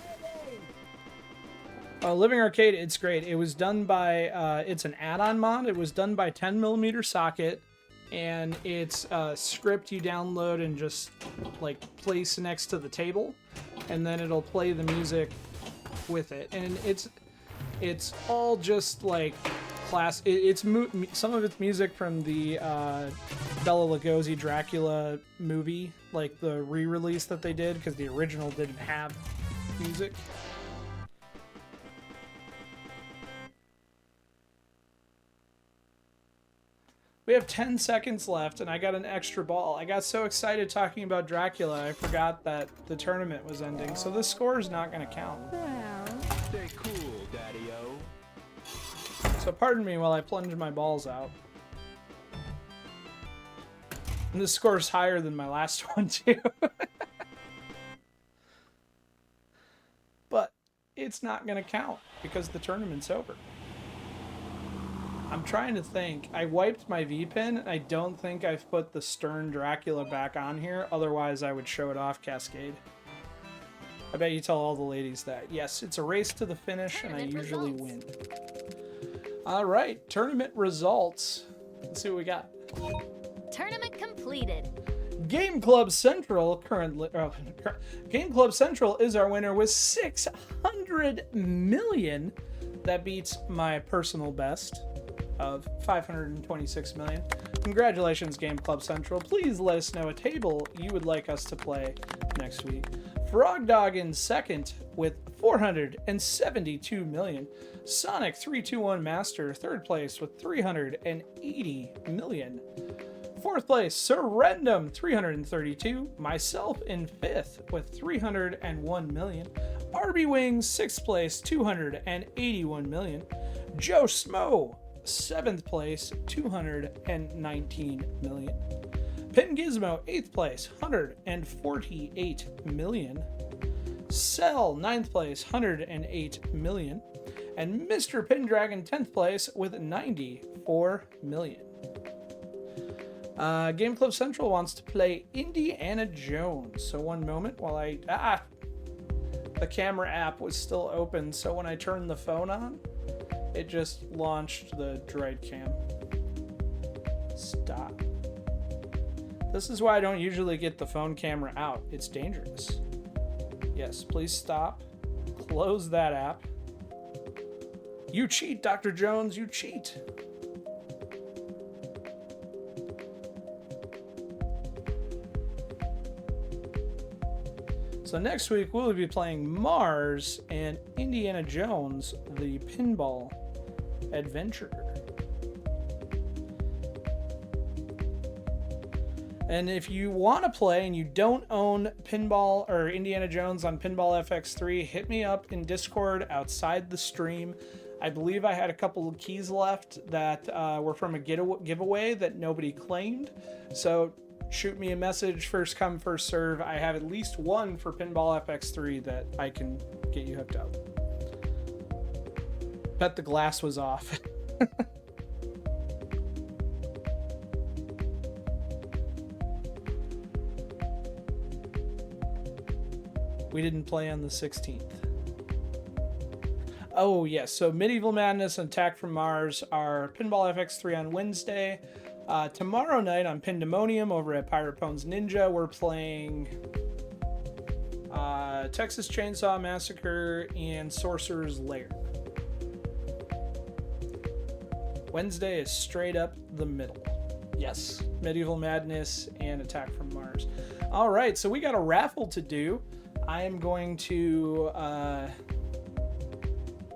Oh, Living Arcade, it's great. It was done by, it's an add-on mod. It was done by 10mm Socket, and it's a script you download and just, like, place next to the table, and then it'll play the music with it. And it's all just, like, class. Some of it's music from the Bela Lugosi Dracula movie, like the re-release that they did, because the original didn't have music. We have 10 seconds left, and I got an extra ball. I got so excited talking about Dracula, I forgot that the tournament was ending, so this score is not going to count. Stay cool, Daddy-O. So pardon me while I plunge my balls out. And this score's higher than my last one, too. But it's not going to count because the tournament's over. I'm trying to think. I wiped my V-pin, and I don't think I've put the Stern Dracula back on here. Otherwise, I would show it off, Cascade. I bet you tell all the ladies that. Yes, it's a race to the finish, and I usually win. All right, tournament results. Let's see what we got. Tournament completed. Game Club Central Game Club Central is our winner with 600 million. That beats my personal best of 526 million. Congratulations, Game Club Central. Please let us know a table you would like us to play next week. Frog Dog in second with 472 million. Sonic 321 Master third place with 380 million. Fourth place, Surrendum 332. Myself in fifth with 301 million. RB Wings sixth place, 281 million. Joe Smo 7th place, 219 million. Pin Gizmo 8th place, 148 million. Cell 9th place, 108 million. And Mr. Pendragon 10th place with 94 million. Game Club Central wants to play Indiana Jones. So one moment while the camera app was still open, so when I turned the phone on, it just launched the droid cam. Stop. This is why I don't usually get the phone camera out. It's dangerous. Yes, please stop. Close that app. You cheat, Dr. Jones, you cheat. So next week we'll be playing Mars and Indiana Jones, the Pinball Adventure. And if you want to play and you don't own Pinball or Indiana Jones on Pinball FX3, hit me up in Discord outside the stream. I believe I had a couple of keys left that were from a giveaway that nobody claimed. So shoot me a message. First come, first serve. I have at least one for Pinball FX3 that I can get you hooked up. Bet the glass was off. We didn't play on the 16th. Oh, yes. So Medieval Madness and Attack from Mars are Pinball FX3 on Wednesday. Tomorrow night on Pandemonium over at Pirate Bones Ninja, we're playing Texas Chainsaw Massacre and Sorcerer's Lair. Wednesday is straight up the middle. Yes, Medieval Madness and Attack from Mars. All right, so we got a raffle to do. I am going to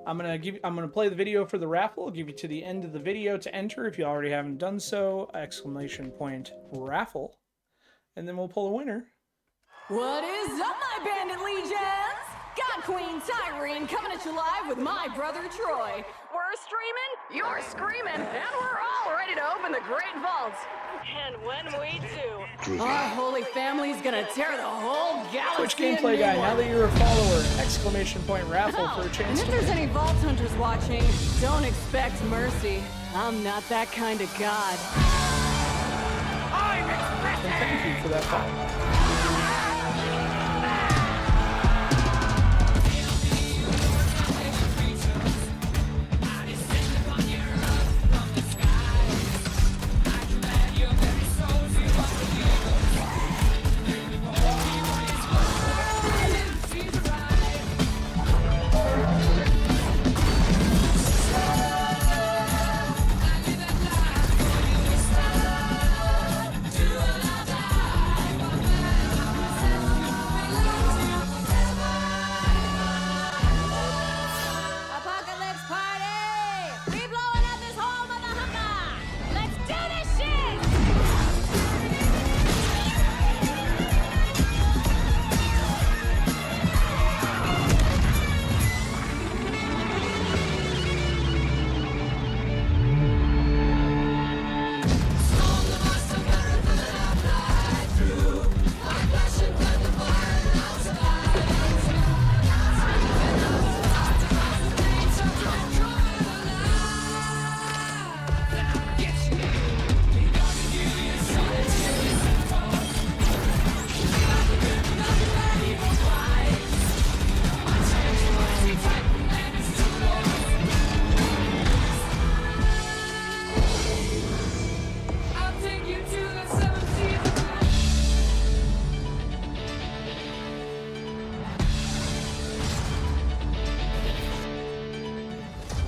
I'm gonna play the video for the raffle. I'll give you to the end of the video to enter if you already haven't done so. ! Raffle, and then we'll pull a winner. What is up, my bandit legions? God Queen Tyrene coming at you live with my brother Troy. We're streaming, you're screaming, and we're all ready to open the great vaults. And when we do, our holy family's gonna tear the whole galaxy. Twitch gameplay guy, now that you're a follower! Raffle for a chance. And if there's any vault hunters watching, don't expect mercy. I'm not that kind of god. And thank you for that follow.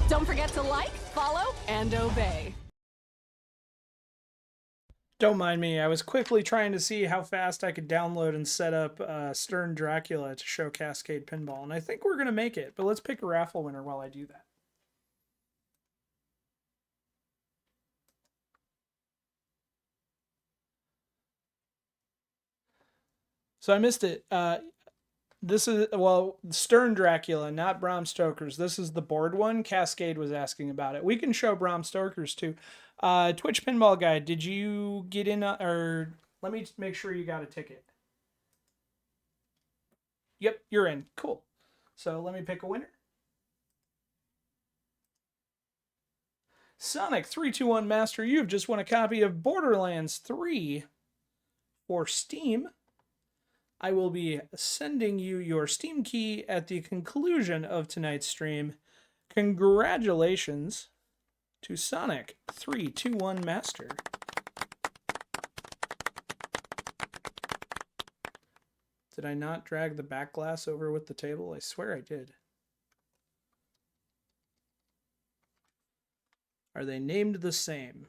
Don't forget to like, follow, and obey. Don't mind me, I was quickly trying to see how fast I could download and set up Stern Dracula to show Cascade Pinball, and I think we're going to make it, but let's pick a raffle winner while I do that. So I missed it. This is, well, Stern Dracula, not Bram Stoker's. This is the board one. Cascade was asking about it. We can show Bram Stoker's too. Twitch Pinball Guy, did you get in, or let me make sure you got a ticket. Yep, you're in. Cool. So let me pick a winner. Sonic321 Master, you've just won a copy of Borderlands 3 for Steam. I will be sending you your Steam key at the conclusion of tonight's stream. Congratulations to Sonic321 Master. Did I not drag the back glass over with the table? I swear I did. Are they named the same?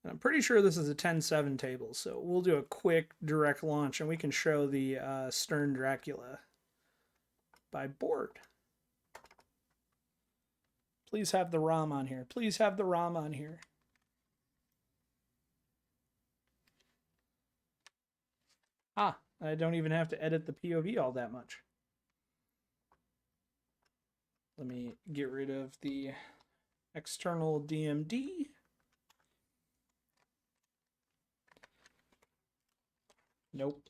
I'm pretty sure this is a 10-7 table, so we'll do a quick direct launch and we can show the Stern Dracula by board. Please have the ROM on here. Please have the ROM on here. Ah, I don't even have to edit the POV all that much. Let me get rid of the external DMD. Nope.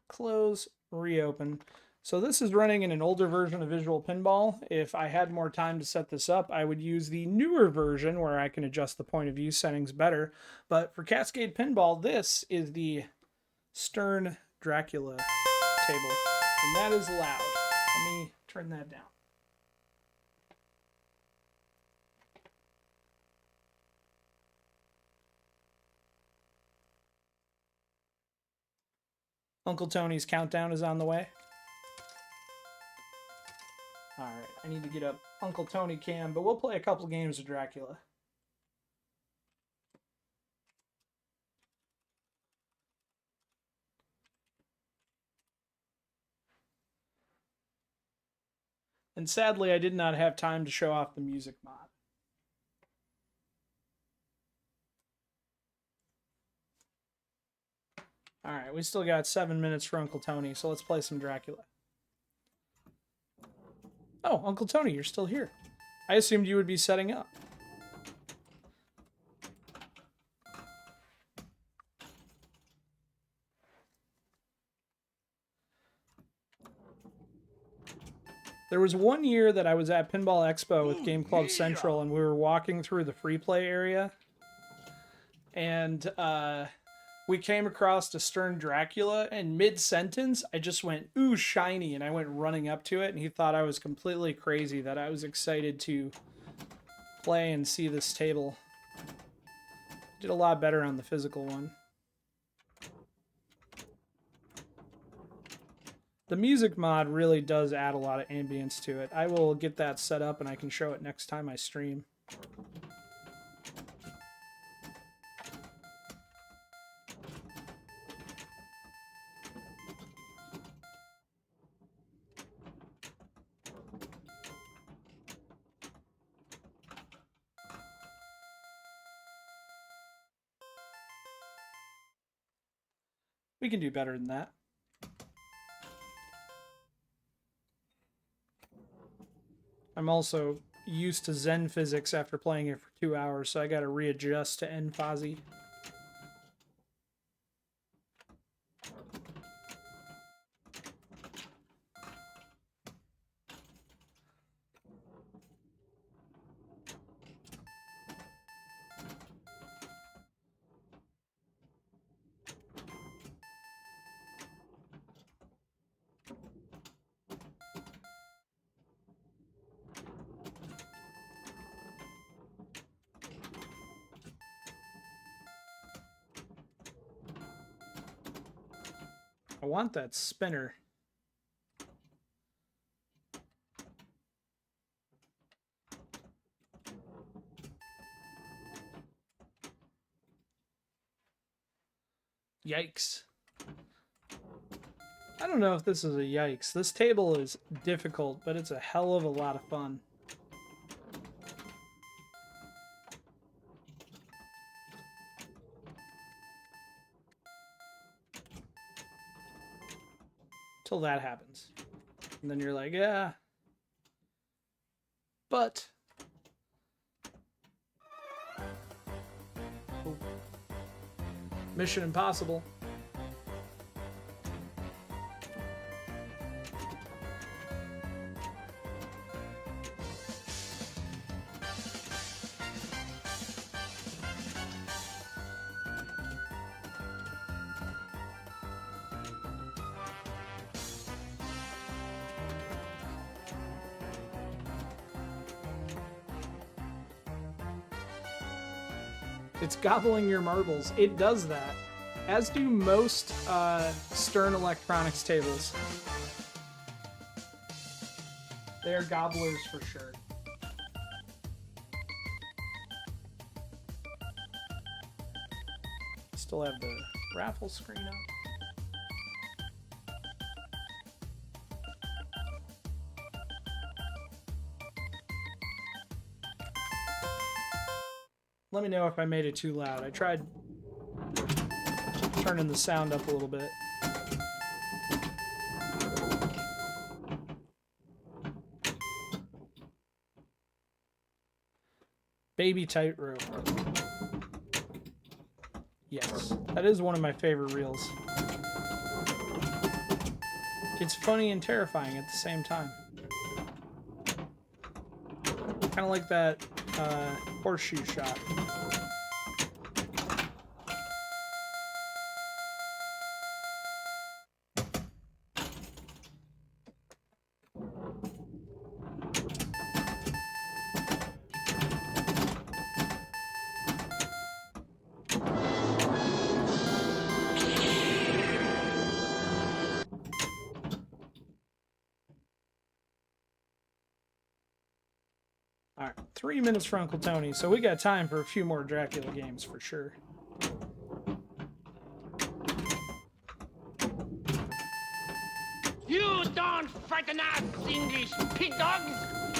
Close, reopen. So this is running in an older version of Visual Pinball. If I had more time to set this up, I would use the newer version where I can adjust the point of view settings better. But for Cascade Pinball, this is the Stern Dracula table. And that is loud. Let me turn that down. Uncle Tony's countdown is on the way. Alright, I need to get up Uncle Tony cam, but we'll play a couple games of Dracula. And sadly, I did not have time to show off the music mod. Alright, we still got 7 minutes for Uncle Tony, so let's play some Dracula. Oh, Uncle Tony, you're still here. I assumed you would be setting up. There was one year that I was at Pinball Expo with Game Club Central, and we were walking through the free play area. And we came across a Stern Dracula, and mid-sentence, I just went, ooh, shiny, and I went running up to it, and he thought I was completely crazy, that I was excited to play and see this table. Did a lot better on the physical one. The music mod really does add a lot of ambience to it. I will get that set up and I can show it next time I stream. We can do better than that. I'm also used to Zen physics after playing it for 2 hours, so I gotta readjust to N-Fuzzy. I want that spinner. Yikes. I don't know if this is a yikes. This table is difficult, but it's a hell of a lot of fun. Till that happens. And then you're like, yeah. But oh. Mission Impossible. It's gobbling your marbles. It does that. As do most Stern Electronics tables. They're gobblers for sure. Still have the raffle screen up. Let me know if I made it too loud. I tried turning the sound up a little bit. Baby tightrope. Yes, that is one of my favorite reels. It's funny and terrifying at the same time. Kind of like that horseshoe shot. Alright, 3 minutes for Uncle Tony, so we got time for a few more Dracula games for sure. You don't frighten us, English pig dogs!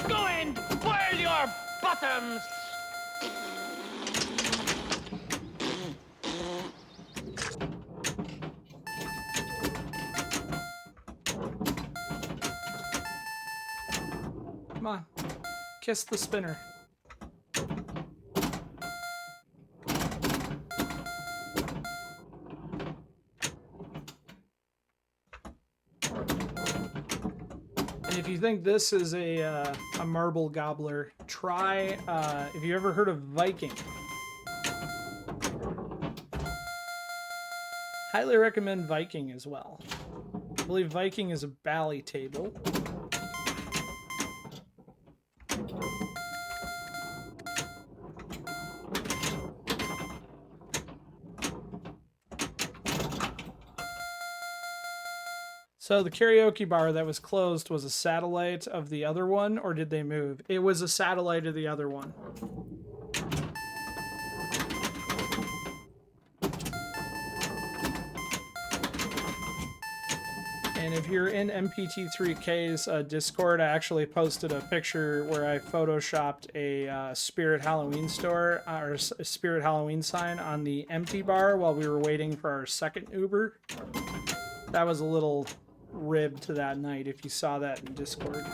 Go and boil your bottoms! Come on, kiss the spinner. And if you think this is a marble gobbler, try, if you ever heard of Viking. Highly recommend Viking as well. I believe Viking is a bally table. So the karaoke bar that was closed was a satellite of the other one, or did they move? It was a satellite of the other one. And if you're in MPT3K's Discord, I actually posted a picture where I photoshopped a Spirit Halloween store, or a Spirit Halloween sign on the empty bar while we were waiting for our second Uber. That was a little rib to that night if you saw that in Discord.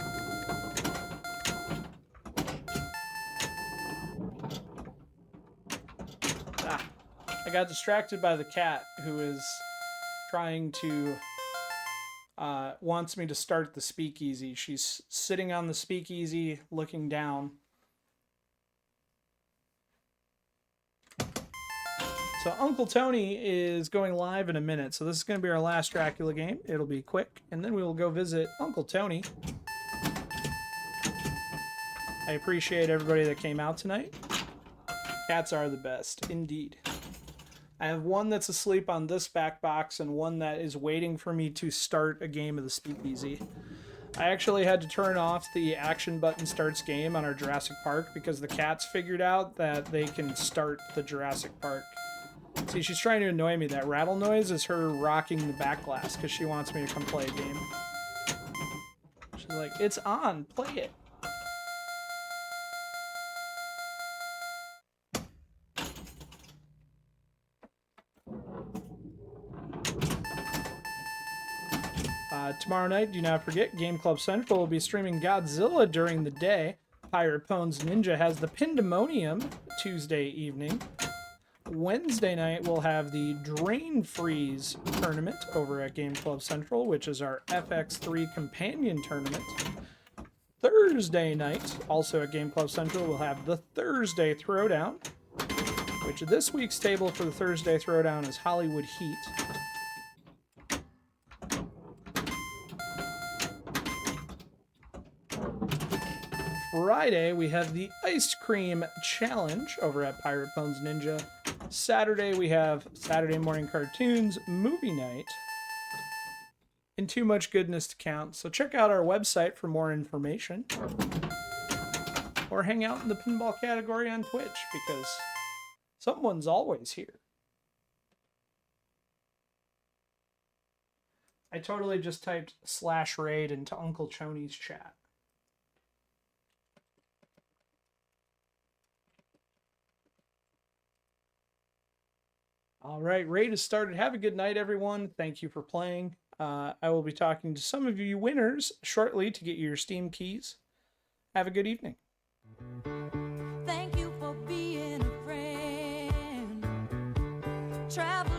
I got distracted by the cat who is trying to wants me to start the speakeasy. She's sitting on the speakeasy looking down. So Uncle Tony is going live in a minute, so this is going to be our last Dracula game. It'll be quick, and then we will go visit Uncle Tony. I appreciate everybody that came out tonight. Cats are the best, indeed. I have one that's asleep on this back box and one that is waiting for me to start a game of the speakeasy. I actually had to turn off the action button starts game on our Jurassic Park because the cats figured out that they can start the Jurassic Park. See, she's trying to annoy me. That rattle noise is her rocking the back glass because she wants me to come play a game. She's like, it's on, play it. Tomorrow night, do not forget, Game Club Central will be streaming Godzilla during the day. Pirate Pones Ninja has the Pandemonium Tuesday evening. Wednesday night, we'll have the Drain Freeze tournament over at Game Club Central, which is our FX3 companion tournament. Thursday night, also at Game Club Central, we'll have the Thursday Throwdown, which this week's table for the Thursday Throwdown is Hollywood Heat. Friday, we have the Ice Cream Challenge over at Pirate Bones Ninja. Saturday, we have Saturday Morning Cartoons Movie Night. And too much goodness to count, so check out our website for more information. Or hang out in the pinball category on Twitch, because someone's always here. I totally just typed /raid into Uncle Chony's chat. All right, raid has started. Have a good night, everyone. Thank you for playing. I will be talking to some of you winners shortly to get your Steam keys. Have a good evening. Thank you for being a friend. traveling.